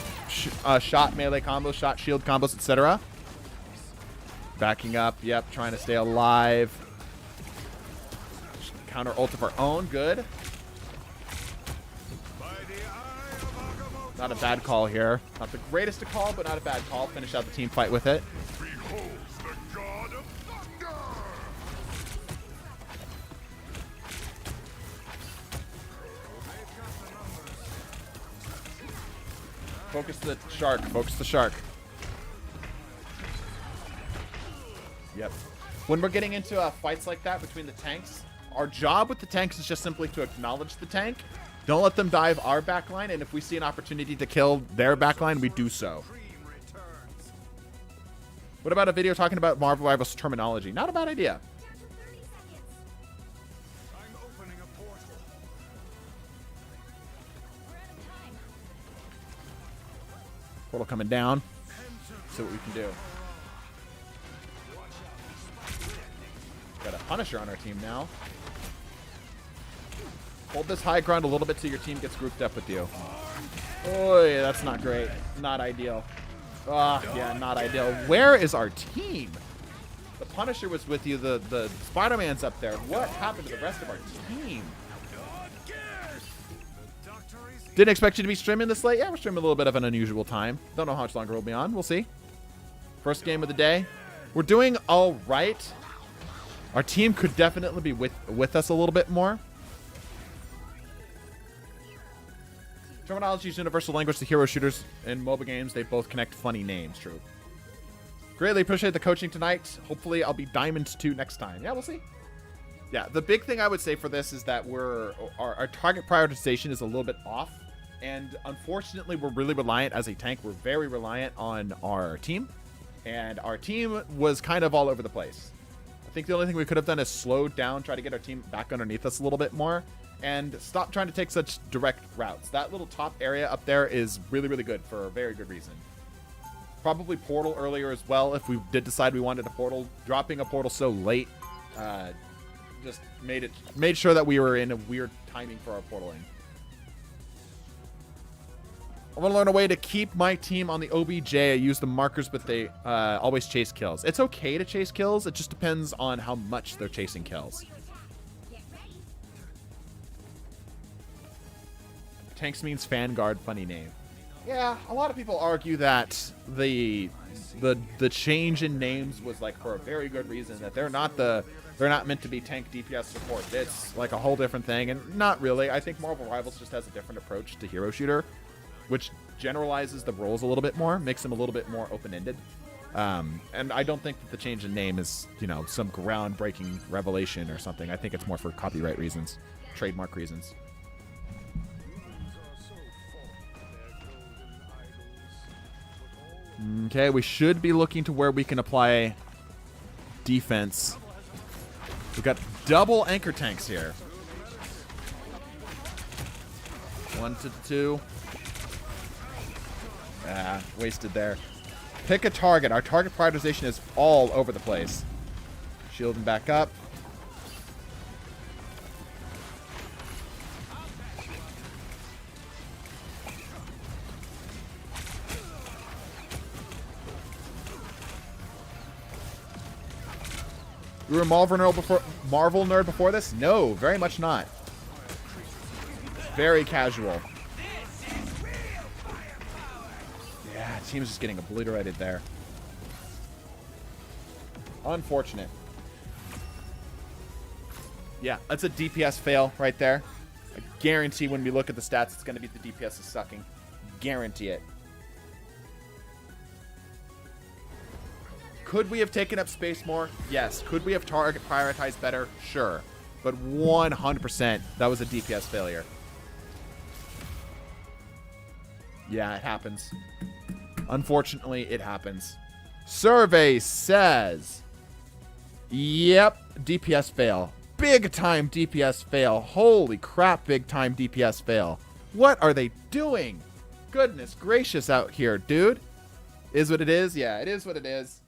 shot melee combos, shot shield combos, etc. Backing up, yep, trying to stay alive. Counter ult of our own, good. Not a bad call here. Not the greatest to call, but not a bad call. Finish out the team fight with it. Focus the shark. Focus the shark. Yep. When we're getting into fights like that between the tanks, our job with the tanks is just simply to acknowledge the tank. Don't let them dive our backline, and if we see an opportunity to kill their backline, we do so. What about a video talking about Marvel Rivals terminology? Not a bad idea. Portal coming down. See what we can do. Got a Punisher on our team now. Hold this high ground a little bit till your team gets grouped up with you. Oh, yeah, that's not great. Not ideal. Yeah, not ideal. Where is our team? The Punisher was with you. The Spider-Man's up there. What happened to the rest of our team? Didn't expect you to be streaming this late. Yeah, we're streaming a little bit of an unusual time. Don't know how much longer we'll be on. We'll see. First game of the day. We're doing all right. Our team could definitely be with us a little bit more. Terminology is universal language to hero shooters and MOBA games. They both connect funny names. True. Greatly appreciate the coaching tonight. Hopefully I'll be Diamond 2 next time. Yeah, we'll see. Yeah, the big thing I would say for this is that our target prioritization is a little bit off. And unfortunately, we're really reliant as a tank. We're very reliant on our team. And our team was kind of all over the place. I think the only thing we could have done is slow down, try to get our team back underneath us a little bit more. And stop trying to take such direct routes. That little top area up there is really, really good for a very good reason. Probably portal earlier as well if we did decide we wanted a portal. Dropping a portal so late just made sure that we were in a weird timing for our portaling. I want to learn a way to keep my team on the OBJ. I use the markers, but they always chase kills. It's okay to chase kills. It just depends on how much they're chasing kills. Tanks means Vanguard, funny name. Yeah, a lot of people argue that the change in names was like for a very good reason, that they're not meant to be tank DPS support. It's like a whole different thing, and not really. I think Marvel Rivals just has a different approach to hero shooter, which generalizes the roles a little bit more, makes them a little bit more open-ended. And I don't think that the change in name is, some groundbreaking revelation or something. I think it's more for copyright reasons, trademark reasons. Okay, we should be looking to where we can apply defense. We've got double anchor tanks here. 1 to 2. Wasted there. Pick a target. Our target prioritization is all over the place. Shielding back up. We were Marvel nerd before this? No, very much not. Very casual. Yeah, team's just getting obliterated there. Unfortunate. Yeah, that's a DPS fail right there. I guarantee when we look at the stats, it's going to be the DPS is sucking. Guarantee it. Could we have taken up space more? Yes. Could we have prioritized better? Sure. But 100%, that was a DPS failure. Yeah, it happens. Unfortunately, it happens. Survey says, yep, DPS fail. Big time DPS fail. Holy crap, big time DPS fail. What are they doing? Goodness gracious out here, dude. Is what it is? Yeah, it is what it is.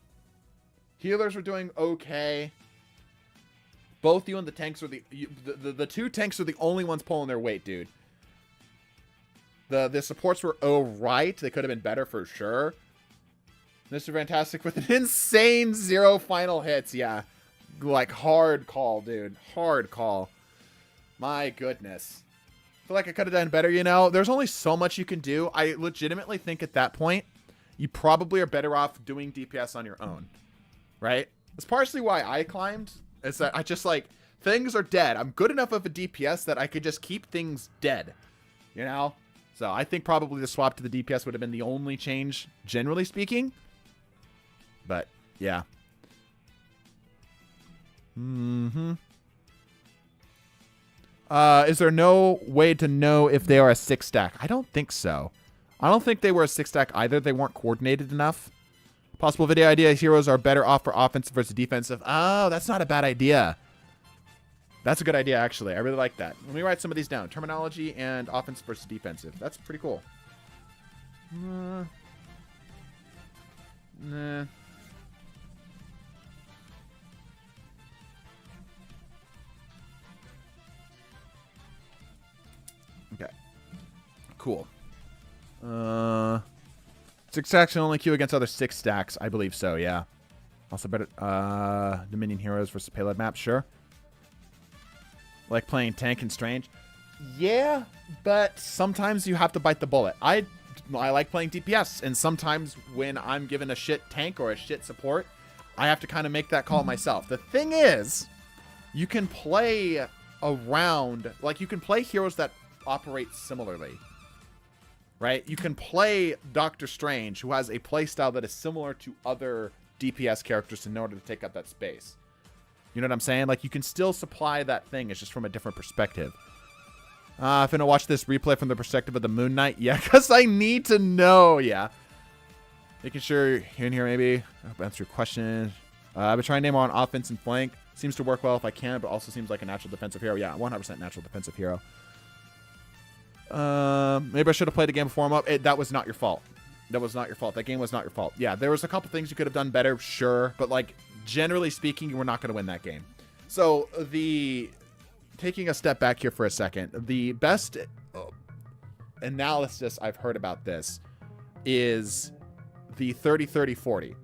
Healers were doing okay. Both you and the tanks were the two tanks are the only ones pulling their weight, dude. The supports were alright. They could have been better for sure. Mr. Fantastic with an insane 0 final hits. Yeah. Like, hard call, dude. Hard call. My goodness. I feel like I could have done better, you know? There's only so much you can do. I legitimately think at that point, you probably are better off doing DPS on your own. Right? That's partially why I climbed. Is that I just, like, things are dead. I'm good enough of a DPS that I could just keep things dead. You know? So I think probably the swap to the DPS would have been the only change, generally speaking. But, yeah. Is there no way to know if they are a 6-stack? I don't think so. I don't think they were a 6-stack either. They weren't coordinated enough. Possible video idea, heroes are better off for offensive versus defensive. Oh, that's not a bad idea. That's a good idea, actually. I really like that. Let me write some of these down. Terminology and offensive versus defensive. That's pretty cool. Nah. Okay. Cool. 6 stacks can only queue against other 6 stacks. I believe so, yeah. Also better Dominion Heroes versus Payload Maps, sure. Like playing tank and strange. Yeah, but sometimes you have to bite the bullet. I like playing DPS, and sometimes when I'm given a shit tank or a shit support, I have to kind of make that call myself. The thing is, you can play around, like you can play heroes that operate similarly. Right? You can play Doctor Strange, who has a playstyle that is similar to other DPS characters in order to take up that space. You know what I'm saying? Like, you can still supply that thing. It's just from a different perspective. I'm finna watch this replay from the perspective of the Moon Knight. Yeah, because I need to know. Yeah. Making sure you're in here, maybe. I'll answer your question. I've been trying to name on offense and flank. Seems to work well if I can, but also seems like a natural defensive hero. Yeah, 100% natural defensive hero. Maybe I should have played the game before I'm up. That was not your fault. That was not your fault. That game was not your fault. Yeah, there was a couple things you could have done better, sure. But, like, generally speaking, you were not going to win that game. So, taking a step back here for a second, the best analysis I've heard about this is the 30-30-40.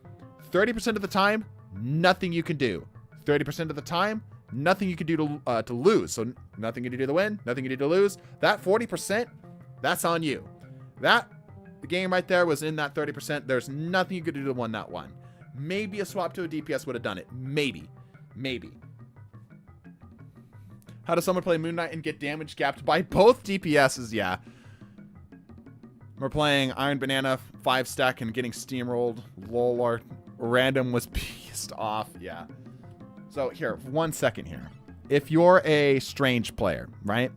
30% of the time, nothing you can do. 30% of the time, nothing you can do to lose. So nothing you can do to win, nothing you can do to lose. That 40%, that's on you. The game right there was in that 30%. There's nothing you could do to win that one. Maybe a swap to a DPS would have done it. Maybe. Maybe. How does someone play Moon Knight and get damage gapped by both DPSs? Yeah. We're playing Iron Banana 5-stack and getting steamrolled. Lol, our random was pissed off. Yeah. So here, 1 second here. If you're a Strange player, right?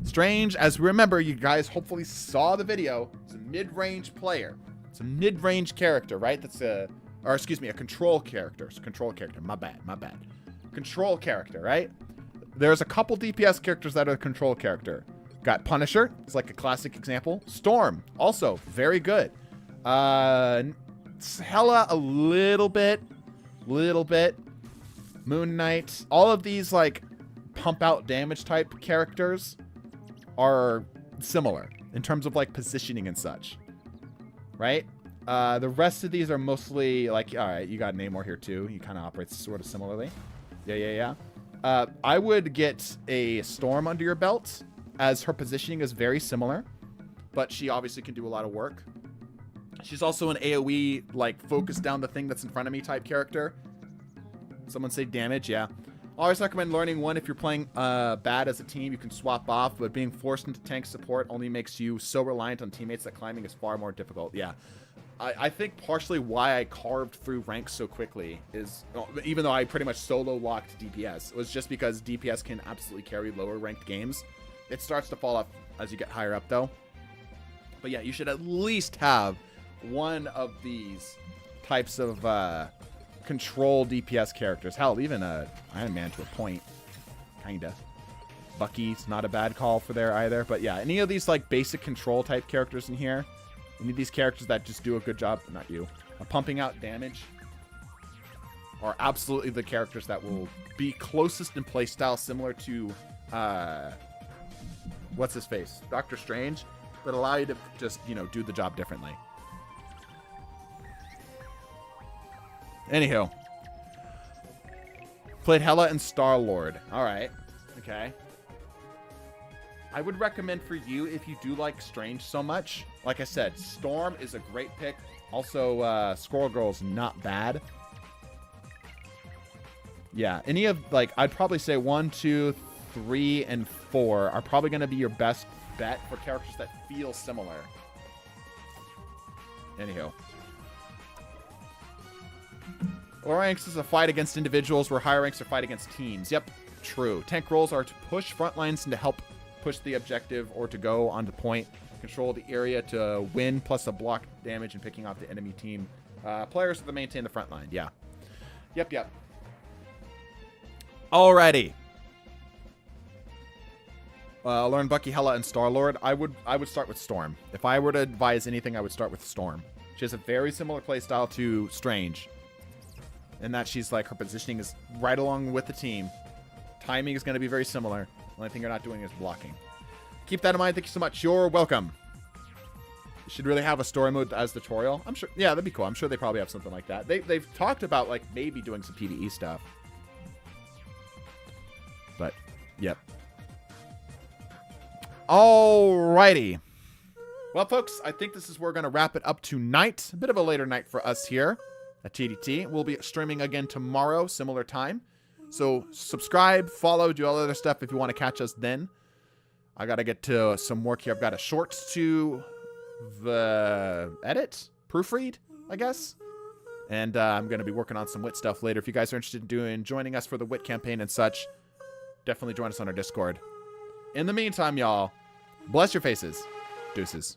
Strange, as we remember, you guys hopefully saw the video. It's a mid-range player. It's a mid-range character, right? That's a control character. It's a control character. My bad. Control character, right? There's a couple DPS characters that are a control character. Got Punisher. It's like a classic example. Storm, also very good. Hella a little bit. Moon Knight. All of these, like, pump out damage type characters are similar in terms of, like, positioning and such. Right? The rest of these are mostly, like, alright, you got Namor here too. He kind of operates sort of similarly. Yeah. I would get a Storm under your belt, as her positioning is very similar, but she obviously can do a lot of work. She's also an AoE, like, focus down the thing that's in front of me type character. Someone say damage, yeah. Always recommend learning one if you're playing bad as a team. You can swap off, but being forced into tank support only makes you so reliant on teammates that climbing is far more difficult. Yeah. I think partially why I carved through ranks so quickly is, even though I pretty much solo locked DPS, was just because DPS can absolutely carry lower ranked games. It starts to fall off as you get higher up, though. But yeah, you should at least have one of these types of control DPS characters. Hell, even Iron Man to a point, kinda. Bucky's not a bad call for there either. But yeah, any of these like basic control type characters in here. We need these characters that just do a good job, not you, pumping out damage, are absolutely the characters that will be closest in playstyle, similar to, what's his face? Doctor Strange, but allow you to just, you know, do the job differently. Anywho. Played Hela and Star-Lord. Alright. Okay. I would recommend for you, if you do like Strange so much, like I said, Storm is a great pick. Also, Squirrel Girl's not bad. Yeah, any of, like, I'd probably say 1, 2, 3, and 4 are probably going to be your best bet for characters that feel similar. Anyhow. Lower ranks is a fight against individuals, where higher ranks are fight against teams. Yep, true. Tank roles are to push front lines and to help push the objective, or to go on the point, control the area to win, plus a block damage and picking off the enemy team. Players are to maintain the front line. Yeah. Yep. Alrighty. Learn Bucky, Hela, and Star-Lord. I would start with Storm. If I were to advise anything, I would start with Storm. She has a very similar playstyle to Strange, in that she's like, her positioning is right along with the team. Timing is going to be very similar. The only thing you're not doing is blocking. Keep that in mind. Thank you so much. You're welcome. You should really have a story mode as tutorial. I'm sure. Yeah, that'd be cool. I'm sure they probably have something like that. They've talked about like maybe doing some PvE stuff. But, yep. Alrighty. Well, folks, I think this is where we're going to wrap it up tonight. A bit of a later night for us here at TDT. We'll be streaming again tomorrow, similar time. So subscribe, follow, do all other stuff if you want to catch us then. I got to get to some work here. I've got a shorts to edit, proofread, I guess. And I'm going to be working on some Wit stuff later. If you guys are interested in joining us for the Wit campaign and such, definitely join us on our Discord. In the meantime, y'all, bless your faces. Deuces.